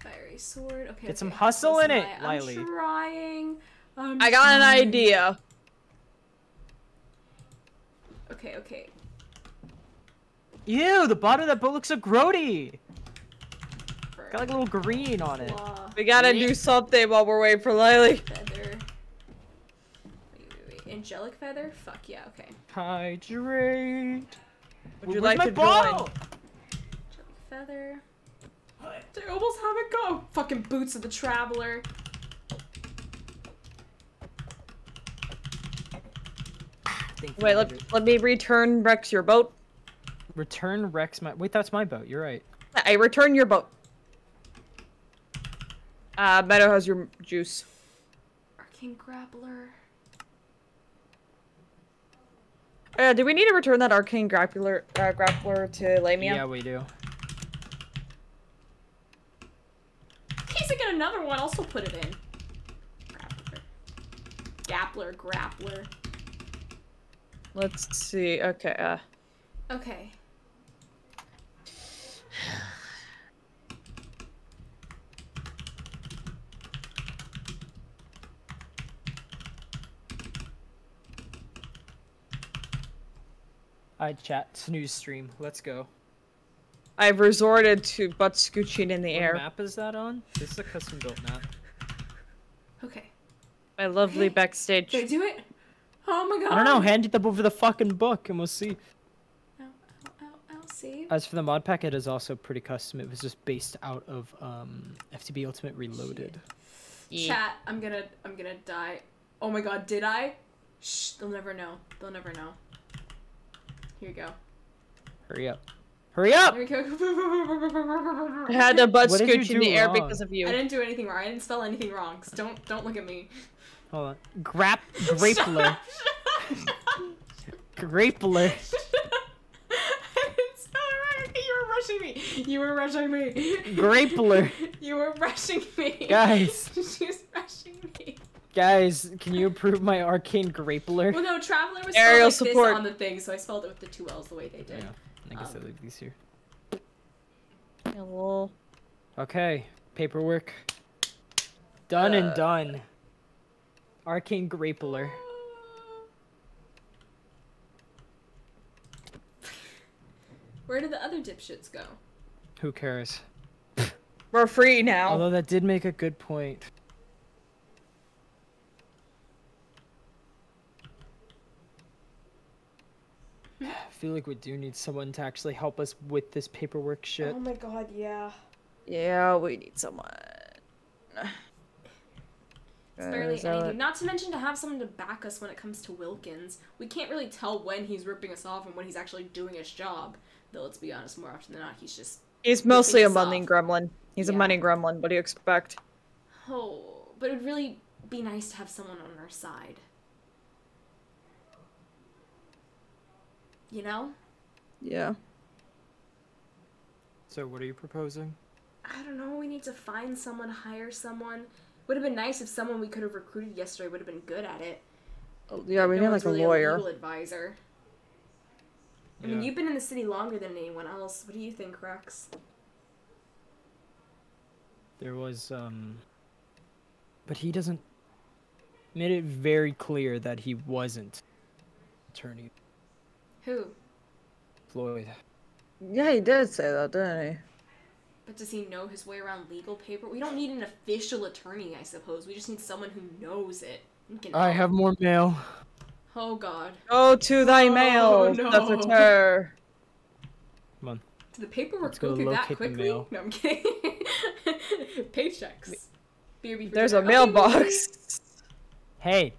Fiery sword. Okay. Get some hustle in it, Lily. I'm trying. I got an idea. Okay, okay. Ew, the bottom of that boat looks so grody. Got like a little green on it. We gotta do something while we're waiting for Lily. Feather. Wait. Angelic feather? Fuck yeah, okay. Hydrate. Would you Where's like to my join? bottle? Angelic feather. I almost have it go. Fucking boots of the traveler. Wait, let me return Rex your boat. Return Rex my— wait, that's my boat. You're right. I return your boat. Meadow has your juice. Arcane grappler. Do we need to return that arcane grappler to Lamia? Yeah, we do. In case I get another one, I'll still put it in. Grappler. Let's see. Okay. Okay. Alright, chat. Snooze stream. Let's go. I've resorted to butt scooching in the What air. map is that on? This is a custom built map. Okay. My lovely backstage. Did I do it? Oh my god. I don't know. Hand it over the fucking book and we'll see. I'll save. As for the mod pack, it is also pretty custom. It was just based out of FTB Ultimate Reloaded. Chat, I'm gonna die. Oh my god, did I? Shh, they'll never know. They'll never know. Here you go. Hurry up. Hurry up! There we go. I had to butt What did you scooch in the do air wrong? because of you. I didn't do anything wrong. I didn't spell anything wrong. So don't look at me. Hold on. Grappler. Grappler. I didn't spell it You were rushing me. Grappler. You were rushing me. Guys. She was rushing me. Guys, can you approve my arcane grappler? Well, no, Traveler was Aerial spelled like support. this on the thing, so I spelled it with the 2 L's the way they did. Yeah, I guess I leave these here. Hello. Okay, paperwork. Done and done. Arcane grappler. Where did the other dipshits go? Who cares? We're free now. Although that did make a good point. I feel like we do need someone to actually help us with this paperwork shit. Oh my god, yeah. Yeah, we need someone. It's barely anything. Not to mention to have someone to back us when it comes to Wilkins. We can't really tell when he's ripping us off and when he's actually doing his job. Though, let's be honest, more often than not, he's just... He's mostly a ripping us money off. gremlin. He's a money gremlin. What do you expect? Oh, but it'd really be nice to have someone on our side. You know? Yeah. So what are you proposing? I don't know, we need to find someone, hire someone. Would have been nice if someone we could have recruited yesterday would have been good at it. Oh, yeah, we No need one's like really a lawyer. legal advisor. I mean, you've been in the city longer than anyone else. What do you think, Rex? There was, but he doesn't... Made it very clear that he wasn't attorney Who? Floyd. Yeah, he did say that, didn't he? But does he know his way around legal paper? We don't need an official attorney, I suppose. We just need someone who knows it. And can I help. have more mail. Oh god. Go to thy mail, no. Secretary. Come on. Did the paperwork Let's go go through that locate the quickly? mail. No, I'm kidding. Paychecks. BRB for There's a dinner. mailbox. Hey,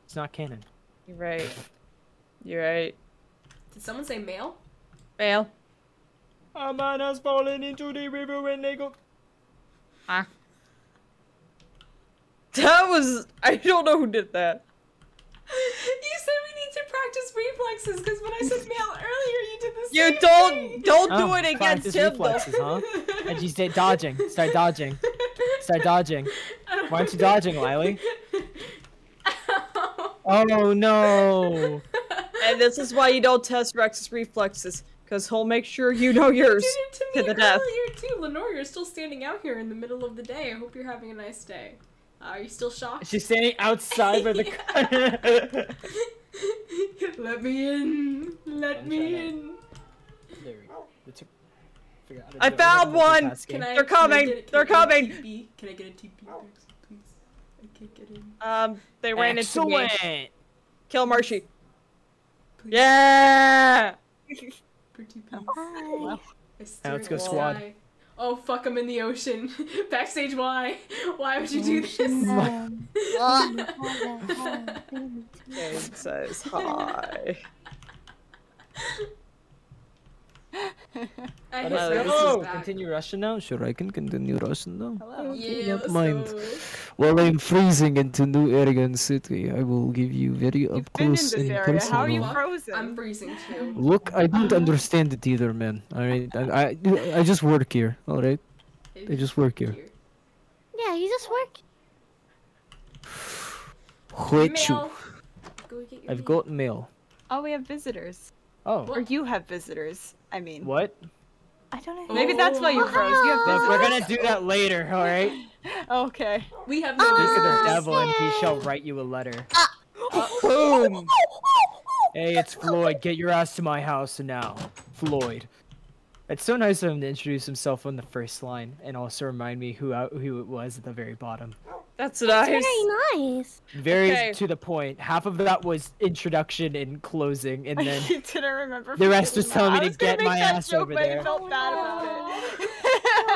it's not canon. You're right. You're right. Did someone say mail? Mail. A man has fallen into the river when they go... Ah. That was... I don't know who did that. You said we need to practice reflexes because when I said mail earlier, you did the same You thing. don't do Oh, it against practice him, reflexes, though. huh? And you stay dodging. Start dodging. Start dodging. Why aren't you dodging, Lily? Oh no! And this is why you don't test Rex's reflexes, because he'll make sure you know yours You did it to me the death. earlier too, Lenore. You're still standing out here in the middle of the day. I hope you're having a nice day. Are you still shocked? She's standing outside by the... Let me in. Let me in. There we go. Figure out how to I do it. found one! Can I? They're coming! They're coming! Can I get a TP, please? I can't get in. They ran into me. Excellent! Kill Marshy. Please. Yeah! Pretty please. Hi. Now let's go squad. Oh fuck! I'm in the ocean. Backstage. Why? Why would you do this? It says hi. I hit Let's Rex's Go! back. Continue Russian now? Sure, I can continue Russian now. Hello. Yeah, Don't mind. so- While I'm freezing into New Aragon City, I will give you very You've up been in close this and area. How are you personal. frozen? I'm freezing too. Look, I don't understand it either, man. Alright, I just work here. Alright, I just work here. Yeah, you just work. Wait, you. Mail. Go get your I've mail. got mail. Oh, we have visitors. Oh, Or you have visitors. I mean. what? I don't know. Maybe that's why you froze. You have Look, visitors. we're gonna do that later, alright? Okay. We have no Speak of the visitors. devil and he shall write you a letter. Boom! Hey, it's Floyd. Get your ass to my house now. Floyd. It's so nice of him to introduce himself on the first line and also remind me who it was at the very bottom. That's nice. Very nice. Very Okay. to the point. Half of that was introduction and closing, and then You didn't remember. the rest was telling me I to was gonna get make my that ass joke, over but I there. felt bad about it.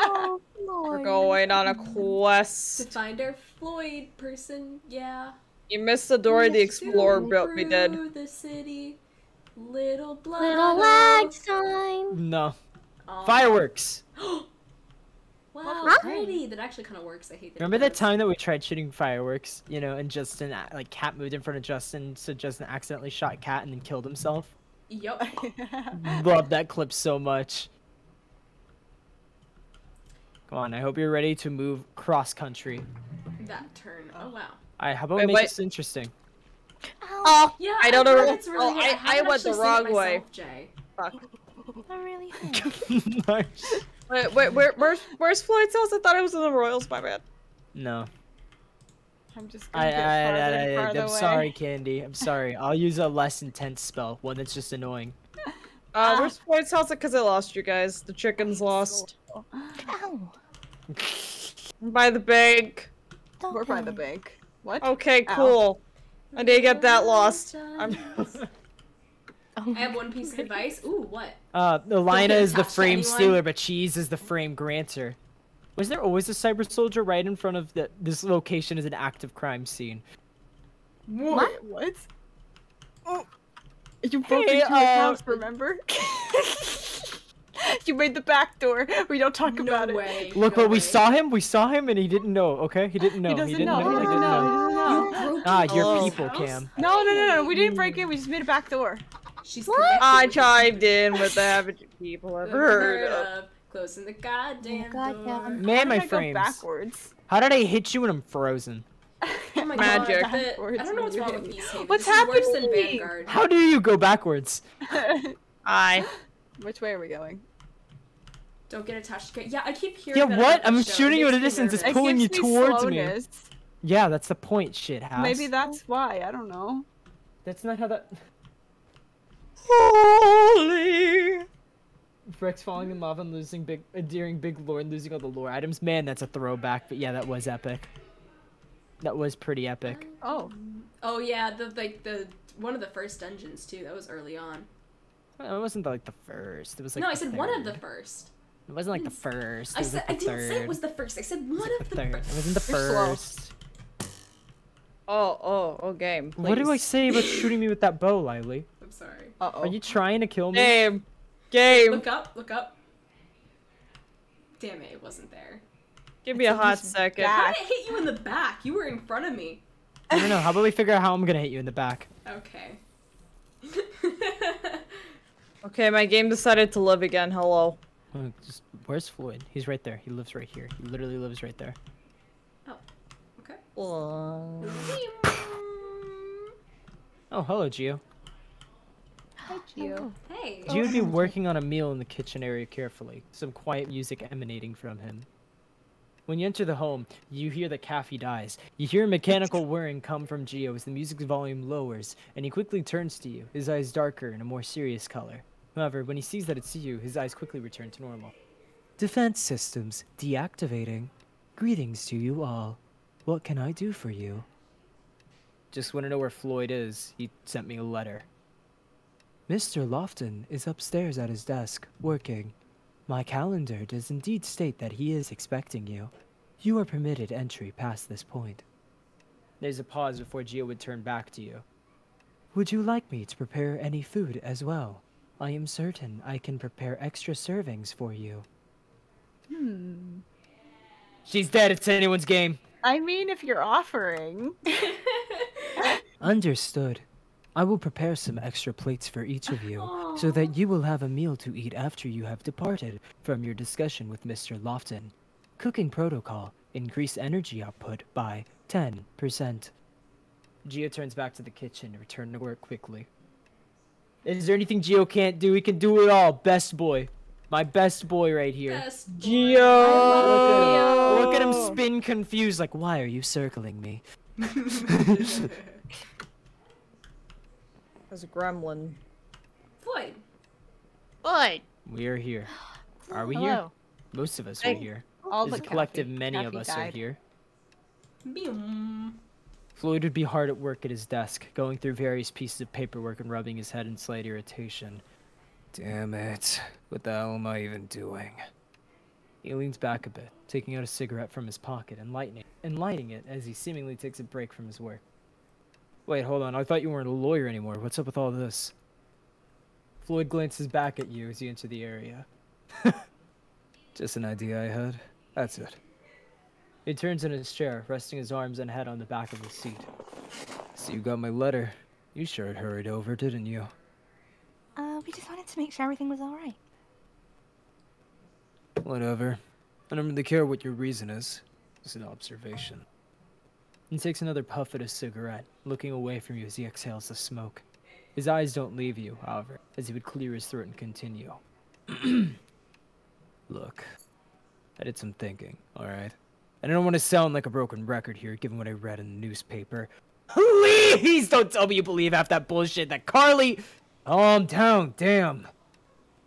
Oh, We're Lord. going on a To quest. find our Floyd person, yeah. You missed the Dora the Explorer built me dead. Through the city, little blood. Little lag sign. No. Aw. Fireworks! Wow, Huh? pretty. That actually kind of works. I hate that. Remember it that does. time that we tried shooting fireworks? You know, and Justin, like, Cat moved in front of Justin, so Justin accidentally shot Cat and then killed himself? Yup. Love that clip so much. Come on, I hope you're ready to move cross country. That turn. Oh wow. Alright, how about Wait, we make wait. this interesting? Oh, Yeah, I don't I've know. heard it's really good. I haven't went the actually seen it wrong myself, way. Jay. Fuck. I really Nice. Wait, where's Floyd's house? I thought it was in the Royals, my bad. No. I'm just gonna get farther and farther I'm away. sorry, Candy. I'm sorry. I'll use a less intense spell, one that's just annoying. Where's Floyd's house? Because I lost you guys. The chicken's lost. Ow. By the bank. Don't We're by kill the me. bank. What? Okay, Ow. cool. I did get that lost. I have one piece of advice. Ooh, what? Elena get is the attached to frame anyone? stealer, but Cheese is the frame granter. Was there always a cyber soldier right in front of this location as an active crime scene? What? What? Oh. You broke Hey, into a house, remember? You made the back door. We don't talk about No it. way. Look, no but we way. saw him, and he didn't know. Okay, he didn't know. He doesn't didn't know. know. He doesn't know. He doesn't know. Ah, your Hello. people, Cam. No. We didn't break in. We just made a back door. She's I chimed in with the average people I've heard of. Closing the goddamn goddamn. door. Man, How my did I go frames. backwards. How did I hit you when I'm frozen? Oh my Magic. God, Backwards I don't know what's when wrong you with hit these Haven. What's This is worse than happening? Vanguard. How do you go backwards? Aye. Which way are we going? Don't get attached to. Yeah, I keep hearing. Yeah, that what? about the I'm show. shooting It you at a makes me distance. It's nervous. pulling you It gives me towards me. slowness. Yeah, that's the point, shit house. Maybe that's why. I don't know. That's not how that. Holy. Rex falling in lava and losing during big lore and losing all the lore items. Man, that's a throwback. But yeah, that was epic. That was pretty epic. Oh. Oh yeah, the one of the first dungeons too. That was early on. It wasn't like the first. It was like No, I the said one of the third. first. It wasn't like the first. It I was said like the I didn't third. say it was the first. I said one of the Third. first. It wasn't the You're slow. first. Oh, game. What do I please. say about shooting me with that bow, Lily? I'm sorry. Uh-oh. Are you trying to kill me? Game. Look up. Look up. Damn it! It wasn't there. Give me a hot second. How did it hit you in the back? You were in front of me. I don't know. How about we figure out how I'm gonna hit you in the back? Okay. Okay, my game decided to live again. Hello. Where's Floyd? He's right there. He lives right here. He literally lives right there. Okay. Oh, hello, Gio. Hi, Gio. Hey. Gio would be working on a meal in the kitchen area carefully, some quiet music emanating from him. When you enter the home, you hear that Kaffy dies. You hear a mechanical whirring come from Gio as the music's volume lowers, and he quickly turns to you, his eyes darker and a more serious color. However, when he sees that it's you, his eyes quickly return to normal. Defense systems deactivating. Greetings to you all. What can I do for you? Just want to know where Floyd is. He sent me a letter. Mr. Lofton is upstairs at his desk, working. My calendar does indeed state that he is expecting you. You are permitted entry past this point. There's a pause before Gio would turn back to you. Would you like me to prepare any food as well? I am certain I can prepare extra servings for you. She's dead. It's anyone's game. I mean, if you're offering. Understood. I will prepare some extra plates for each of you, so that you will have a meal to eat after you have departed from your discussion with Mr. Lofton. Cooking protocol. Increase energy output by 10%. Gio turns back to the kitchen and return to work quickly. Is there anything Gio can't do? He can do it all. Best boy. My best boy right here. Best boy. Gio! Look at him spin confused like, why are you circling me? There's a gremlin. Floyd. We are here. Are we here? Most of us are here. All There's but a collective Kathy. many of Kathy us are died. here. Boom. Floyd would be hard at work at his desk, going through various pieces of paperwork and rubbing his head in slight irritation. Damn it. What the hell am I even doing? He leans back a bit, taking out a cigarette from his pocket and lighting it as he seemingly takes a break from his work. Wait, hold on. I thought you weren't a lawyer anymore. What's up with all this? Floyd glances back at you as you enter the area. Just an idea I had. That's it. He turns in his chair, resting his arms and head on the back of the seat. So you got my letter. You sure hurried over, didn't you? We just wanted to make sure everything was alright. Whatever. I don't really care what your reason is. It's an observation. He takes another puff at his cigarette, looking away from you as he exhales the smoke. His eyes don't leave you, however, as he would clear his throat and continue. Look, I did some thinking, alright? And I don't want to sound like a broken record here, given what I read in the newspaper. Please don't tell me you believe half that bullshit that Carly... Calm down, damn.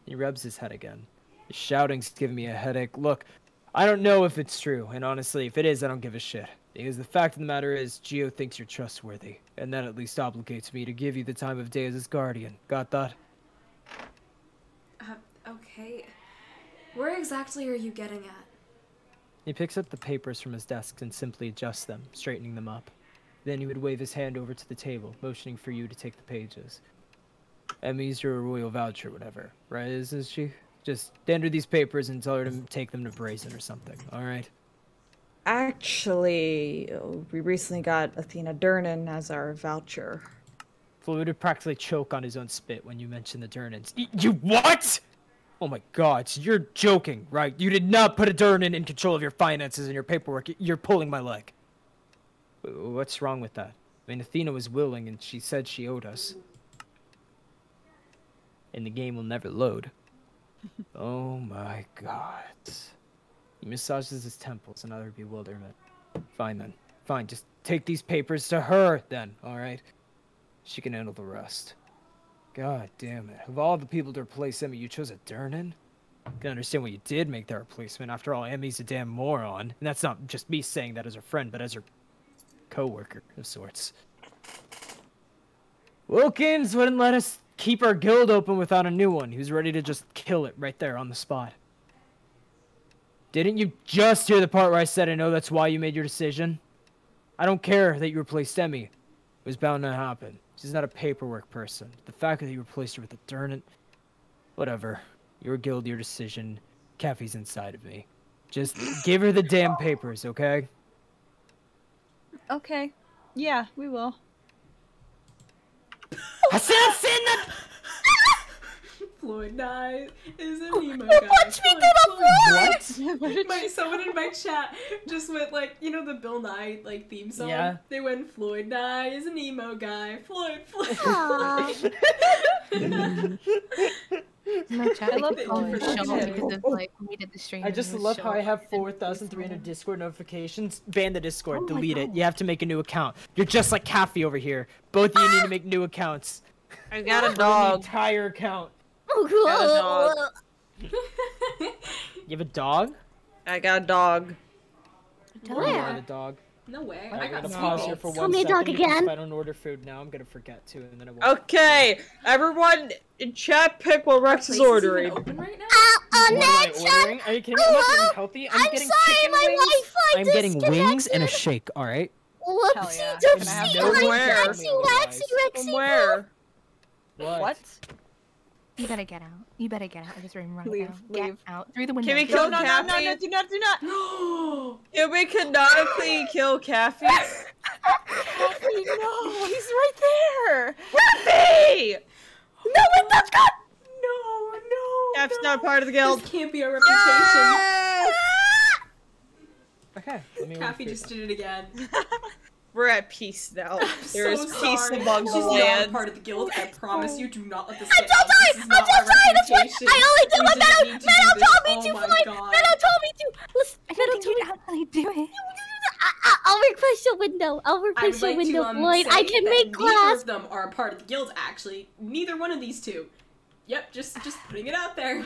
He rubs his head again. His shouting's giving me a headache. Look, I don't know if it's true, and honestly, if it is, I don't give a shit. Because the fact of the matter is, Gio thinks you're trustworthy, and that at least obligates me to give you the time of day as his guardian. Got that? Okay. Where exactly are you getting at? He picks up the papers from his desk and simply adjusts them, straightening them up. Then he would wave his hand over to the table, motioning for you to take the pages. Emmy's your royal voucher, whatever, right, isn't she? Just hand her these papers and tell her to take them to Brazen or something, alright? Actually, we recently got Athena Durnan as our voucher. Floyd would practically choke on his own spit when you mentioned the Durnans. You what? Oh my god, so you're joking, right? You did not put a Durnan in control of your finances and your paperwork. You're pulling my leg. What's wrong with that? I mean, Athena was willing and she said she owed us. And the game will never load. Oh my god. He massages his temples in utter bewilderment. Fine then. Fine, just take these papers to her then, alright? She can handle the rest. God damn it. Of all the people to replace Emmy, you chose a Durnan? I can understand why you did make that replacement. After all, Emmy's a damn moron. And that's not just me saying that as her friend, but as her co-worker of sorts. Wilkins wouldn't let us keep our guild open without a new one. He was ready to just kill it right there on the spot. Didn't you just hear the part where I said I know that's why you made your decision? I don't care that you replaced Emmy. It was bound to happen. She's not a paperwork person. The fact that you replaced her with a Durnan... Whatever. Your guild, your decision. Caffey's inside of me. Just give her the damn papers, okay? Okay. Yeah, we will. I said I'm sitting up! Floyd Nye is an emo guy. Punch me through the What? Someone in my chat just went like, you know the Bill Nye like theme song? Yeah. They went, Floyd Nye is an emo guy. Floyd. No chat. I love it. Because of, like, when we did the stream. I just it was love how I showing have and 4,300 Discord notifications. Ban the Discord. Oh my Delete it. God. You have to make a new account. You're just like Caffey over here. Both of you need to make new accounts. I got a The dog. entire account. Got a dog. You have a dog? I got a dog. You are the dog. No way. I'm I got gonna pause here seagulls. for Tell 1 me a second dog because again. if I don't order food now, I'm gonna forget to, and then I won't. Okay, everyone in chat pick what Rex is Place ordering. even open right now? What am I Next ordering? Are you kidding me? I'm not getting healthy. I'm getting sorry, chicken my wings. Wi-Fi I'm getting wings and a disconnected. shake. All right. Whoopsie Hell yeah. doopsie, Can I have no where? Rexy, Rexy, From Rexy, where? What? You better get out. You better get out of this room right Leave, now. leave. Get out through the window. Can we No, kill no, no, no, Caffey? no, do not, do not. Can we canonically kill Caffey? No, he's right there. Caffey! No, it does not. No. Caffey's not part of the guild. This can't be our reputation. Yes! Okay. Let me order Caffey food. just did it again. We're at peace now. There is So peace sorry. among the She's not land. part of the guild. I promise you, do not let this I'm get so out. sorry. This is I'm not so our sorry. That's what reputation. I only did We what didn't Meadow need to Meadow do this. told me Oh to, my Floyd. God. Meadow told me to. Listen, I Meadow don't think told me. you'd actually do it. I'll replace your window. I'll I'd replace your like window, to Floyd. say I can that make neither glass. of them are a part of the guild. Actually, neither one of these two. Yep, just putting it out there.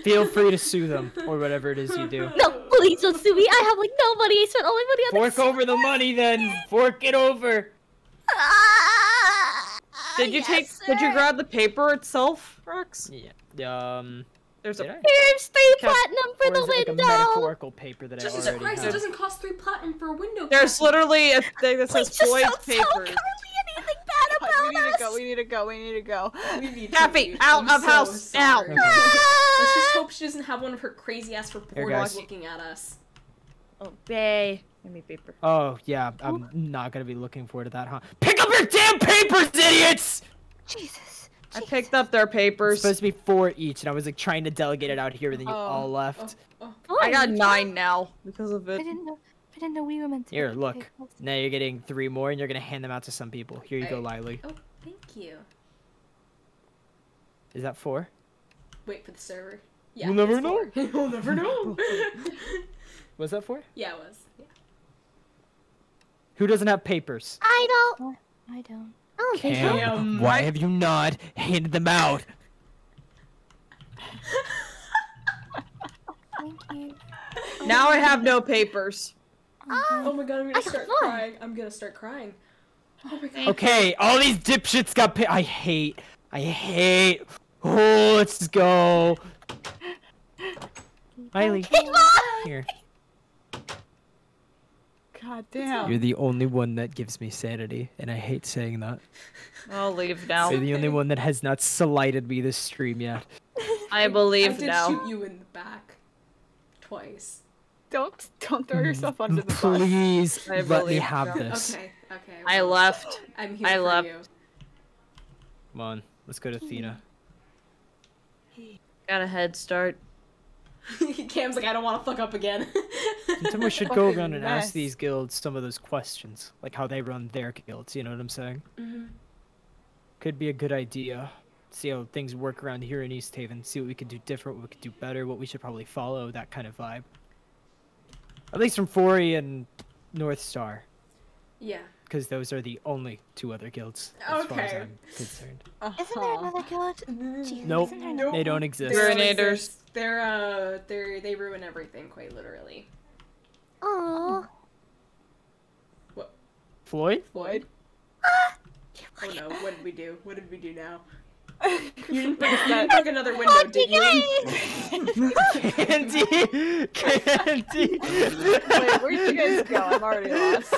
Feel free to sue them or whatever it is you do. No, please don't sue me. I have like no money. I spent all my money on Fork over the money then. Fork it over. Did you Did you grab the paper itself, Rex? Yeah. There's Did a. I? Here's 3 Cap- platinum for Or the is it like a window. metaphorical paper that I Jesus already Christ, it have? doesn't cost 3 platinum for a window. There's Caffey. literally a thing that says Please just Floyd's don't tell papers. Carly anything bad We about need to us. go, we need to go, we need to go. We need to Caffey, leave. out I'm of so house, now. sorry. Okay. Let's just hope she doesn't have one of her crazy ass Here, reporters guys. looking at us. Oh, Bay. Give me paper. Oh, yeah. I'm not gonna be looking forward to that, huh? Pick up your damn papers, idiots! Jesus. I picked up their It's papers. supposed to be 4 each, and I was like trying to delegate it out here, and then you all left. I got 9 now because of it. I didn't know we were meant to. Here, pick look. papers. Now you're getting 3 more, and you're gonna hand them out to some people. Here you go, Lily. Oh, thank you. Is that 4? Wait for the server. Yeah, We'll never it's 4. We'll never know. Was that 4? Yeah, it was. Yeah. Who doesn't have papers? I don't. I don't. I don't think so. Cam, why have you not handed them out? Thank you. Now I have no papers. Oh my god, I'm gonna I start got 4. crying. I'm gonna start crying. Oh my god. Okay, all these dipshits got I hate. Oh, let's go. Riley, here. God damn. You're the only one that gives me sanity, and I hate saying that. I'll leave now. You're the only one that has not slighted me this stream yet. I I believe did now. shoot you in the back. Twice. Don't throw yourself under the bus. Please I let me believe have you. this. Okay, I left. I'm here I for left. Come on, let's go to Athena. Got a head start. you. Cam's like, I don't want to fuck up again. Sometime we should go Fucking around and mess. ask these guilds some of those questions, like how they run their guilds. You know what I'm saying? Mhm. Could be a good idea. See how things work around here in East Haven. See what we could do different, what we could do better, what we should probably follow. That kind of vibe. At least from Fori and North Star, Yeah. because those are the only 2 other guilds as far as Okay. I'm concerned. Isn't there another guild? Jeez, Nope, isn't there they don't exist. They don't Ruinators. exist. They ruin everything quite literally. Oh. Floyd? Floyd? Oh no, what did we do? What did we do now? You didn't break another window, did you? Candy! Candy! Wait, where'd you guys go? I'm already lost.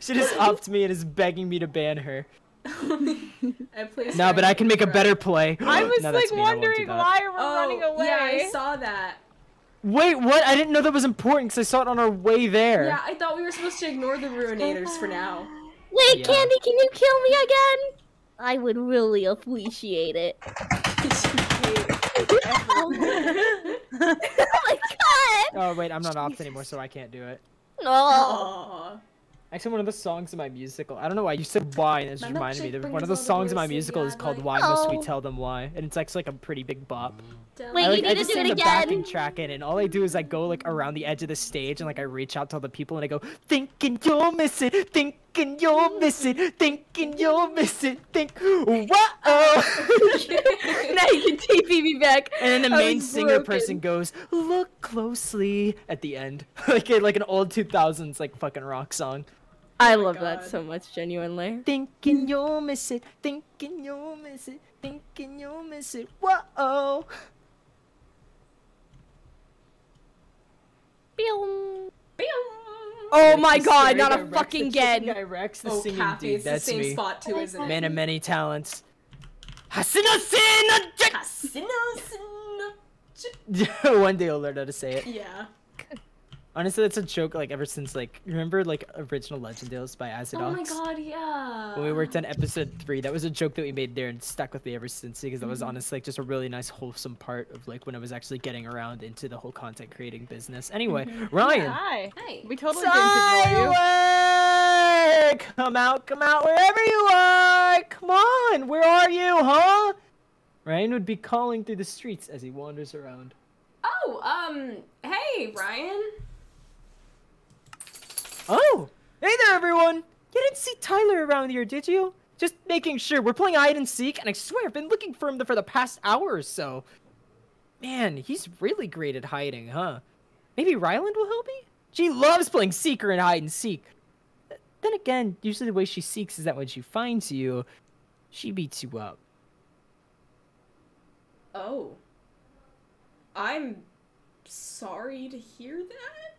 She just upped me and is begging me to ban her. I placed No, her but in I can make a the better trap. play. I was No, like that's mean, I won't do wondering that. why we're Oh, running away. yeah, I saw that. Wait, what? I didn't know that was important because I saw it on our way there. Yeah, I thought we were supposed to ignore the Ruinators for now. Wait, Yeah. Candy, can you kill me again? I would really appreciate it. Oh my god! Oh, wait, I'm not opt anymore, so I can't do it. No. Aww. Actually, one of the songs in my musical, I don't know why, you said why, and it just My reminded me. milkshake That brings one of the all the songs in my boys to musical the is called island. Why Must We Oh. Tell Them Why, and it's actually like a pretty big bop. Wait, I, like, you I need to just do sing it the backing again. track in, and all I do is I go like around the edge of the stage, and like I reach out to all the people, and I go, thinking you'll miss it, thinking you'll miss it, thinking you'll miss it, whoa! Now you can TP me back. And then the I main was singer broken. person goes, look closely at the end. like an old 2000s like fucking rock song. I my love that God. so much, genuinely. Thinking you'll miss it, thinking you'll miss it, thinking you'll miss it, whoa! Pew. Oh my god, not a Rex, fucking the chicken again. guy Rex, the Oh, singing Kathy, dude, it's the that's same me. spot too, isn't it? Man of many talents. Hasina Sina One day you'll learn how to say it. Yeah. Honestly, that's a joke, like, ever since, like, remember, like, Original Legendales by Acidox? Oh my god, yeah. When we worked on episode 3, that was a joke that we made there and stuck with me ever since, because that was honestly like just a really nice wholesome part of like when I was actually getting around into the whole content creating business. Anyway, Ryan! Hi. Hey. We totally didn't ignore you. Tyler! Come out wherever you are! Come on, where are you, huh? Ryan would be calling through the streets as he wanders around. Oh, hey, Ryan. Oh! Hey there, everyone! You didn't see Tyler around here, did you? Just making sure. We're playing hide and seek, and I swear I've been looking for him for the past hour or so. Man, he's really great at hiding, huh? Maybe Ryland will help me? She loves playing seeker and hide and seek. Then again, usually the way she seeks is that when she finds you, she beats you up. Oh. I'm sorry to hear that.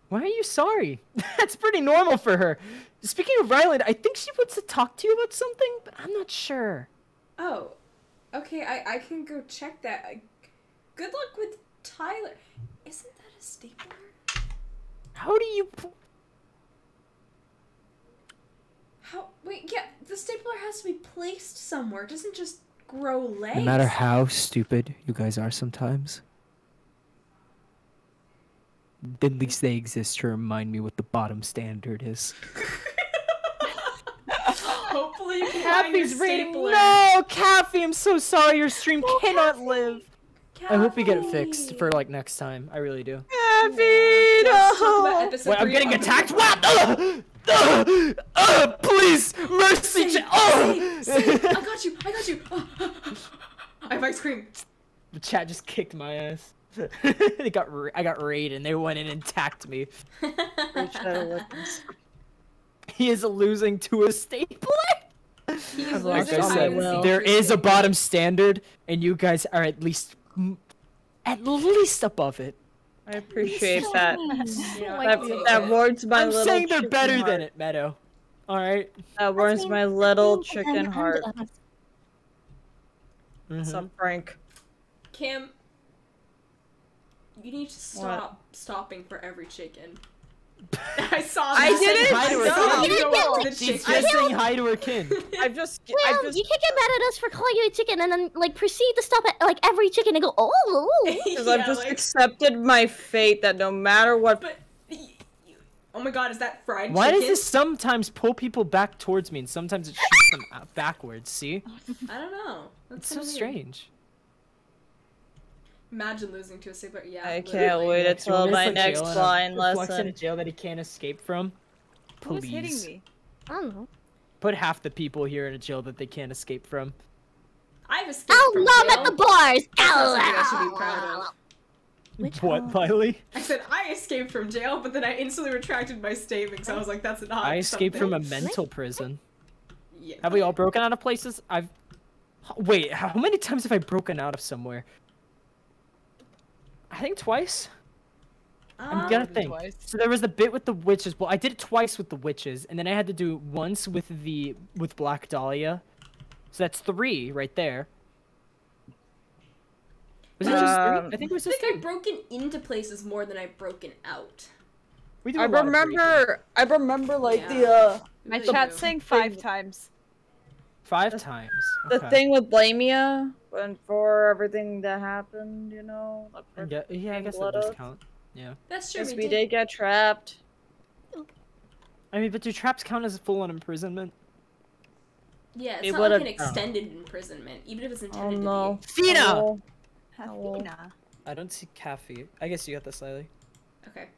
Why are you sorry? That's pretty normal for her. Speaking of Ryland, I think she wants to talk to you about something, but I'm not sure. Oh. Okay, I can go check that. Good luck with Tyler. Isn't that a stapler? How do you... How? Wait, yeah, the stapler has to be placed somewhere. It doesn't just grow legs. No matter how stupid you guys are sometimes, at least they exist to remind me what the bottom standard is. Hopefully you can find your Caffey's rating. stapler. No, Caffey, I'm so sorry. Your stream cannot Caffey. live. I hope we get it fixed for like next time. I really do. Happy Let's talk about episode Wait, I'm 3 getting of- attacked. What? Please, mercy. Save, save. I got you. I got you. I have ice cream. The chat just kicked my ass. I got raided and they went in and attacked me. He is losing to a stapler. He's Like losing I to said, a there is a stapler. bottom standard, and you guys are at least above it. I appreciate that. Yeah, That warms my I'm little saying they're chicken better heart. than it, Meadow. All right. That warms my little chicken heart. What's up, Frank? Kim, you need to stop stopping for every chicken. I saw that. I didn't. Hi to her I saw kin. You go up to the She's chicken. just saying hi to her kin. I've just. Well, you can't get mad at us for calling you a chicken and then like proceed to stop at like every chicken and go, oh. Because I've just accepted my fate that no matter what. But, oh my god, is that fried Why chicken? does this sometimes pull people back towards me, and sometimes it shoots them out backwards? See? I don't know. That's It's so kinda weird. strange. Imagine losing to a stapler. Yeah. I can't literally. wait Next, you until want me to my put next Jail in a- blind Flux in lesson. a jail that he can't escape from. Who's Please. hitting me? I don't know. Put half the people here in a jail that they can't escape from. I've escaped Oh, from mom jail. at the bars. That's not something I should be proud of. What, Miley? I said I escaped from jail, but then I instantly retracted my statement, so I was like, that's not I escaped from something. a mental prison. Yeah. Have we all broken out of places? Wait, how many times have I broken out of somewhere? I think twice. I'm gonna think. Twice. So there was the bit with the witches. Well, I did it twice with the witches, and then I had to do once with Black Dahlia. So that's 3 right there. Was it just 3? I think it was I just think 3. I've broken into places more than I've broken out. We do I a lot of breaking. remember like Yeah. My Really chat's do. saying 5 times. 5 times. the Okay. thing with Blamia and for everything that happened, you know. Like, for Yeah, I guess that blood does oath. count. Yeah. That's true. Because we did get trapped. I mean, but do traps count as full-on imprisonment? Yeah, it's It not like an would've- extended imprisonment, even if it's Oh intended no. to Fina! Oh. Athena. I don't see Caffey. I guess you got this, Lily. be. Okay.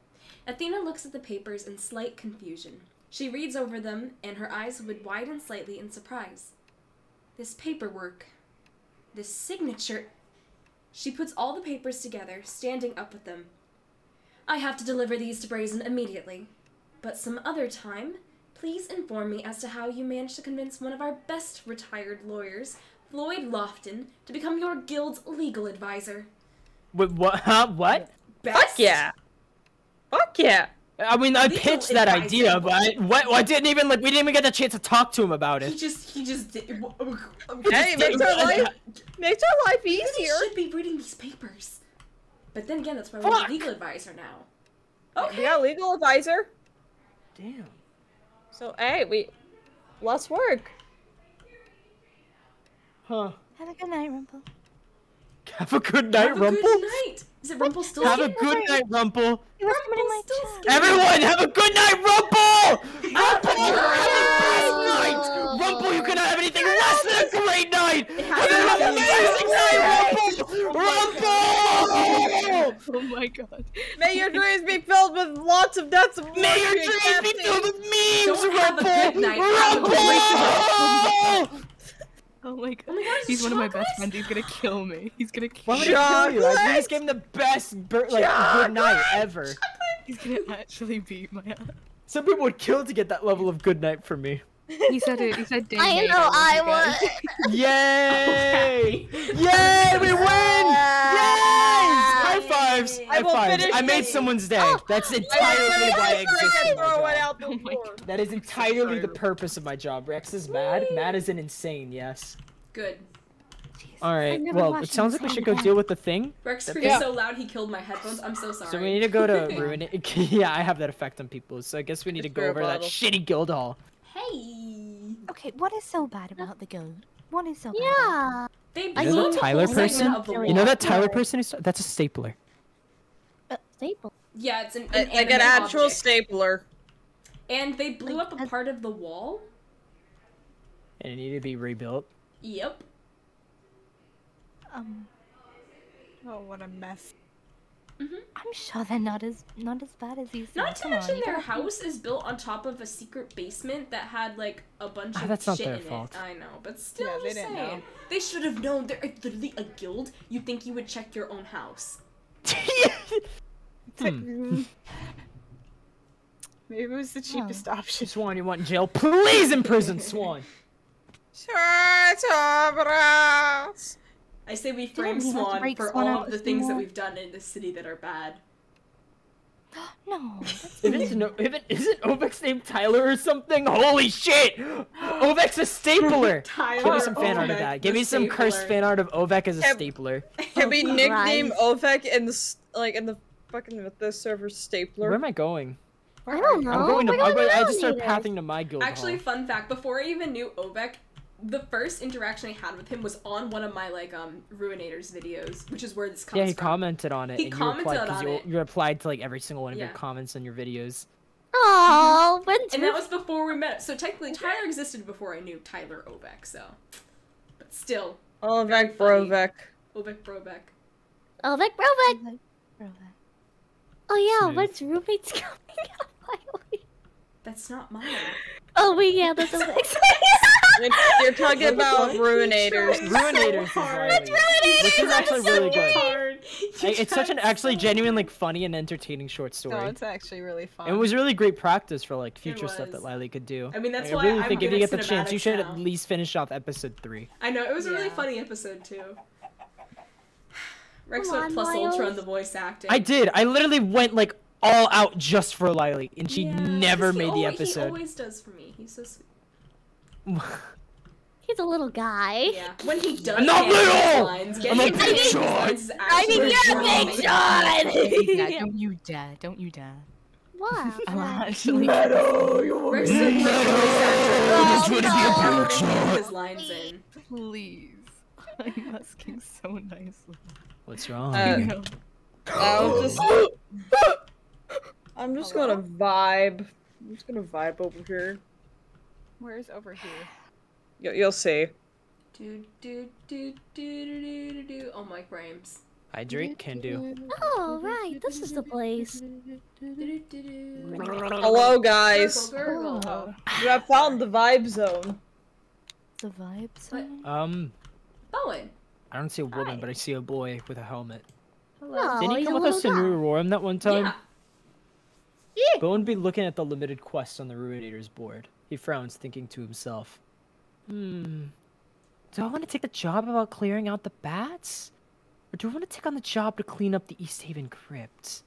Athena looks at the papers in slight confusion. She reads over them, and her eyes would widen slightly in surprise. This paperwork. This signature. She puts all the papers together, standing up with them. I have to deliver these to Brazen immediately. But some other time, please inform me as to how you managed to convince one of our best retired lawyers, Floyd Lofton, to become your guild's legal advisor. Wait, what? Huh? What? Best? Fuck yeah. Fuck yeah. I mean, I Legal pitched that advisor. idea, but I didn't even we didn't even get the chance to talk to him about He it. just did. Hey, makes our life He easier. should be reading these papers. But then again, that's why we're Fuck. the legal advisor now. We Okay. got a legal advisor. Damn. So hey, let's work. Huh. Have a good night, Rumple. Have a good night, Have a Rumple. good night. Is it Rumple still? Have a good night, Rumple. You were coming in my still chat. scared. Everyone, have a good night, Rumple. Rumple, good have a night. great night. Rumple, you cannot have anything less than a great night. has Have to an be amazing night, Rumple. Rumple. Oh my god. May your dreams be filled with lots of deaths of May your mercy and dreams be captivity. filled with memes, Don't have a Rumple. good night, have a great Rumple. Oh my god. Oh my god, He's one of my chocolate? best friends. He's gonna kill me. He's gonna Why kill would me. I kill you? I Chocolate. just gave him the best good night ever. He's gonna actually beat my ass. Some people would kill to get that level of good night from me. He said it. He said, I know I would. Yay! Yay! We win! Yay! High fives! I High will fives! finish I made this. someone's day. That's entirely why I exist in my Throw it job. out the Oh my door. That is entirely the purpose of my job. Rex is mad. Mad is an insane, yes. Good. Alright, never well, it watched sounds him like we say should go that. deal with the thing. Rex That screamed thing- so loud he killed my headphones. I'm so sorry. So we need to go to ruin it. Yeah, I have that effect on people. So I guess we need to go Spirit over that bottle. shitty guild hall. Hey. Okay, what is so bad about the guild? What is so bad? Yeah. They I blew know up that a Tyler whole segment person? of the You know wall. that Tyler person is that's a stapler. Staple. Yeah, it's an Like an inanimate actual object. stapler. And they blew up a part of the wall. And it needed to be rebuilt. Yep. Oh, what a mess. I'm sure they're not as bad as you say. Not to Come on, mention you their gotta- house is built on top of a secret basement that had like a bunch of that's not shit their in fault. it. I know, but still, Yeah, they just didn't saying. know. They should have known. They're literally a guild. You'd think you would check your own house. Maybe it was the cheapest option. Swan, you want in jail? Please imprison Swan. I say we Didn't frame we have to Swan break for Swan all out of the of things that Swan? we've done in this city that are bad. No. If it isn't Ovek's name Tyler or something, holy shit! Ovek's a stapler! Tyler Give me some fan art of Ovek, that. Give the me some cursed stapler. fan art of Ovek as a Can- stapler. Can we nickname Christ. Ovek in the in the fucking Mythos server stapler? Where am I going? I don't know. I'm going to. We're going I just started Alligators. pathing to my guild Actually, hall. fun fact: before I even knew Ovek, the first interaction I had with him was on one of my Ruinators videos, which is where this comes Yeah, he from. commented on it. He and commented you replied, 'cause on you, it. you replied to like every single one of your Yeah. comments on your videos. Oh, when's And that was before we met. So technically, Tyler existed before I knew Tyler Ovek. So, but still, Ovek funny. Brovek. Ovek Brobeck. Oh, Vic Brobeck. Oh yeah, Smooth. when's roommates coming out finally? That's not mine. Oh wait, yeah, that's a mix. You're talking about Ruinators. Ruinators is Riley, which is actually really good. It's such an actually genuine, like, funny and entertaining short story. No, it's actually really fun. And it was really great practice for like future stuff that was. Lily could do. I mean, that's Like, why I really I'm think if good you at get the chance, you should cinematics now. at least finish off episode 3. I know, it was a really Yeah. funny episode too. Rex Come went on, plus ultra on Miles. the voice acting. I did. I literally went like all out just for Lily, and she Yeah, never 'cause he made the always- He episode. always does for me. He's so sweet. He's a little guy. Yeah. When he does I'm not get his little! lines, I'm getting a his big lines shot! is I mean, actually you're a really big good. shot! Yeah, don't you dare. Don't you dare. What? I'm actually Rex is a great voice actor. Just wanna be a big Getting his lines in. Please. I'm asking so nicely. What's wrong? I'm just gonna vibe. I'm just gonna vibe over here. Where's over here? You'll see. Do do do do do do do. Oh, Mike rhymes. I drink can do. Oh right, this is the place. Hello, guys. Gurgle, gurgle. You have found the vibe zone. The vibe zone? Bowen. I don't see a woman, but I see a boy with a helmet. Oh, Didn't he he's come a with us to little New guy. Aurorum that one time? Yeah. Bowen be looking at the limited quest on the Ruinators board. He frowns, thinking to himself, do I want to take the job about clearing out the bats? Or do I want to take on the job to clean up the East Haven crypt?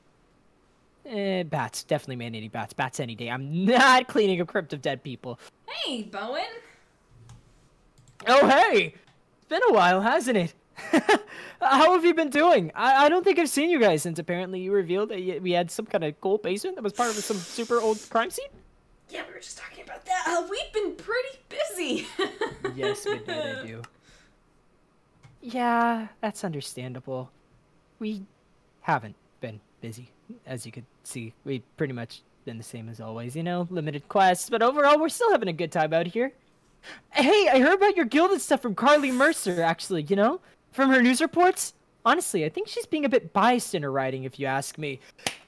Bats. Definitely mandating bats. Bats any day. I'm not cleaning a crypt of dead people. Hey, Bowen. Oh, hey! It's been a while, hasn't it? How have you been doing? I don't think I've seen you guys since apparently you revealed that we had some kind of cool basement that was part of some super old crime scene? Yeah, we were just talking about that. We've been pretty busy. Yes, we did, I do. Yeah, that's understandable. We haven't been busy, as you could see. We've pretty much been the same as always, you know, limited quests, but overall, we're still having a good time out here. Hey, I heard about your guild and stuff from Carly Mercer, actually, you know? From her news reports. Honestly, I think she's being a bit biased in her writing, if you ask me.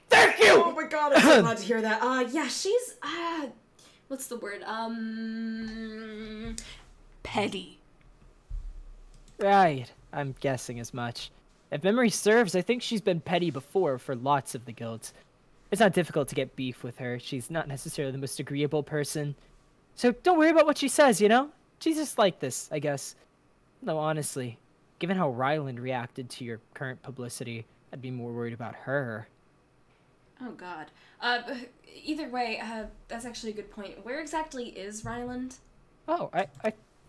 Thank you! Oh my god, I'm so glad to hear that. Yeah, she's, what's the word? Petty. Right, I'm guessing as much. If memory serves, I think she's been petty before for lots of the guilds. It's not difficult to get beef with her. She's not necessarily the most agreeable person. So don't worry about what she says, you know? She's just like this, I guess. Though honestly, given how Ryland reacted to your current publicity, I'd be more worried about her. Oh god. Either way, that's actually a good point. Where exactly is Ryland? Oh,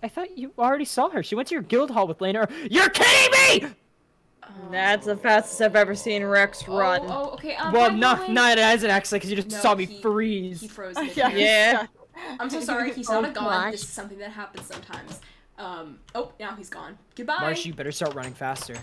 I thought you already saw her. She went to your guild hall with Lena. You're kidding me! That's the fastest I've ever seen Rex run. Oh, okay. Well, by the not way- it hasn't actually, because you just No, saw me he freeze. froze Yeah. mid-air. Yeah. I'm so sorry. He's not a god. gosh. This is something that happens sometimes. Oh, now he's gone. Goodbye. Marshy, you better start running faster.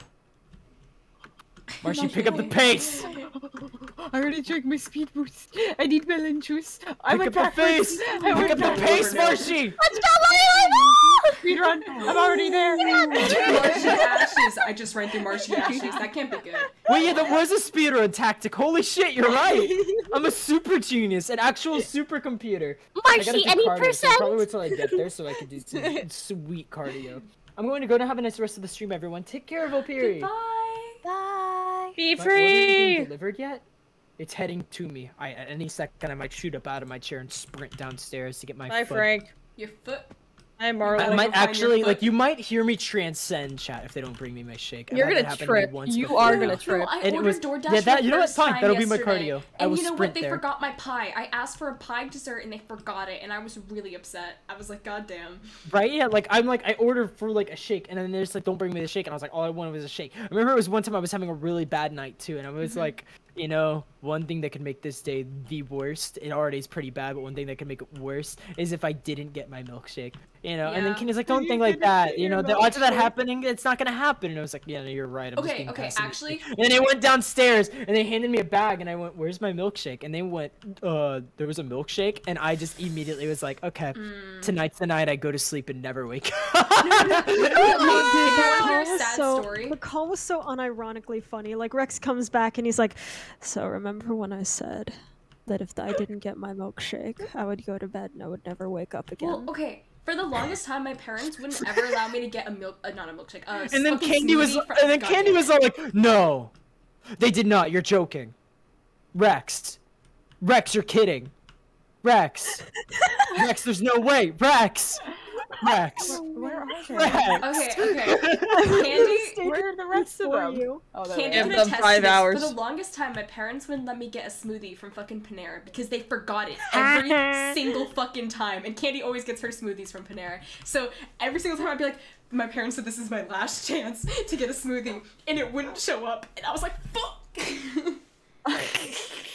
Marshy, pick up the pace! I already drank my speed boost. I need melon juice. I Pick went up the backwards. pace! I Pick went up the backwards. pace, Marshy! Let's go, Lily! Speed run. I'm already there. Marshy Ashes. I just ran through Marshy Ashes. That can't be good. Wait, yeah, that was a speedrun tactic. Holy shit, you're right. I'm a super genius, an actual supercomputer. I gotta Marshy, do any cardio, so I'll percent? probably wait till I get there so I can do some sweet cardio. I'm going to go to have a nice rest of the stream, everyone. Take care of Opiri. Bye. Bye. Be My order isn't being free! delivered yet? It's heading to me. At any second I might shoot up out of my chair and sprint downstairs to get my Bye, foot. Frank. Your foot. I'm I Marlon. might Go find actually your like foot. you might hear me transcend chat if they don't bring me my shake. I've You're had gonna that happen to trip. me once You before. are No, gonna no, trip. I And it ordered was- DoorDash yeah, that- for the you know what? first Fine, time that'll be my yesterday. cardio. I And will you know sprint what? They there. forgot my pie. I asked for a pie dessert and they forgot it, and I was really upset. I was like, God damn. Right? Yeah, like I'm like I ordered for like a shake and then they're just like don't bring me the shake and I was like all I wanted was a shake. I remember it was one time I was having a really bad night too and I was like, you know, one thing that could make this day the worst, it already is pretty bad, but one thing that could make it worse is if I didn't get my milkshake. You know, and then Yeah. Kenny's like, don't think like that. You know, the odds of that happening, it's not gonna happen. And I was like, yeah, no, you're right. I'm just Okay, being okay, pessimistic. actually. And then they went downstairs and they handed me a bag and I went, where's my milkshake? And they went, there was a milkshake. And I just immediately was like, okay, tonight's the night I go to sleep and never wake up. The call was so unironically funny. Like Rex comes back and he's like, "So remember when I said that if I didn't get my milkshake, I would go to bed and I would never wake up again?" Well, okay. For the longest time, my parents wouldn't ever allow me to get a not a milkshake. And then fucking Candy was, smoothie from- and then God Candy damn was it. all like, "No, they did not. You're joking, Rex. Rex, you're kidding, Rex. Rex, there's no way, Rex. Rex. Where are they? Rex." Okay. Candy, Where are the rest of them? you. Oh, there Candy they can are. Give them attest 5 to this. hours. For the longest time, my parents wouldn't let me get a smoothie from fucking Panera because they forgot it every single fucking time. And Candy always gets her smoothies from Panera. So every single time I'd be like, my parents said this is my last chance to get a smoothie, and it wouldn't show up. And I was like, fuck.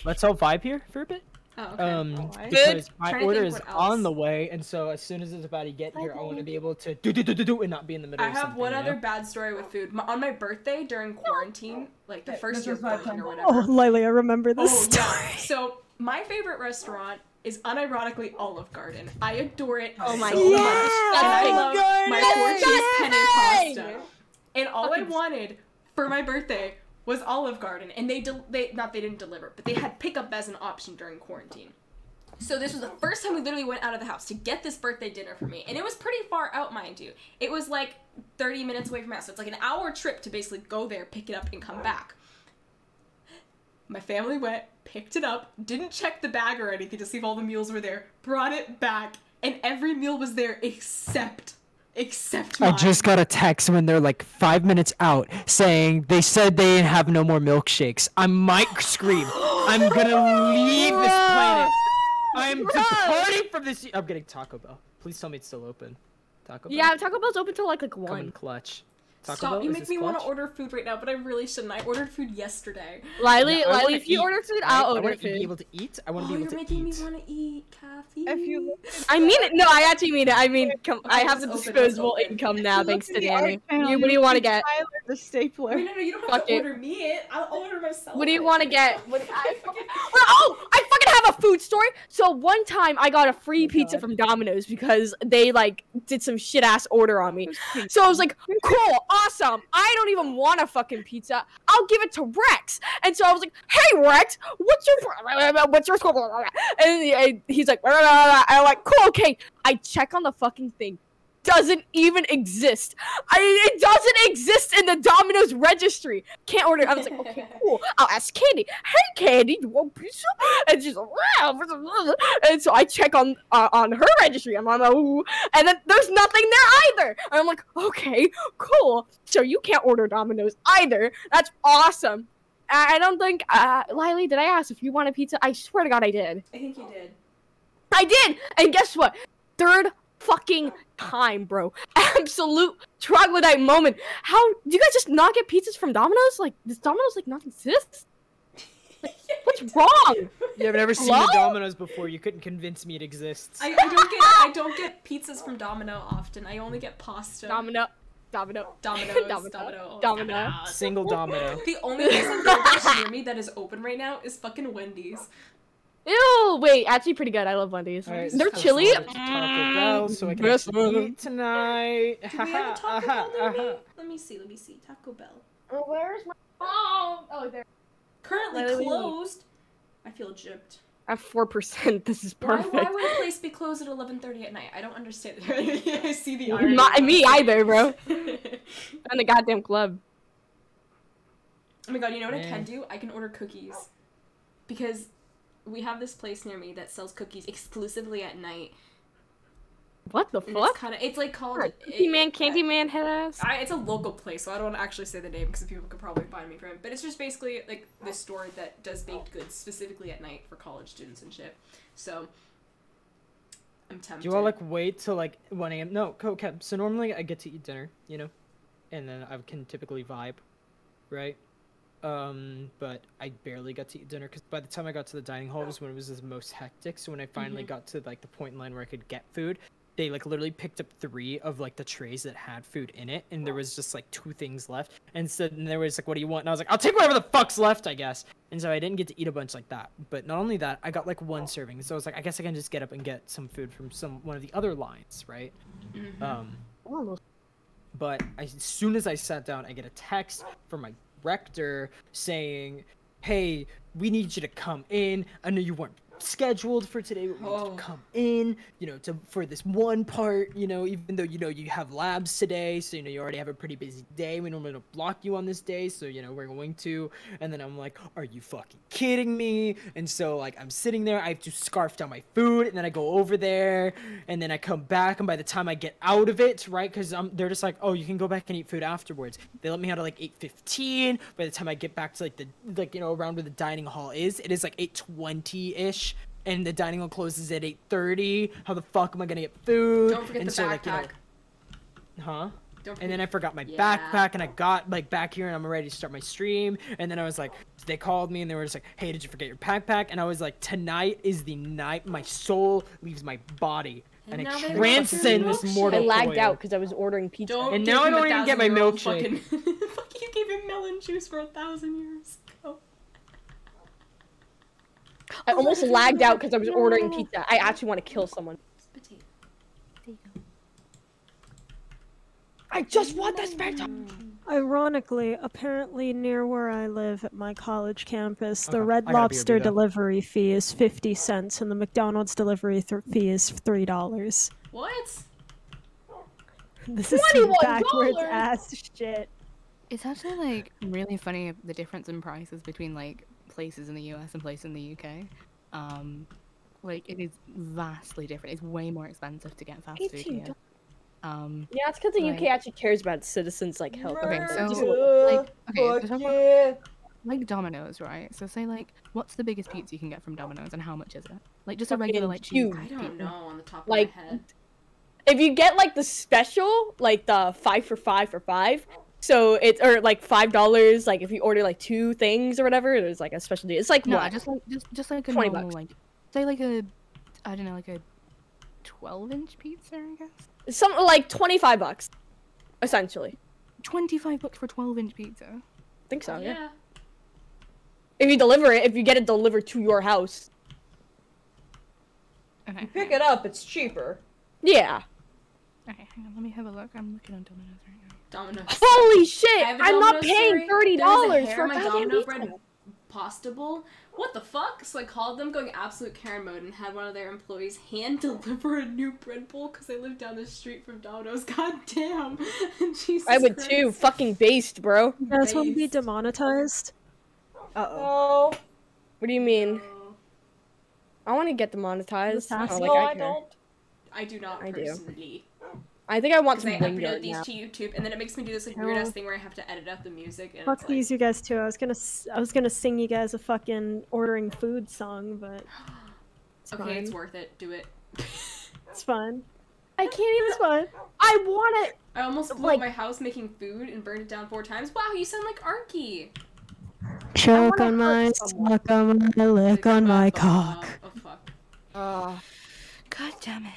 Let's all vibe here for a bit. Oh, okay. Because my Trying to order think is what else. on the way, and so as soon as it's about to get here, I want to be able to do and not be in the middle I of have something. one you other know? bad story with food. On my birthday during quarantine, like the first this year is of my quarantine or time. whatever. Oh, Lily, I remember this Oh, story. yeah. So my favorite restaurant is unironically Olive Garden. I adore it Oh my so God. much. Yeah, And I Olive love Garden! my 4 cheese Yay! penne pasta. And all I wanted for my birthday was Olive Garden. And they didn't deliver, but they had pickup as an option during quarantine. So this was the first time we literally went out of the house to get this birthday dinner for me. And it was pretty far out, mind you. It was like 30 minutes away from my house. So it's like an hour trip to basically go there, pick it up, and come back. My family went, picked it up, didn't check the bag or anything to see if all the meals were there, brought it back, and every meal was there except I mine. just got a text when they're like 5 minutes out saying they said they didn't have no more milkshakes. I might scream. I'm gonna leave this planet. I'm departing from this. I'm getting Taco Bell. Please tell me it's still open. Taco Bell. Yeah, Taco Bell's open till like Come in 1. clutch. Taco Stop, Bell, you is make this me want to clutch? order food right now, but I really shouldn't. I ordered food yesterday. Lily, Yeah, I wanna if you eat, order food, right? I'll I order want to be food. able to eat. I want Oh, to be you're able to making eat. me want to eat, Kathy. If you look I mean it. No, I actually mean it. I mean, I Okay, have the it's open, disposable it's open. income now, Look thanks at to the Danny. art panel, What do you want to see get? Tyler the stapler. Wait, no, you don't have Fuck to it. order me it. I'll order myself. What do you it. want to get? Oh, I fucking have a food story. So one time I got a free pizza from Domino's because they like did some shit ass order on me. So I was like, cool, awesome. I don't even want a fucking pizza. I'll give it to Rex. And so I was like, hey Rex, what's your score? And he's like, and I'm like, cool, okay. I check on the fucking thing. Doesn't even exist. It doesn't exist in the Domino's registry. Can't order. I was like, okay, cool. I'll ask Candy. Hey, Candy, do you want pizza? And she's like, wow. And so I check on her registry. I'm like, ooh. And then there's nothing there either. And I'm like, okay, cool. So you can't order Domino's either. That's awesome. I don't think, Lily, did I ask if you want a pizza? I swear to God I did. I think you did. I did. And guess what? Third fucking time, bro. Absolute troglodyte moment. How do you guys just not get pizzas from Domino's? Like, does Domino's like not exist? Like, what What's wrong? Yeah, I've never seen Hello? the Domino's before. You couldn't convince me it exists. I don't get pizzas from Domino often. I only get pasta. Domino. Single domino. The only place on DoorDash near me that is open right now is fucking Wendy's. Ew, wait, actually pretty good. I love Wendy's. All right, They're so chili. Taco Bell, so I can Best actually eat tonight. Do we have a Taco Bell near me? Let me see. Taco Bell. Where's my phone? Oh, there. Currently closed. I feel gypped. At 4%, this is perfect. Why would a place be closed at 11:30 at night? I don't understand. I see the irony. Not me either, bro. And the goddamn club. Oh my god, you know what I can do? I can order cookies. Because we have this place near me that sells cookies exclusively at night. What the fuck? It's like called... Candyman head ass? It's a local place, so I don't want to actually say the name because people could probably find me from it. But it's just basically like this store that does baked goods specifically at night for college students and shit. So I'm tempted. Do you all like wait till like 1 a.m.? No, okay. So normally I get to eat dinner, you know, and then I can typically vibe, right? But I barely got to eat dinner because by the time I got to the dining hall was when it was the most hectic. So when I finally got to like the point in line where I could get food, they like literally picked up 3 of like the trays that had food in it, and there was just like 2 things left. And so and there was like, "What do you want?" And I was like, "I'll take whatever the fuck's left, I guess." And so I didn't get to eat a bunch like that. But not only that, I got like 1 serving. So I was like, I guess I can just get up and get some food from one of the other lines, right? But as soon as I sat down, I get a text from my rector saying, "Hey, we need you to come in. I know you weren't scheduled for today, but we need you to come in, you know, for this one part, you know, even though, you know, you have labs today, so, you know, you already have a pretty busy day. We normally don't block you on this day, so, you know, we're going to." And then I'm like, "Are you fucking kidding me?" And so, like, I'm sitting there, I have to scarf down my food, and then I go over there, and then I come back, and by the time I get out of it, right, because they're just like, "Oh, you can go back and eat food afterwards." They let me out at like 8:15. By the time I get back to like you know, around where the dining hall is, it is like 8:20-ish. And the dining hall closes at 8:30. How the fuck am I gonna get food? Don't forget the backpack. Like, you know, huh? Don't and then I forgot my backpack, and I got like back here, and I'm ready to start my stream. And then I was like, they called me, and they were just like, "Hey, did you forget your backpack?" And I was like, tonight is the night my soul leaves my body, and I transcend this mortal I lagged coil. out because I was ordering pizza. And now I don't even get my milkshake. Fuck, you gave him melon juice for 1,000 years. I almost lagged out because I was ordering pizza. I actually want to kill someone. There you go. I just want that spare time. Ironically, apparently near where I live at my college campus, the Okay, Red I gotta Lobster BRB that. delivery fee is 50 cents and the McDonald's delivery fee is $3. What? This is some $21? backwards ass shit. It's actually like really funny the difference in prices between like places in the US and places in the UK. Like it is vastly different. It's way more expensive to get fast food here. Yeah, it's because the UK actually cares about its citizens' like health. Okay, so like Domino's, right? So say like, what's the biggest pizza you can get from Domino's, and how much is it? Like just a regular like cheese. I don't know on the top of Like, my head. If you get like the special, like the 5 for 5 for 5, so it's or like $5. Like if you order like 2 things or whatever, there's like a special deal. It's like No, what? just like a $20. normal, like say like a, I don't know, like a 12-inch pizza, I guess. Something like $25, essentially. $25 for 12-inch pizza. I think so. Yeah. If you deliver it, if you get it delivered to your house. Okay. Pick it up, it's cheaper. Yeah. Okay, hang on, let me have a look. I'm looking on Domino's right now. Domino's. Holy shit! I have a I'm not Domino's paying story. $30 for a my goddamn Domino pizza. bread pasta bowl. What the fuck? So I called them going absolute Karen mode and had one of their employees hand deliver a new bread bowl because I live down the street from Domino's. God damn. Jesus I would Christ. too. Fucking based, bro. You guys want to be demonetized? Uh-oh. What do you mean? I want to get demonetized. No, I care. I do not I do. personally. I think I want Because some I wing upload yard these now. to YouTube, and then it makes me do this like weird ass thing where I have to edit out the music. And Fuck it's these, you guys too. I was gonna sing you guys a fucking ordering food song, but it's okay, fine. it's worth it. Do it. It's fun. I can't even. It's fun. I want it. I almost blew Like- up my house making food and burned it down 4 times. Wow, you sound like Arky. choke on my suck on my lick on my cock. Oh fuck. God damn it.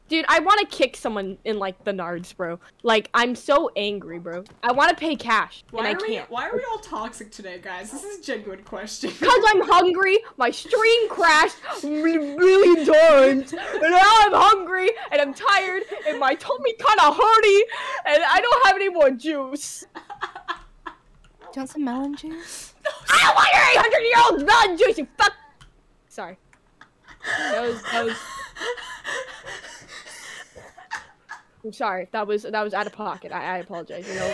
Dude, I want to kick someone in, like, the nards, bro. Like, I'm so angry, bro. I want to pay cash, and I can't. Why are we all toxic today, guys? This is a genuine question. Because I'm hungry, my stream crashed really times, and now I'm hungry, and I'm tired, and my tummy kind of hurty, and I don't have any more juice. Do you want some melon juice? I don't want your 800-year-old melon juice, you fuck! Sorry. That was... I'm sorry. That was out of pocket. I apologize. You know,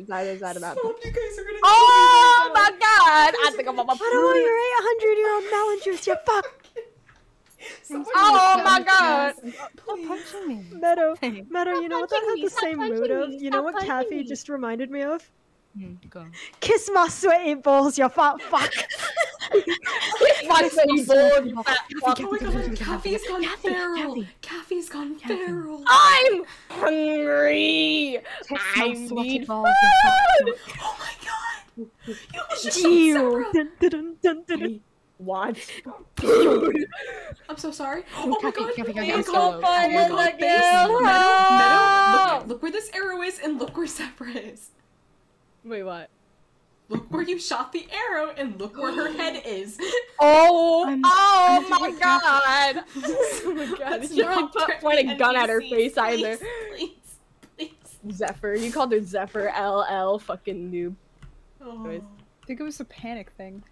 that is out of pocket. You guys are gonna Oh my god! I think I'm on my I don't want your 800-year-old melon juice, you fuck! Oh my god! Stop punching me. Meadow, you know what that had the same mood of? You know what Kathy just reminded me of? Go on. Kiss my sweaty balls, you fat fuck! My sweaty balls, you fat fuck! Oh my god, Kathy's gone feral! Kathy's gone feral! I'm hungry! I need food! Oh my god! You almost Ew! What? I'm so sorry. Oh my god! Please Oh find my it god! again. Meadow, look where this arrow is and look where Zephyr is. Wait, what? Look where you shot the arrow and look where her head is. Oh my god! Oh my god! You should really point a gun at her face either. Please. Zephyr. You called her Zephyr LL fucking noob. Oh. I think it was a panic thing.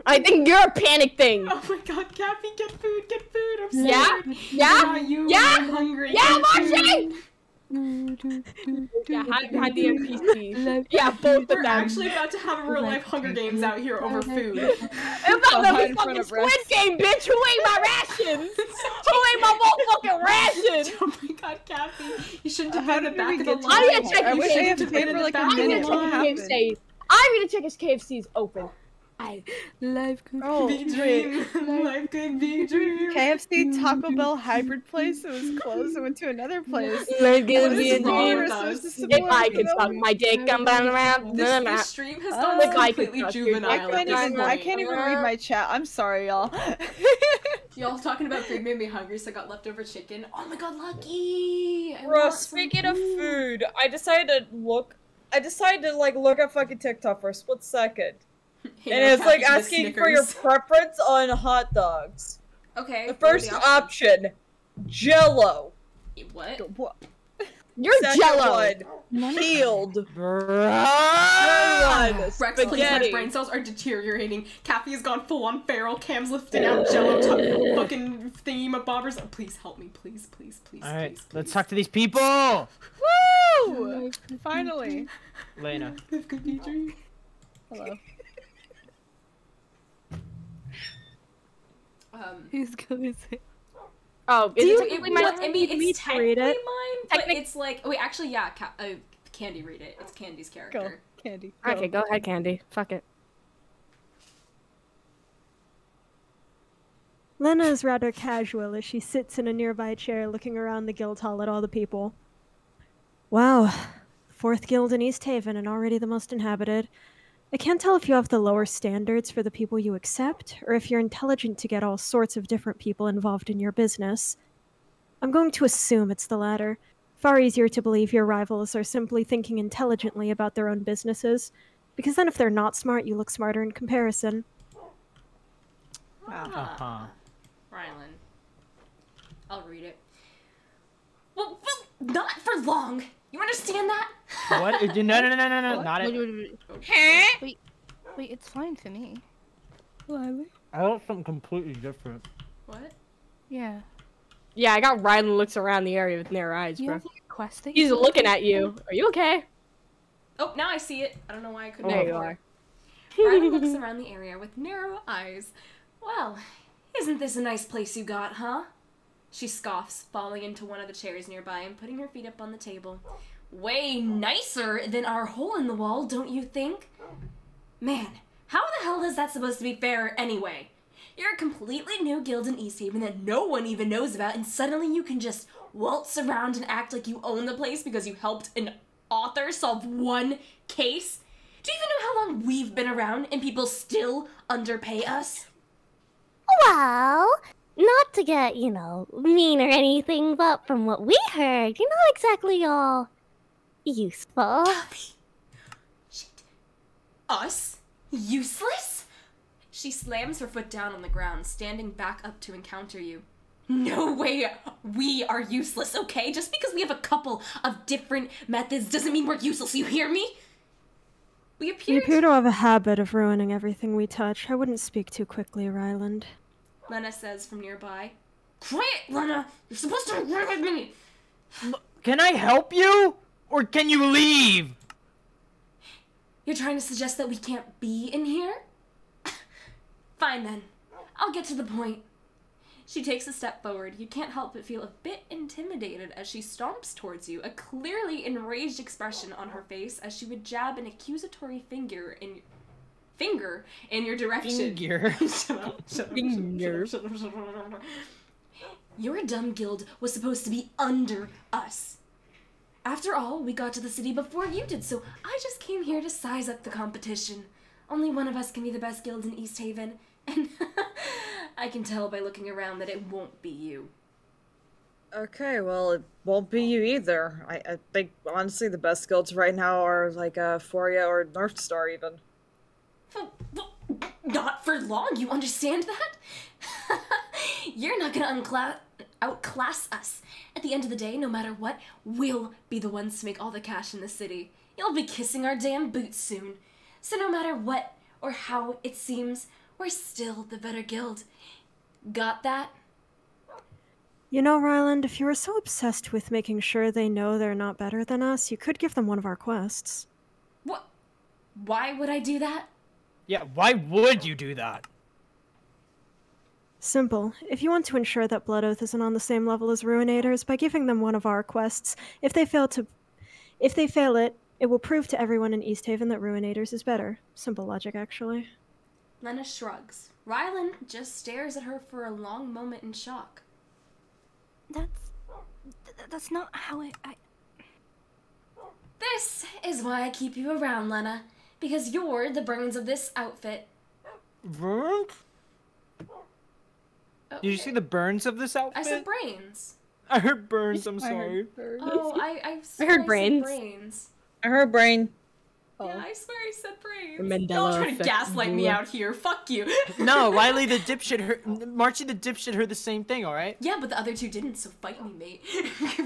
I think you're a panic thing. Oh my god, Kathy, get food, I'm sorry. Yeah? I'm hungry. Yeah, Marcy! Yeah, hide the NPCs. Yeah, both of them. We're actually about to have a real life Hunger Games out here over food. It's about to be fucking Squid Game, bitch! Who ate my rations? Who ate my motherfucking rations? Oh my god, Kathy, you shouldn't have been in the back of the line. I'm gonna check I wish I had to wait for like a minute. What happened? I'm gonna check if KFC's open. Life could be dream. Life could be dream. KFC Taco Bell hybrid place. It was closed. I went to another place. Life could What be is a wrong dream. with us? If I could suck my dick, I'm bound around. This stream has gone Like I could completely suck your juvenile dick. at this point. I can't even read my chat. I'm sorry, y'all. Y'all talking about food made me hungry, so I got leftover chicken. Oh my god, lucky! Bro, speaking of food, I decided to look at fucking TikTok for a split second. Hey, And no, it's like Kathy, asking the for your Snickers. preference on hot dogs. Okay. The what are first the option, Jello. What? You're Second Jello. one, peeled. Third one, Rex, please, my spaghetti. brain cells are deteriorating. Kathy has gone full on feral. Cam's lifting out Jello fucking thingy bobbers. Oh, please help me, please. Alright, please. let's talk to these people! Woo! Finally. Lena. Life could be a dream. Hello. Who's gonna say? Oh, Do you It want I mean, me it's to read technically it? mine, but it's like, wait, actually, yeah, Candy read it. It's Candy's character. Go, Candy. Okay, go ahead, Candy. Fuck it. Lena is rather casual as she sits in a nearby chair looking around the guild hall at all the people. Wow, 4th guild in East Haven and already the most inhabited. I can't tell if you have the lower standards for the people you accept, or if you're intelligent to get all sorts of different people involved in your business. I'm going to assume it's the latter. Far easier to believe your rivals are simply thinking intelligently about their own businesses, because then if they're not smart, you look smarter in comparison. Rylan. I'll read it. Well, not for long. You understand that? What? No, not it. Wait, it's fine for me. I want something completely different. What? Yeah. Yeah, I got Rylan looks around the area with narrow eyes, You bro. have like a quest that He's you looking at you. Are you okay? Oh, now I see it. I don't know why I couldn't. There you before. are. Rylan looks around the area with narrow eyes. Well, isn't this a nice place you got, huh? She scoffs, falling into one of the chairs nearby and putting her feet up on the table. Way nicer than our hole in the wall, don't you think? Man, how the hell is that supposed to be fair anyway? You're a completely new guild in East Haven that no one even knows about, and suddenly you can just waltz around and act like you own the place because you helped an author solve one case? Do you even know how long we've been around and people still underpay us? Well, not to get, you know, mean or anything, but from what we heard, you're not exactly all useful. Shit. Us? Useless? She slams her foot down on the ground, standing back up to encounter you. No way we are useless, okay? Just because we have a couple of different methods doesn't mean we're useless, you hear me? We You appear to have a habit of ruining everything we touch. I wouldn't speak too quickly, Ryland. Lena says from nearby. Quiet, Lena! You're supposed to work with me! Can I help you? Or can you leave? You're trying to suggest that we can't be in here? Fine then. I'll get to the point. She takes a step forward. You can't help but feel a bit intimidated as she stomps towards you, a clearly enraged expression on her face as she would jab an accusatory finger in your direction. Finger. Shut up. Your dumb guild was supposed to be under us. After all, we got to the city before you did, so I just came here to size up the competition. Only one of us can be the best guild in East Haven, and I can tell by looking around that it won't be you. Okay, well, it won't be you either. I think, honestly, the best guilds right now are, like, Foria or North Star, even. Not for long, you understand that? You're not gonna outclass us. At the end of the day, no matter what, we'll be the ones to make all the cash in the city. You'll be kissing our damn boots soon. So no matter what or how it seems, we're still the better guild. Got that? You know, Ryland, if you were so obsessed with making sure they know they're not better than us, you could give them one of our quests. What? Why would I do that? Yeah, why would you do that? Simple. If you want to ensure that Blood Oath isn't on the same level as Ruinators, by giving them one of our quests, if they fail it, it will prove to everyone in East Haven that Ruinators is better. Simple logic, actually. Lena shrugs. Ryland just stares at her for a long moment in shock. That's not how I... This is why I keep you around, Lena. Because you're the brains of this outfit. Burns? Okay. Did you see the burns of this outfit? I said brains. I heard burns, I'm sorry. Oh, I heard brains. I heard brain. Yeah, I swear I said brains. Mandela Y'all trying to effect. gaslight me out here. Fuck you. No, Riley the dipshit heard, Marcy the dipshit heard the same thing, alright? Yeah, but the other two didn't, so fight me, mate.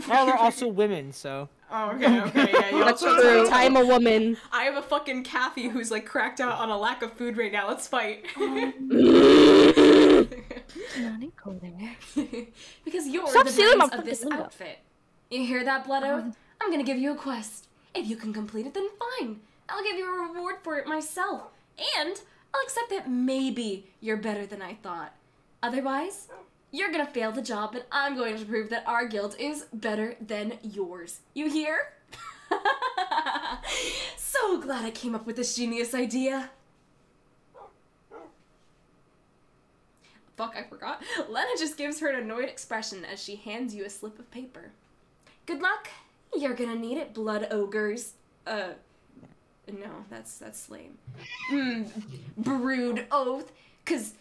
Well, they're also women, so. Oh, okay, yeah. That's true. I'm a woman. I have a fucking Kathy who's like cracked out on a lack of food right now. Let's fight. Because you're Stop the stealing my brains of this fucking outfit. You hear that, Blood Oath? I'm gonna give you a quest. If you can complete it, then fine. I'll give you a reward for it myself. And I'll accept that maybe you're better than I thought. Otherwise, you're gonna fail the job and I'm going to prove that our guild is better than yours. You hear? So glad I came up with this genius idea. Fuck, I forgot. Lena just gives her an annoyed expression as she hands you a slip of paper. Good luck. You're gonna need it, blood ogres. No, that's lame. Brood oath, cause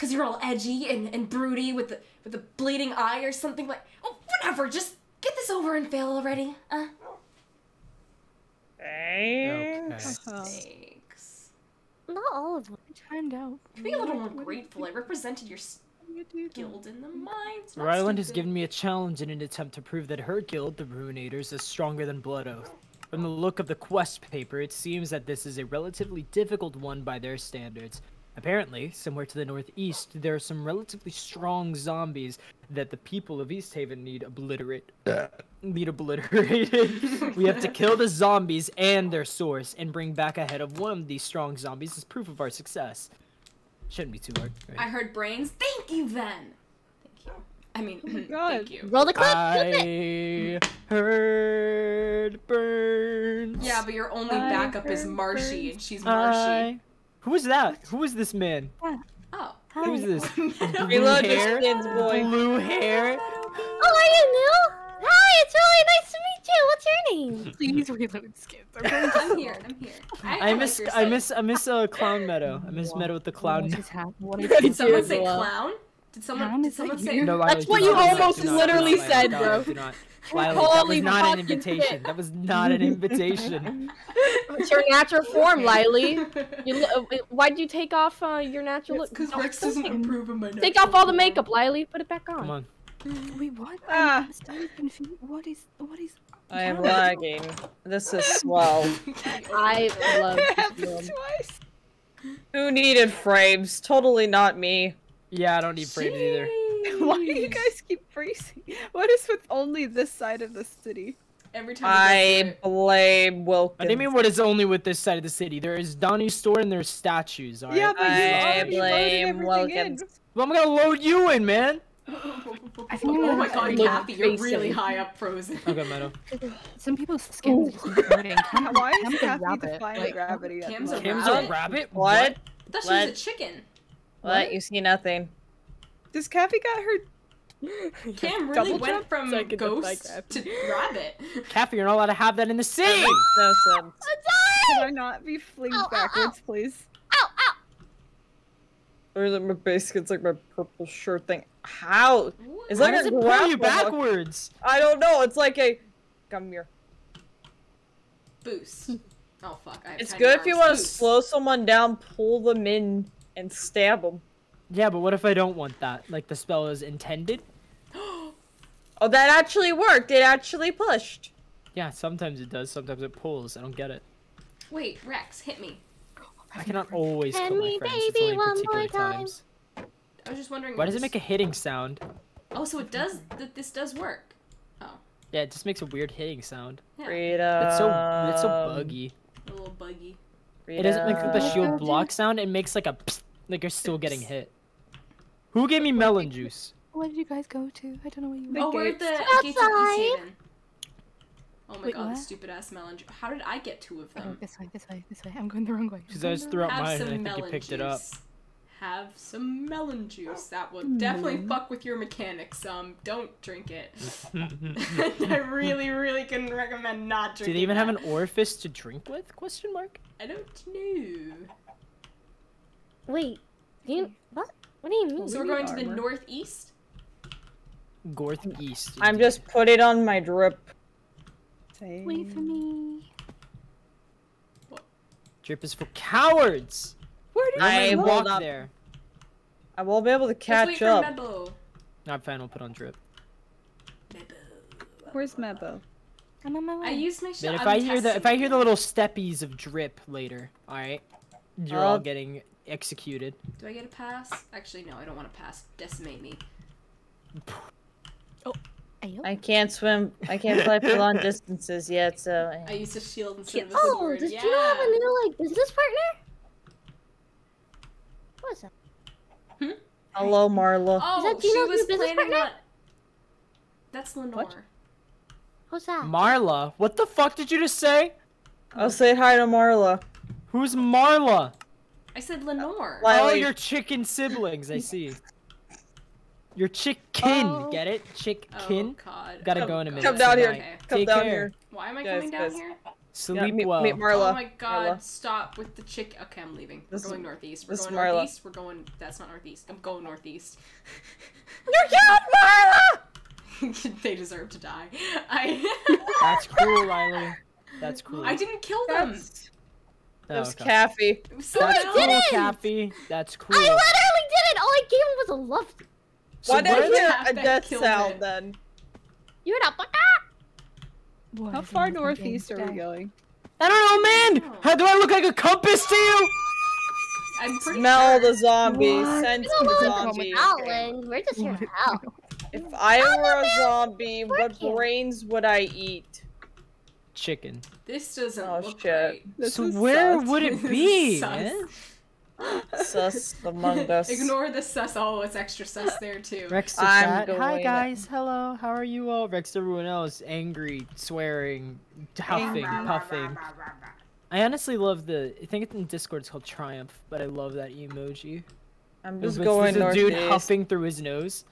you're all edgy and broody with the bleeding eye or something like. Oh, whatever. Just get this over and fail already. Okay. Thanks. Not all of them. Timed out. Be a little more grateful. I represented your guild in the mines. Ryland has given me a challenge in an attempt to prove that her guild, the Ruinators, is stronger than Blood Oath. From the look of the quest paper, it seems that this is a relatively difficult one by their standards. Apparently, somewhere to the northeast, there are some relatively strong zombies that the people of East Haven need obliterated. We have to kill the zombies and their source and bring back a head of one of these strong zombies as proof of our success. Shouldn't be too hard. Right? I heard brains. Thank you, then. Thank you. I mean, thank you. Roll the clip. I heard burns. Yeah, but your only backup is Marshy, and she's Marshy. Who is that? Who is this man? Oh. Who is this? Reload your skins, boy. Blue hair. Oh, are you new? Hi, it's really nice to meet you. What's your name? Please reload skins. I'm here. I miss Clown Meadow. I miss Meadow with the clown. Did someone say clown? Did someone say? No, That's Riley, what do you not, almost do not, literally do not, said, do bro. not, do not. Riley, that was Holy not an fucking invitation. shit. That was not an invitation. It's your natural form, Lily. Why'd you take off your natural look? Because Rex doesn't approve of my natural Take off all the form. makeup, Lily. Put it back on. Come on. Wait, what? Ah. I'm still confused. What is? I am lagging. This is swell. I love It this happened world. twice. Who needed frames? Totally not me. Yeah, I don't need frames either. Why do you guys keep freezing? What is with only this side of the city? Every time I blame Wilkins. What do you mean what is only with this side of the city? There is Donnie's store and there's statues, alright? Yeah, but you I already loaded blame everything in. Wilkins. Well, I'm gonna load you in, man! Oh my god, Kathy, you're really high up frozen. Okay, Meadow. Some people's skins are just floating. Why is Cam's a Kathy rabbit. defying Like, gravity? Cam's a Cam's rabbit? a rabbit? What? I thought she was a What? chicken. What? You see nothing. Does Kathy got her? Cam really Double went jump? from So I could defy ghost gravity. to rabbit. Kathy, you're not allowed to have that in the city! No sense. Can I not be flinged backwards, please? Or is it my basic? It's like my purple shirt thing. How? It's Why like does a it pull you grapple hook. backwards? I don't know. It's like a. Come here. Boost. Oh fuck, I have It's tiny good if you arms. want to Boost. slow someone down, pull them in, and stab them. Yeah, but what if I don't want that? Like the spell is intended? Oh, that actually worked. It actually pushed. Yeah, sometimes it does, sometimes it pulls. I don't get it. Wait, Rex, hit me. I cannot always Hit kill my me, friends. It's baby, only one particular more time. times. I was just wondering. Why if does it this- make a hitting sound? Oh, so it does. This does work. Oh, Yeah, it just makes a weird hitting sound. yeah. Freedom. It's so buggy. A little buggy. It doesn't make the shield Freedom. block sound. It makes like a psst, like you're still getting hit. Who gave me melon juice? Where did you guys go to? I don't know what you. Oh, we're at the gates of Outside. East Haven. Oh my Wait, god, what? the stupid ass melon juice. How did I get two of Oh, them? this way. I'm going the wrong way. Because I just threw out Have mine some and I think melon you picked juice. it up. Have some melon juice. That will definitely fuck with your mechanics. Don't drink it. I really, really can recommend not Do drinking. they even have an that. orifice to drink with? Question mark. I don't know. Wait. Do you what? What do you mean? So we're going to the northeast. Gorth East. I'm just put it on my drip. Wait for me. Drip is for cowards. Where did I I will walk not- there. I won't be able to Let's wait catch for up. Mebo. I'm fine. We'll put on drip. Where's Mebo? I'm on my way. I use my But shot. if I hear the little steppies of drip later, all right, you're all getting executed. Do I get a pass? Actually, no. I don't want to pass. Decimate me. I can't swim. I can't fly for long distances yet, so. I used a shield instead of a Oh, sword. did Yeah. you have a new like business partner? What is that? Hello, Marla. Oh, that she Gino's was new business planning partner? on. That's Lenore. Who's that? Marla, what the fuck did you just say? I'll say hi to Marla. Who's Marla? I said Lenore. Oh, Lily. your chicken siblings. I see. Your chicken. Oh. Get it? Chicken. Oh God. Gotta Oh, go in a God. minute. Come down here. Okay. Come Take down care. here. Why am I Guys, coming down guys. here? Sleep Yeah, meet, well. meet Marla. Oh my God! Marla. Stop with the chick. Okay, I'm leaving. We're This- going northeast. We're this going Marla. northeast. We're going. That's not northeast. I'm going northeast. You're cute, Marla! They deserve to die. That's cool, Riley. That's cool. I didn't kill them. That was okay. Kathy. That's No, cool, didn't. Kathy. That's cool. I literally did it. All I gave him was a love. So Why did I where- hear Half a that death killed sound it. then? You're not. What How is far in northeast are we today? going? I don't know, man. How do I look like a compass to you? I'm pretty Smell sure. the zombie. What? Sense You know the what? zombie. Alan, we're just here to help. If I were a zombie, what you. brains would I eat? Chicken. This doesn't Oh, look shit. right. This So is where sus. would This it is be, sus. man? Sus among us. Ignore the sus. Oh, it's extra sus there too. Rex to I'm chat. Hi going- guys. Hello. How are you all? Rex to everyone else. Angry, swearing, huffing, puffing. I honestly love the. I think it's in Discord. It's called Triumph, but I love that emoji. I'm There's just going a dude northeast. huffing through his nose.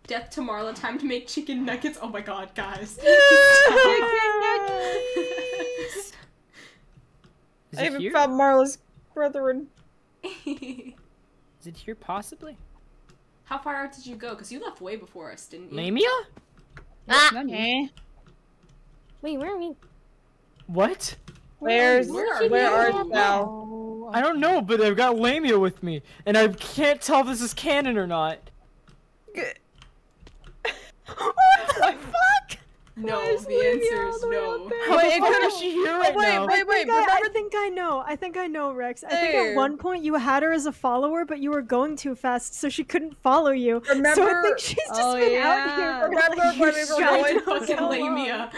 Death to Marla, time to make chicken nuggets. Oh my god, guys. Is I it even here? found Marla's brethren. Is it here possibly? How far out did you go? Because you left way before us, didn't you? Lamia? Eh. Wait, where are we? What? Where art you? thou? I don't know, but I've got Lamia with me, and I can't tell if this is canon or not. What the fuck? No, Why is the Lamia answer all is the way no. out there? How Wait, the fuck could- is she here right now? Wait, I think I know. I think I know, Rex. I think There. at one point you had her as a follower, but you were going too fast, so she couldn't follow you. So I Remember- think she's just Oh, been yeah. out here. For Remember like, when we were Giant going fucking so long. Lamia.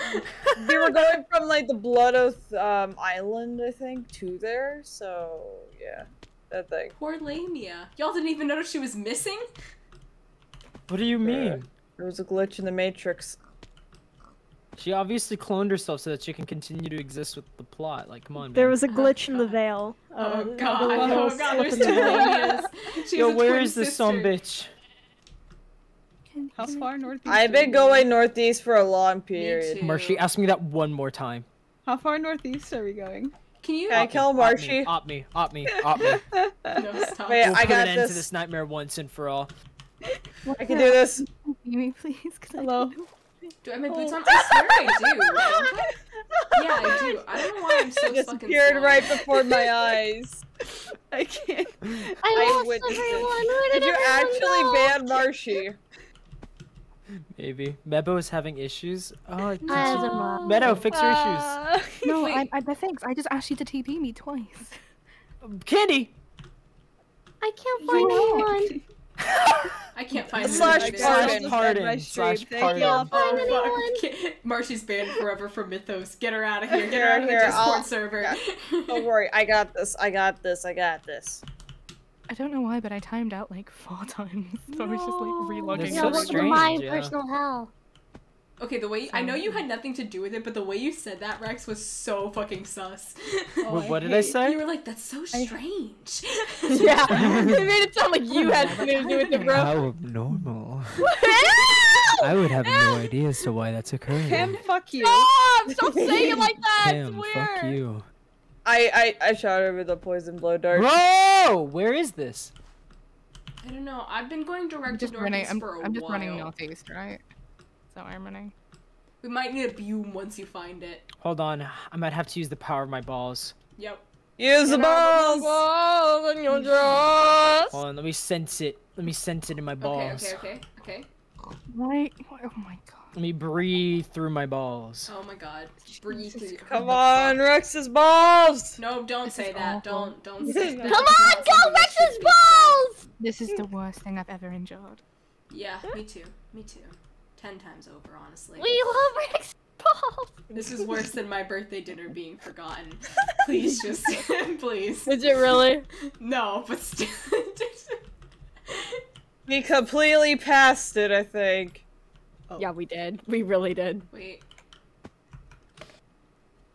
We were going from like the Blood Oath Island, I think, to there. So yeah, that thing. Poor Lamia. Y'all didn't even notice she was missing? What do you mean? There was a glitch in the Matrix. She obviously cloned herself so that she can continue to exist with the plot. Like, come on, There man. was a glitch in the God. veil. Oh the god, little oh god, slip there's in the two veil. Lamias. She's Yo, a where twin is this sister. some bitch? How far northeast? I've are been you? going northeast for a long Me period. too. Marshy, ask me that one more time. How far northeast are we going? Can you? Can I kill Marshy? Op me, op me, op me. No, stop. Wait, We'll I put got an end to this. this nightmare once and for all. I can do this. Me, please. Hello. Do I have my boots on? I swear I do. Don't I? Yeah, I do. I don't know why I'm so It fucking disappeared slow. right before my eyes. I can't. I lost witnessed everyone. it. Where Did you everyone actually go? ban Marshy? Maybe. Mebo is having issues. Oh, No. Meadow, fix your issues. No, Wait. thanks. I just asked you to TP me twice. Candy! I can't find anyone. I can't find Slash anything. pardon. Pardon. Slash pardon. Oh fuck. Marshy's banned forever from Mythos. Get her out of here. Get her out of the Here, Discord I'll- server. yeah. Don't worry, I got this. I got this. I got this. I don't know why, but I timed out like 4 times. So I was just like relogging. That's Yeah, so welcome to strange, my yeah. personal hell. Okay, the way I know you had nothing to do with it, but the way you said that, Rex, was so fucking sus. What did I say? You were like, "That's so strange." Yeah, it made it sound like you had something to do with it, bro. How abnormal. I would have no idea as to why that's occurring. Cam, fuck you. Stop saying it like that. I Cam, swear. fuck you. I shot her with a poison blow dart. Bro! Where is this? I don't know. I've been going I'm direct to just running. northeast for a I'm just while. running northeast, right? So I'm running. We might need a Bume once you find it. Hold on. I might have to use the power of my balls. Yep. Use the balls! Hold on, let me sense it. Let me sense it in my balls. Okay. Right? Oh my god. Let me breathe through my balls. Oh my god. Breathe through your- Come on, Rex's balls! No, don't This say is that. awful. Don't say that. Come on, go Rex's balls! This is the worst thing I've ever endured. Yeah, me too. Me too. 10 times over, honestly. We love Rex's balls! This is worse than my birthday dinner being forgotten. Please just, please. Is it really? No, but still. We completely passed it, I think. Yeah, we did. We really did. Wait.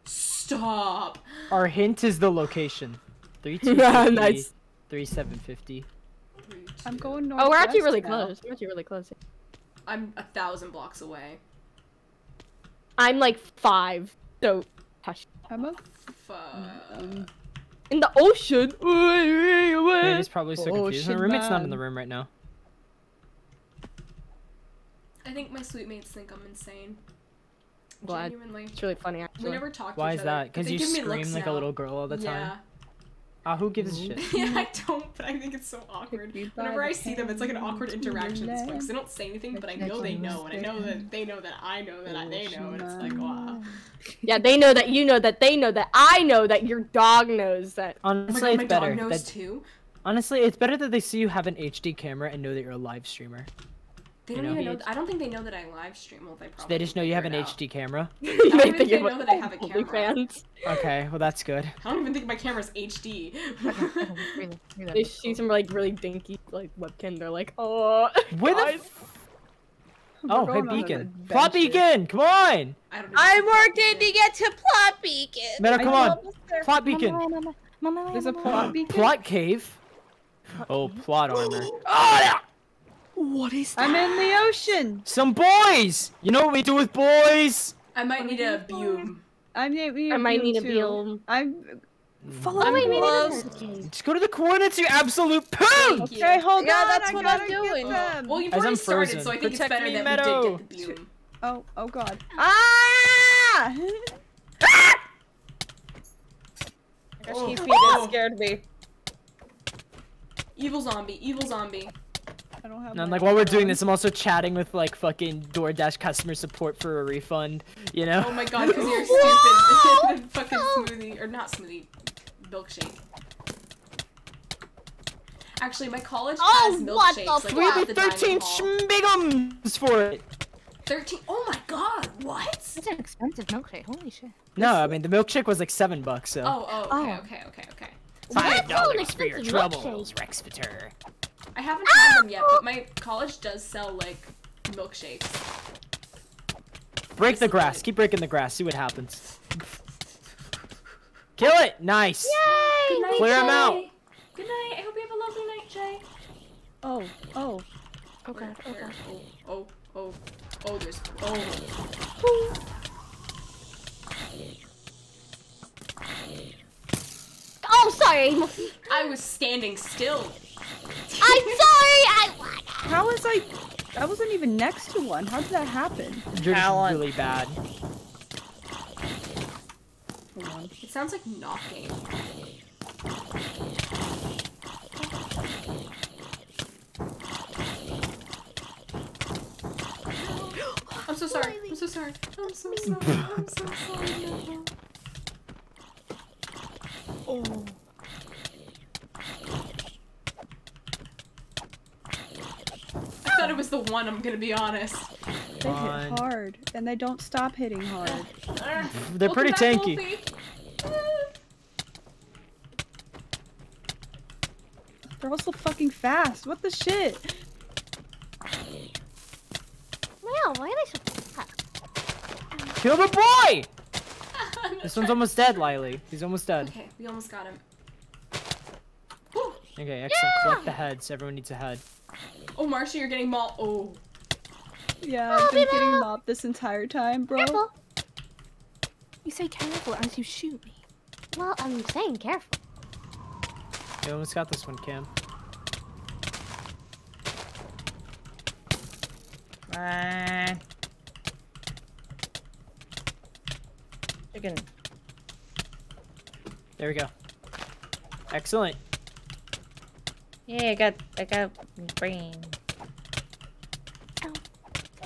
Stop. Our hint is the location. 3 Nice. 3750. I'm going north. Oh, we're actually really close. We're actually really close. I'm 1,000 blocks away. I'm like 5. So, hush. Emma? Fuck. In the ocean. Baby's probably so confused. My shit, roommate's not in man. the room right now. I think my sweet mates think I'm insane. Glad. Genuinely. It's really funny, We actually. never talk to Why each is other, that? Because they you give me scream looks like a now. little girl all the time? Yeah. Ah, who gives a shit? Yeah, I don't, but I think it's so awkward. Whenever I see them, it's like an awkward interaction at this point, because they don't say anything, but I know they know, and I know that they know that I know that they know, and it's like, wow. Yeah, they know that you know that they know that I know that your dog knows that. Honestly, Oh my it's god, better. my dog knows that- too. Honestly, it's better that they see you have an HD camera and know that you're a live streamer. They You don't know? even know. I don't think they know that I live stream. Well, they probably. So they just know you have an figure it out. HD camera. They don't even think they you're know that I have a camera. OnlyFans. Okay, well that's good. I don't even think my camera's HD. They see some like really dinky like webcam. They're like, oh. Where the? Oh, hey going on an Beacon. Plot adventure. Beacon, come on! I don't even I'm think working to get to Plot Beacon! Meadow, come on! Plot Mama, Beacon! mama, mama, There's a mama. plot beacon. Plot cave? Oh, plot armor. Oh, What is that? I'm in the ocean. Some boys! You know what we do with boys? I might need a Bume. I might need a Bume. I'm Oh, wait, maybe close. this is the case. Just go to the coordinates, you absolute poon! Thank you. Okay, hold Yeah, on. that's I what gotta I'm get doing. them. Well, you've As already I'm started, frozen. so I think Protect it's better me, that Meadow. we did get the Bume. Oh god. Ah! Gosh, Oh. he feet scared me. Evil zombie, evil zombie. I don't have. And my like while we're doing phone. this, I'm also chatting with like fucking DoorDash customer support for a refund. You know? Oh my god, because you're stupid. Fucking smoothie, or not smoothie, milkshake. Actually, my college has what the milkshakes. We Like, have at the dining 13 hall. schmigums for it. 13. Oh my god, what? It's an expensive milkshake. Holy shit. No, I mean the milkshake was like $7, so. Okay. $5 for your expensive troubles, milkshake. Rexpeter. I haven't had them yet, but my college does sell, like, milkshakes. Break the grass. Keep breaking the grass. See what happens. Kill it. Nice. Good night, Clear 'em Jay. out. Good night. I hope you have a lovely night, Jay. Oh. Oh god. Oh, there's. Oh. Oh, sorry. I was standing still. I'm sorry. How was I? I wasn't even next to one. How did that happen? You're just Talent. really bad. Hold on. It sounds like knocking. I'm so sorry. I'm so sorry. I'm so sorry. I'm so sorry. Oh. I thought it was the one, I'm gonna be honest. They hit hard, and they don't stop hitting hard. They're pretty tanky. They're also fucking fast. What the shit? Wow, why are they so fast? Kill the boy! This one's almost dead, Lily. He's almost dead. Okay, we almost got him. Okay, excellent. Collect the heads. Everyone needs a head. Oh, Marcia, you're getting mauled. Oh. Yeah, I've been getting mopped this entire time, bro. Careful. You say careful as you shoot me. Well, I'm saying careful. You almost got this one, Cam. Chicken. There we go. Excellent. Yeah, I got brain.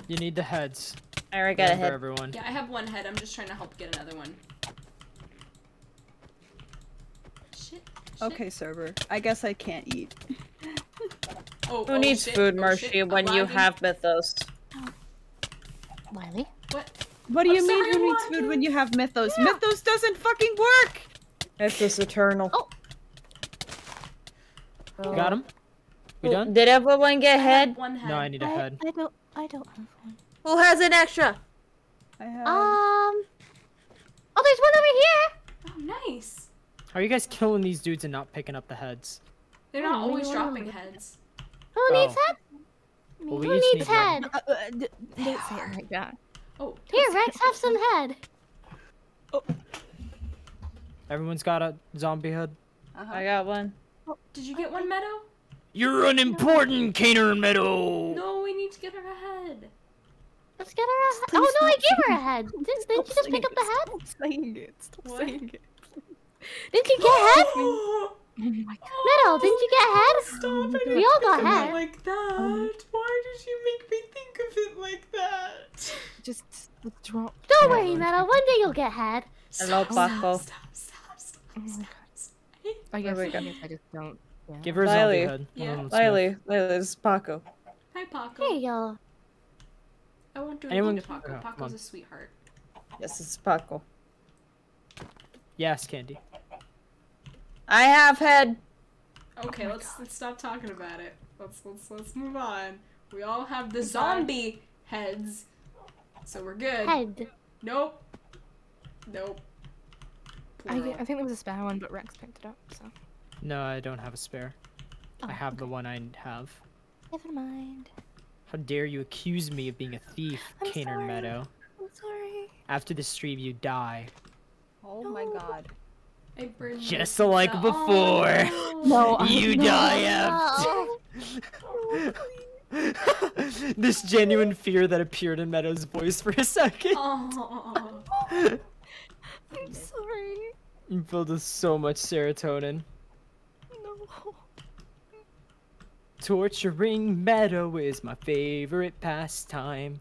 You need the heads. I already got a Remember, head. everyone. Yeah, I have one head. I'm just trying to help get another one. Shit. Okay, server. I guess I can't eat. Who needs food, Marcia, when you have Mythos? Wiley? What? What do I'm you mean sorry, who needs Wanda. food when you have Mythos? Mythos doesn't fucking work! Mythos Eternal. Oh. You got him? We done? Did everyone get I head? have one head. No, I need a head. I don't have one. Who has an extra? I have... Oh, there's one over here. Oh, nice. How are you guys killing these dudes and not picking up the heads? They're not Oh, always we dropping want- heads. Who needs Oh. head? Well, we Who each needs need one. head? Don't say it like that. Oh. Here, Rex, have some head. Everyone's got a zombie head? I got one. Did you get one, Meadow? You're unimportant, Caner Meadow! No, we need to get her a head. Let's get her a head. Oh, no, I gave her a head. Didn't you just pick up the head? Stop saying it. Stop What? saying it. Didn't you get head? Oh my god. Meadow, didn't you get head? Stop it. We all got Think of it head. like that. Why did you make me think of it like that? Just drop. Don't worry, Meadow. One day you'll get head. Hello, Paco. Stop. Oh my god. I guess, I just don't. Yeah. Give her a zombie Lily. head. Yeah. Hold on, Lily, this is Paco. Hi, Paco. Here you go. I won't do Anyone- anything to Paco. Oh, come Paco's on. a sweetheart. Yes, it's Paco. Yes, Candy. I have head. Okay, let's stop talking about it. Let's move on. We all have the zombie heads, so we're good. Head. Nope. I Plural. think there was a spare one, but Rex picked it up. So. No, I don't have a spare. I have the one I have. Never mind. How dare you accuse me of being a thief, I'm Canard sorry. Meadow? I'm sorry. After the stream, you die. Oh my god. I burned Just my like pizza. before. Oh, No, You no, die after. This genuine fear that appeared in Meadow's voice for a second. Oh. I'm sorry. I'm filled with so much serotonin. No. Torturing Meadow is my favorite pastime.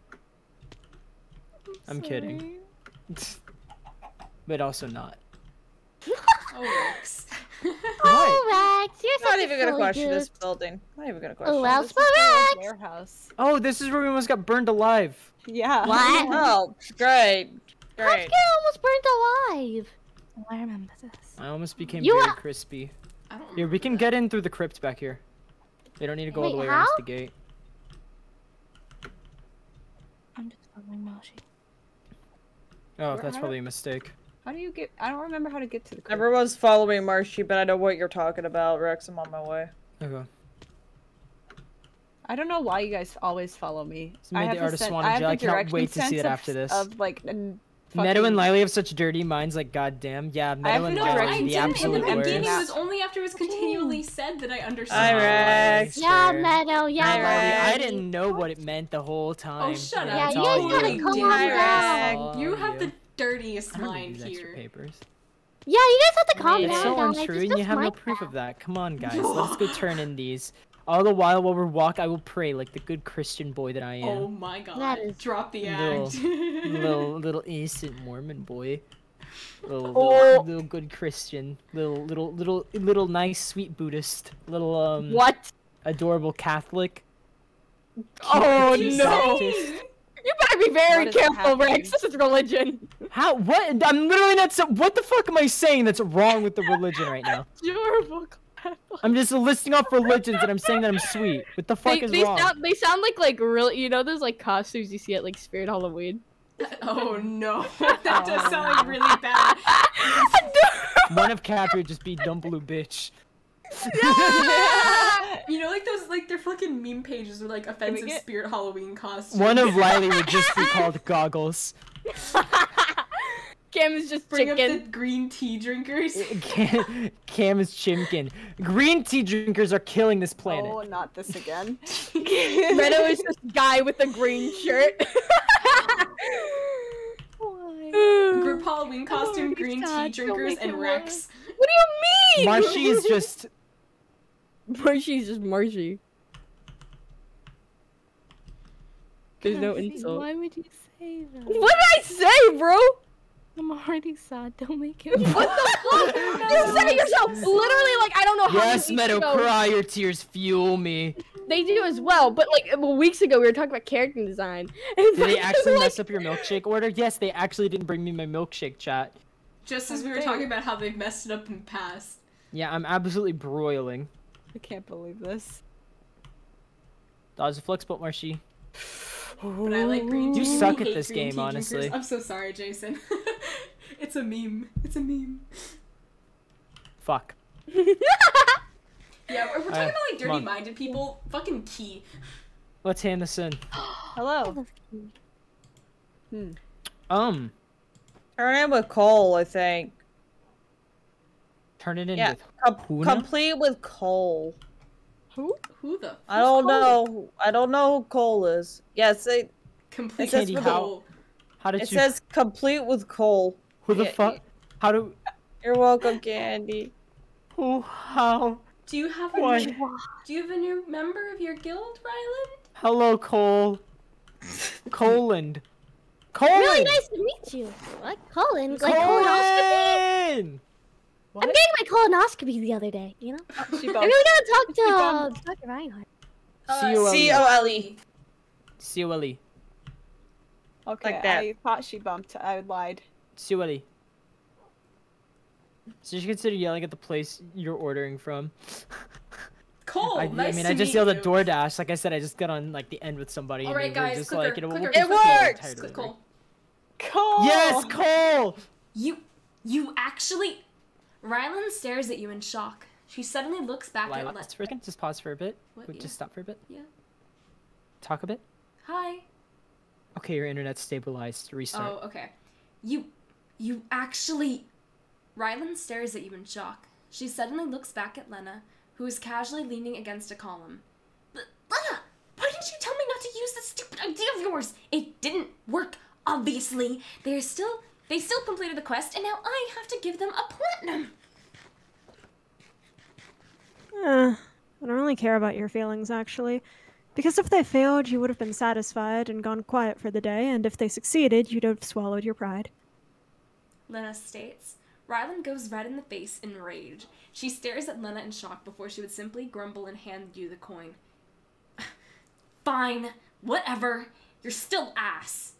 I'm kidding. But also not. Oh, Rex. Oh, Rex, you're Not such even a gonna silly question this goose. building. Not even gonna question Oh, it. well, This is for the Rex. old warehouse. Oh, this is where we almost got burned alive. Yeah. What? Oh, great. How'd Great. you get almost burnt alive? Oh, I remember this. I almost became You very are- crispy. I don't Here, we can get in through the crypt back here. We don't need to go all the Wait, way around to how? the gate. I'm just following Marshy. Oh, Where- that's how probably a mistake. How do you get? I don't remember how to get to the. Crypt. Everyone's following Marshy, but I know what you're talking about, Rex. I'm on my way. Okay. I don't know why you guys always follow me. So made the the artist sen- wanted I have you. the I cannot direction wait to see sense it of- after this. Of like. Meadow and fucking- Lily have such dirty minds, like goddamn. Yeah, Meadow and no, No, I Lily, direction the didn't in absolute the beginning. It worst. was only after it was continually said that I understood. Hi, Rex. Yeah, Sure. Meadow, yeah, Hi, Lily, Rex. I didn't know what it meant the whole time. Oh, shut Yeah, up. Yeah, it's you all guys gotta you. calm Hi, down. All You have you. the dirtiest I don't mind need these extra here. papers. Yeah, you guys have to calm It's down, so guys. untrue, It's and you just have no Minecraft. proof of that. Come on, guys, let's go turn in these. All the while we walk, I will pray like the good Christian boy that I am. Oh my god. That is- Drop the Little- act. little innocent Mormon boy. Little, Oh. little good Christian. Little nice sweet Buddhist. Little What? adorable Catholic. Oh cute no! Baptist. You better be very What is careful, happening? Rex. This is religion. How? What? I'm literally not. What the fuck am I saying that's wrong with the religion right now? Durable. I'm just listing off religions and I'm saying that I'm sweet. What the fuck is wrong? They sound like real. You know those like costumes you see at like Spirit Halloween. Oh no. That does sound like really bad. One of Cat would just be dumb blue bitch. You know, like those, like their fucking meme pages with like offensive get- Spirit Halloween costumes. One of Lily would just be called Goggles. Cam is just Bring up chicken. the green tea drinkers. Cam is chimkin. Green tea drinkers are killing this planet. Oh, not this again. Meadow is this guy with the green shirt. Group Halloween costume, already green tea sad. Don't drinkers, make and it Rex. What do you mean? Marshy is just. Marshy's just Marshy. There's no insult. Why would you say that? What did I say, bro? I'm already sad. Don't make it. What the fuck? You said it yourself. Literally, like I don't know how. Yes, many Meadow, weeks ago- cry, your tears fuel me. They do as well, but like weeks ago we were talking about character design. And Did they fucking, actually like, mess up your milkshake order? Yes, they actually didn't bring me my milkshake, chat. Just as we were talking about how they've messed it up in the past. Yeah, I'm absolutely broiling. I can't believe this. Dodge the flux bolt, Marshy. But I like green tea. You and suck at hate this green game, tea honestly. drinkers. I'm so sorry, Jason. It's a meme. It's a meme. Fuck. Yeah, we're talking about like come on. dirty-minded people. Fucking key. Let's hand this in. Hello. Turn in with Cole, I think. Turn it in Yeah, with Huna? complete with Cole. Who the? I don't know. I don't know who Cole is. Yes, Complete It says Candy, for how, goal. how did it you... says complete with Cole. who the Yeah, fuck? How do... You're welcome, Candy. Who? How? Do you have a What? Do you have a new member of your guild, Ryland? Hello, Cole. Coland. Colin! Really nice to meet you. What? Colin? Like colonoscopy? Colin! I'm getting my colonoscopy the other day, you know? She And bumped. we gotta She talk to Dr. Reinhardt. C-O-L-E. C-O-L-E. C-O-L-E. Okay, Like that. I thought she bumped. I lied. C-O-L-E. So you should consider yelling at the place you're ordering from. Cole, I nice mean, to I just meet yelled you. at DoorDash. Like I said, I just got on like the end with somebody. All and right, they were guys, just clicker, like, you know, clicker, we'll It just get works! tired of Click it. Cole. Cole. Yes, Cole! You actually... Ryland stares at you in shock. She suddenly looks back Lila, at just for a second, just pause for a bit. What? Wait, Yeah. Just stop for a bit. Yeah. talk a bit? Hi. Okay, your internet's stabilized. Restart. Oh, okay. You actually... Rylan stares at you in shock. She suddenly looks back at Lena, who is casually leaning against a column. Lena! Why didn't you tell me not to use this stupid idea of yours? It didn't work, obviously. They still completed the quest, and now I have to give them a platinum. I don't really care about your feelings, actually. Because if they failed, you would have been satisfied and gone quiet for the day, and if they succeeded, you'd have swallowed your pride. Lena states. Rylan goes red in the face in rage. She stares at Lena in shock before she would simply grumble and hand you the coin. Fine, whatever. You're still ass.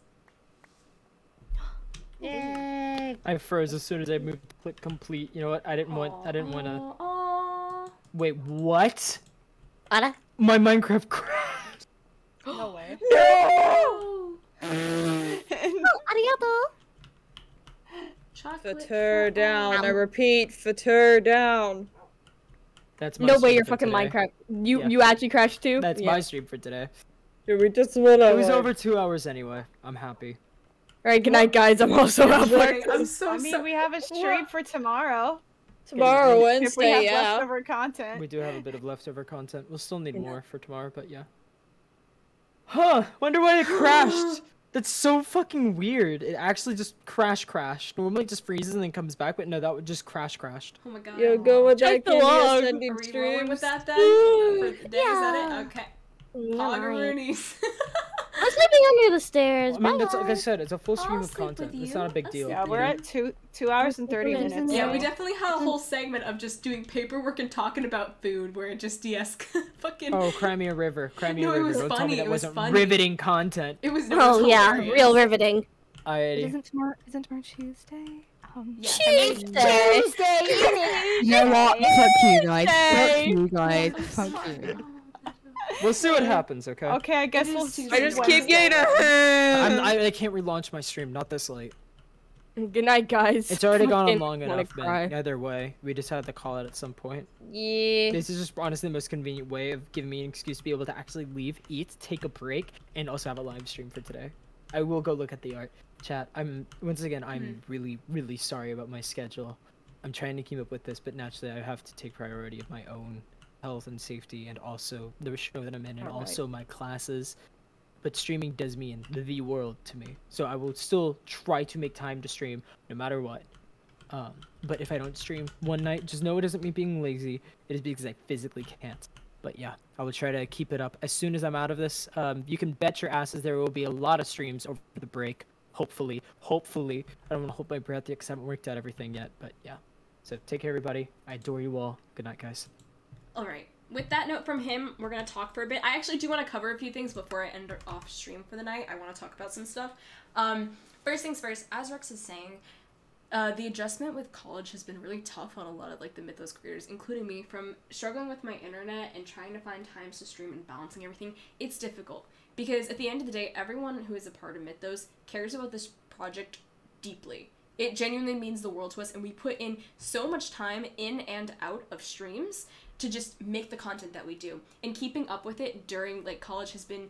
Yay! I froze as soon as I moved to click complete. You know what? I didn't want to. Wait, what? What? My Minecraft crashed. No way. No! Arigato. Chocolate Fatur down. I repeat, Fatur down. That's my No way stream you're for fucking today. Minecraft. Yeah. You actually crashed too? That's Yeah. my stream for today. Dude, we just went It was over 2 hours anyway. I'm happy. Alright, good night guys. I'm also out Sorry, for I'm so I mean, sorry. we have a stream for tomorrow. Tomorrow, If we Wednesday, have yeah. leftover content. We do have a bit of leftover content. We'll still need more for tomorrow, but yeah. Huh, wonder why it crashed. That's so fucking weird. It actually just crashed. Normally it just freezes and then comes back, but no, that would just crashed. Oh my god. Yo, go with that Check the Candy log. Ascending Are we rolling streams. with that then? For the day, is that Yeah. it? Okay. Night. Poggeroonies. I'm sleeping under the stairs. I mean, that's like I Bye. said, it's a full stream I'll of sleep content. with It's you. not a big I'll deal. sleep Yeah, you we're know? at 2 hours and 30 There's minutes. Yeah, no- we definitely had a whole segment of just doing paperwork and talking about food where it just fucking... Oh, Crimea River. Crimea No, it River. was Don't tell funny, me that it was wasn't funny. riveting content. It was Oh yeah, hilarious. real riveting. Alrighty. Isn't tomorrow Tuesday? Yeah. Tuesday. You know what? Fuck you guys. Fuck you guys. Fuck you. We'll see what happens, okay? Okay, I guess It we'll is see. Tuesday. I just keep getting I can't relaunch my stream, not this late. Good night guys. It's already gone on Fucking long wanna enough, cry. man. Either way, we just had to call it at some point. Yeah. This is just honestly the most convenient way of giving me an excuse to be able to actually leave, eat, take a break, and also have a live stream for today. I will go look at the art. Chat, I'm really, really sorry about my schedule. I'm trying to keep up with this, but naturally I have to take priority of my own health and safety, and also the show that I'm in, and Alright. also my classes. But streaming does mean the world to me, so I will still try to make time to stream no matter what. But if I don't stream one night, just know it doesn't mean being lazy. It is because I physically can't. But yeah, I will try to keep it up as soon as I'm out of this. You can bet your asses there will be a lot of streams over the break. Hopefully. I don't want to hold my breath yet because I haven't worked out everything yet. But yeah. So take care, everybody. I adore you all. Good night, guys. Alright, with that note from him, we're going to talk for a bit. I actually do want to cover a few things before I end off stream for the night. I want to talk about some stuff. First things first, as Rex is saying, the adjustment with college has been really tough on a lot of like the Mythos creators, including me, from struggling with my internet and trying to find times to stream and balancing everything. It's difficult because at the end of the day, everyone who is a part of Mythos cares about this project deeply. It genuinely means the world to us, and we put in so much time in and out of streams to just make the content that we do. And keeping up with it during like college has been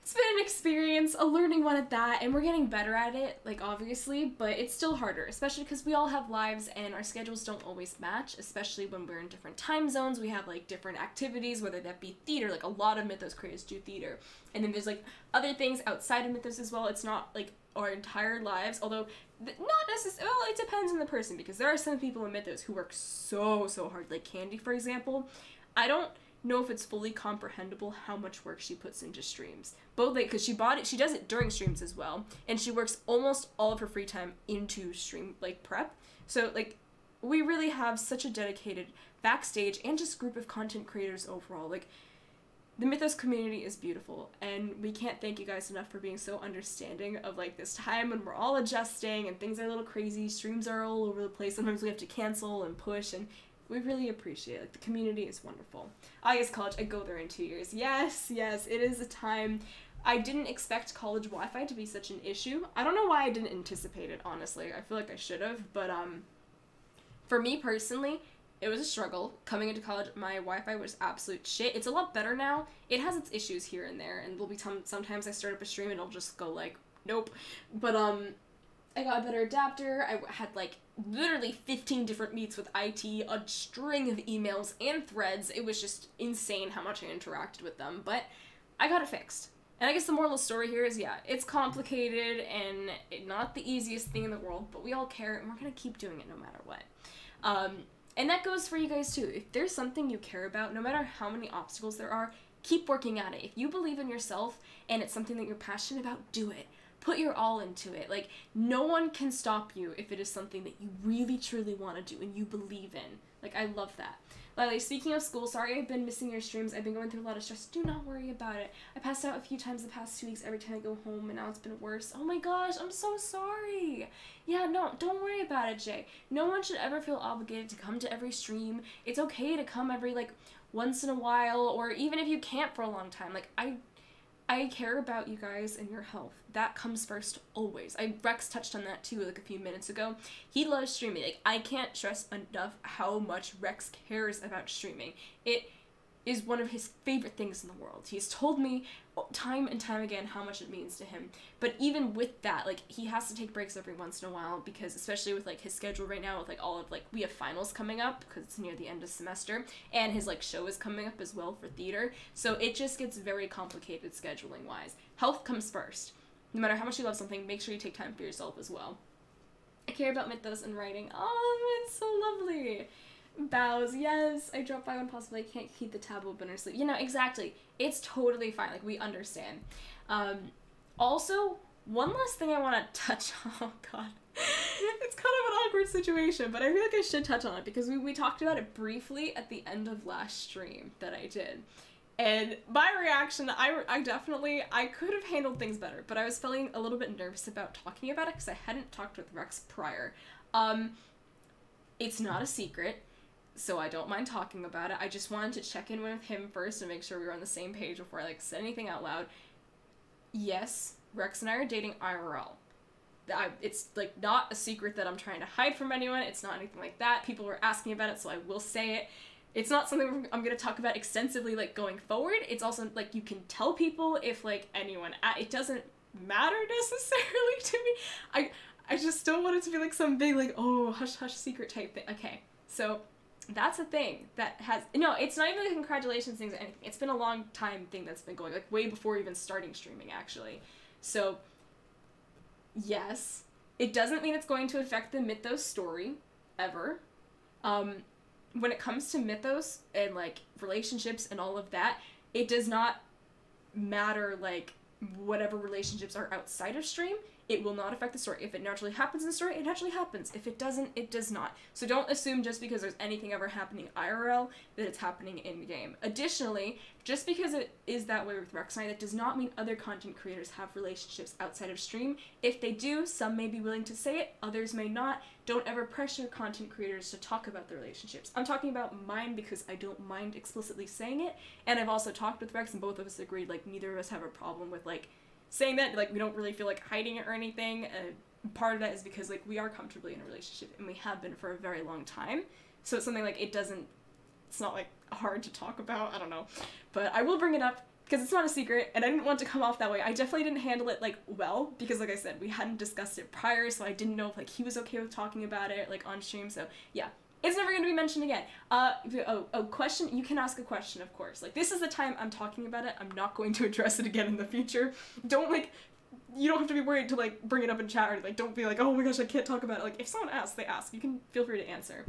it's been an experience, a learning one at that, and we're getting better at it, like obviously, but it's still harder, especially because we all have lives and our schedules don't always match, especially when we're in different time zones. We have like different activities, whether that be theater, like a lot of Mythos creators do theater, and then there's like other things outside of Mythos as well. It's not like our entire lives, although not necessarily, well, it depends on the person, because there are some people in Mythos who work so hard, like Candy, for example. I don't know if it's fully comprehensible how much work she puts into streams, both like because she does it during streams as well, and she works almost all of her free time into stream like prep. So like we really have such a dedicated backstage and just group of content creators overall. Like the Mythos community is beautiful, and we can't thank you guys enough for being so understanding of like this time when we're all adjusting and things are a little crazy, streams are all over the place, sometimes we have to cancel and push, and we really appreciate it. Like, the community is wonderful. August College, I go there in 2 years. Yes, it is a time. I didn't expect college Wi-Fi to be such an issue. I don't know why I didn't anticipate it, honestly. I feel like I should have, but for me personally, it was a struggle. Coming into college, my Wi-Fi was absolute shit. It's a lot better now. It has its issues here and there, and there'll be sometimes I start up a stream and it'll just go like, nope. But I got a better adapter. I had like literally 15 different meets with IT, a string of emails and threads. It was just insane how much I interacted with them, but I got it fixed. And I guess the moral of the story here is, yeah, it's complicated and not the easiest thing in the world, but we all care and we're gonna keep doing it no matter what. And that goes for you guys too. If there's something you care about, no matter how many obstacles there are, keep working at it. If you believe in yourself and it's something that you're passionate about, do it. Put your all into it. Like, no one can stop you if it is something that you really truly want to do and you believe in. Like, I love that. Lily, speaking of school, sorry I've been missing your streams. I've been going through a lot of stress. Do not worry about it. I passed out a few times the past 2 weeks every time I go home, and now it's been worse. Oh my gosh, I'm so sorry. Yeah, no, don't worry about it, Jay. No one should ever feel obligated to come to every stream. It's okay to come every, like, once in a while, or even if you can't for a long time. Like, I care about you guys and your health. That comes first, always. Rex touched on that too, like a few minutes ago. He loves streaming. Like, I can't stress enough how much Rex cares about streaming. It is one of his favorite things in the world. He's told me time and time again how much it means to him. But even with that, like, he has to take breaks every once in a while because, especially with, like, his schedule right now with, like, all of, like, we have finals coming up because it's near the end of semester, and his, like, show is coming up as well for theater. So it just gets very complicated scheduling-wise. Health comes first. No matter how much you love something, make sure you take time for yourself as well. I care about Mythos and writing. Oh, it's so lovely. Bows, yes, I dropped by when possible. I can't keep the tab open or sleep. You know, exactly. It's totally fine. Like, we understand. Also, one last thing I want to touch on. Oh, God. It's kind of an awkward situation, but I feel like I should touch on it because we talked about it briefly at the end of last stream that I did. And my reaction, I could have handled things better, but I was feeling a little bit nervous about talking about it because I hadn't talked with Rex prior. It's not a secret, so I don't mind talking about it. I just wanted to check in with him first and make sure we were on the same page before I, like, said anything out loud. Yes, Rex and I are dating IRL. It's, like, not a secret that I'm trying to hide from anyone. It's not anything like that. People were asking about it, so I will say it. It's not something I'm going to talk about extensively, like, going forward. It's also, like, you can tell people if, like, anyone... It doesn't matter necessarily to me. I just don't want it to be, like, some big, like, oh, hush-hush secret type thing. Okay, so that's a thing that has... No, it's not even, like, congratulations things or anything. It's been a long time thing that's been going, like, way before even starting streaming, actually. So, yes, it doesn't mean it's going to affect the Mythos story, ever. When it comes to Mythos and, like, relationships and all of that, it does not matter, like, whatever relationships are outside of stream. It will not affect the story. If it naturally happens in the story, it naturally happens. If it doesn't, it does not. So don't assume just because there's anything ever happening IRL that it's happening in-game. Additionally, just because it is that way with Rex and I, that does not mean other content creators have relationships outside of stream. If they do, some may be willing to say it, others may not. Don't ever pressure content creators to talk about their relationships. I'm talking about mine because I don't mind explicitly saying it, and I've also talked with Rex and both of us agreed, like, neither of us have a problem with, like, saying that, like, we don't really feel like hiding it or anything. Part of that is because, like, we are comfortably in a relationship and we have been for a very long time. So it's something, like, it's not, like, hard to talk about. I don't know. But I will bring it up because it's not a secret and I didn't want to come off that way. I definitely didn't handle it, like, well, because, like I said, we hadn't discussed it prior, so I didn't know if, like, he was okay with talking about it, like, on stream. So yeah, it's never going to be mentioned again. Question, you can ask a question, of course. Like, this is the time I'm talking about it. I'm not going to address it again in the future. Don't, like, you don't have to be worried to, like, bring it up in chat or, like, don't be like, oh my gosh, I can't talk about it. Like, if someone asks, they ask. You can feel free to answer.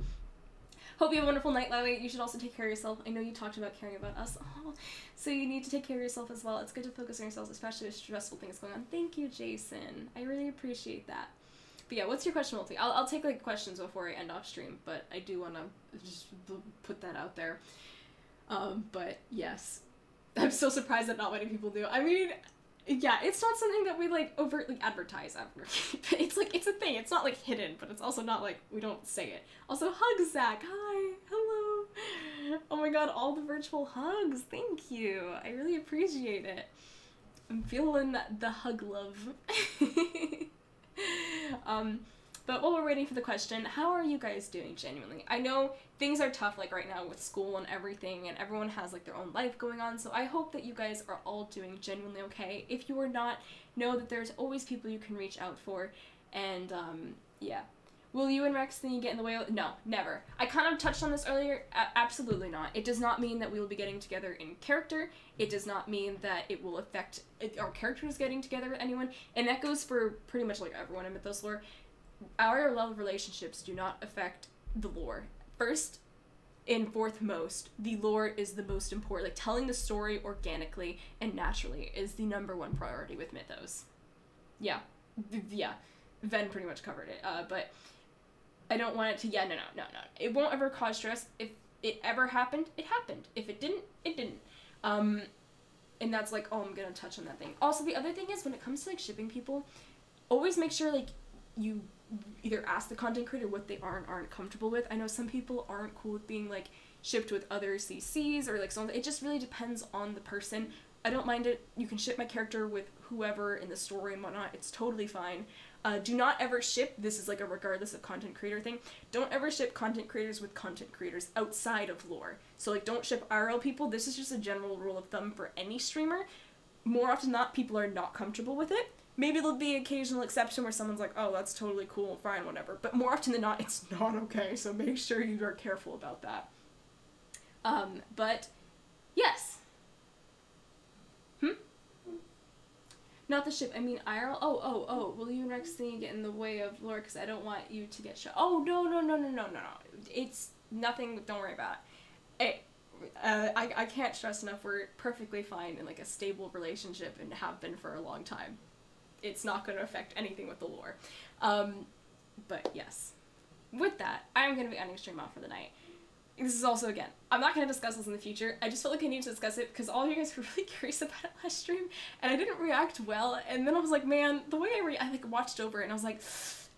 Hope you have a wonderful night, Lily. You should also take care of yourself. I know you talked about caring about us. Oh, so you need to take care of yourself as well. It's good to focus on yourselves, especially with stressful things going on. Thank you, Jason. I really appreciate that. But yeah, what's your question, Multi? I'll take, like, questions before I end off stream, but I do want to just put that out there. But yes, I'm so surprised that not many people do. I mean, yeah, it's not something that we, like, overtly advertise ever. It's, like, it's a thing. It's not, like, hidden, but it's also not, like, we don't say it. Also, hugs, Zach. Hi. Hello. Oh my god, all the virtual hugs. Thank you. I really appreciate it. I'm feeling the hug love. But while we're waiting for the question, how are you guys doing genuinely? I know things are tough like right now with school and everything, and everyone has like their own life going on, so I hope that you guys are all doing genuinely okay. If you are not, know that there's always people you can reach out for, and yeah. Will you and Rexy get in the way of— No, never. I kind of touched on this earlier. Absolutely not. It does not mean that we will be getting together in character. It does not mean that it will affect our characters getting together with anyone. And that goes for pretty much like everyone in Mythos lore. Our love relationships do not affect the lore. First and foremost, the lore is the most important. Like, telling the story organically and naturally is the #1 priority with Mythos. Yeah. Yeah. Ven pretty much covered it. But I don't want it to— yeah, no. It won't ever cause stress. If it ever happened, it happened. If it didn't, it didn't. And that's like, oh, I'm gonna touch on that thing. Also, the other thing is, when it comes to like shipping people, always make sure like you either ask the content creator what they aren't comfortable with. I know some people aren't cool with being like shipped with other CCs or like so on. It just really depends on the person. I don't mind it. You can ship my character with whoever in the story and whatnot. It's totally fine. Do not ever ship— this is like a regardless of content creator thing— don't ever ship content creators with content creators outside of lore. So like, don't ship IRL people. This is just a general rule of thumb for any streamer. More often than not, people are not comfortable with it. Maybe there'll be occasional exception where someone's like, oh, that's totally cool, fine, whatever. But more often than not, it's not okay, so make sure you are careful about that. But yes. Not the ship, I mean IRL. Oh, will you and Rexy get in the way of lore because I don't want you to get shot? Oh, no. It's nothing, don't worry about it. I can't stress enough, we're perfectly fine in like a stable relationship and have been for a long time. It's not going to affect anything with the lore. But yes. With that, I'm going to be ending stream off for the night. This is also, again, I'm not going to discuss this in the future. I just felt like I need to discuss it because all of you guys were really curious about it last stream, and I didn't react well, and then I was like, man, the way I like watched over it, and I was like,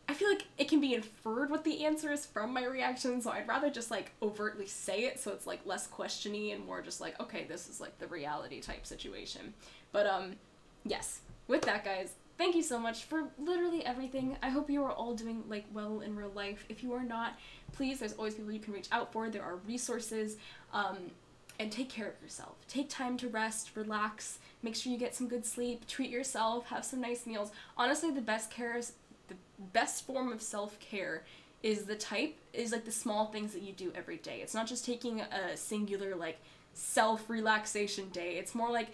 I feel like it can be inferred what the answer is from my reaction, so I'd rather just like overtly say it so it's like less questiony and more just like, okay, this is like the reality type situation. But yes, with that, guys, thank you so much for literally everything. I hope you are all doing like well in real life. If you are not, please, there's always people you can reach out for. There are resources, and take care of yourself. Take time to rest, relax, make sure you get some good sleep, treat yourself, have some nice meals. Honestly, the best form of self-care is like the small things that you do every day. It's not just taking a singular like self-relaxation day. It's more like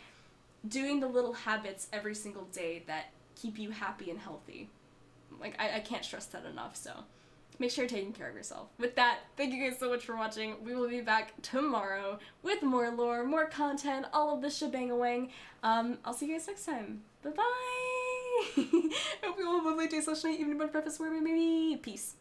doing the little habits every single day that keep you happy and healthy. Like, I can't stress that enough, so make sure you're taking care of yourself. With that, thank you guys so much for watching. We will be back tomorrow with more lore, more content, all of the shebang-a-wang. I'll see you guys next time. Bye-bye! Hope you all have a lovely day, slash night, evening, preface, where we may be. Peace.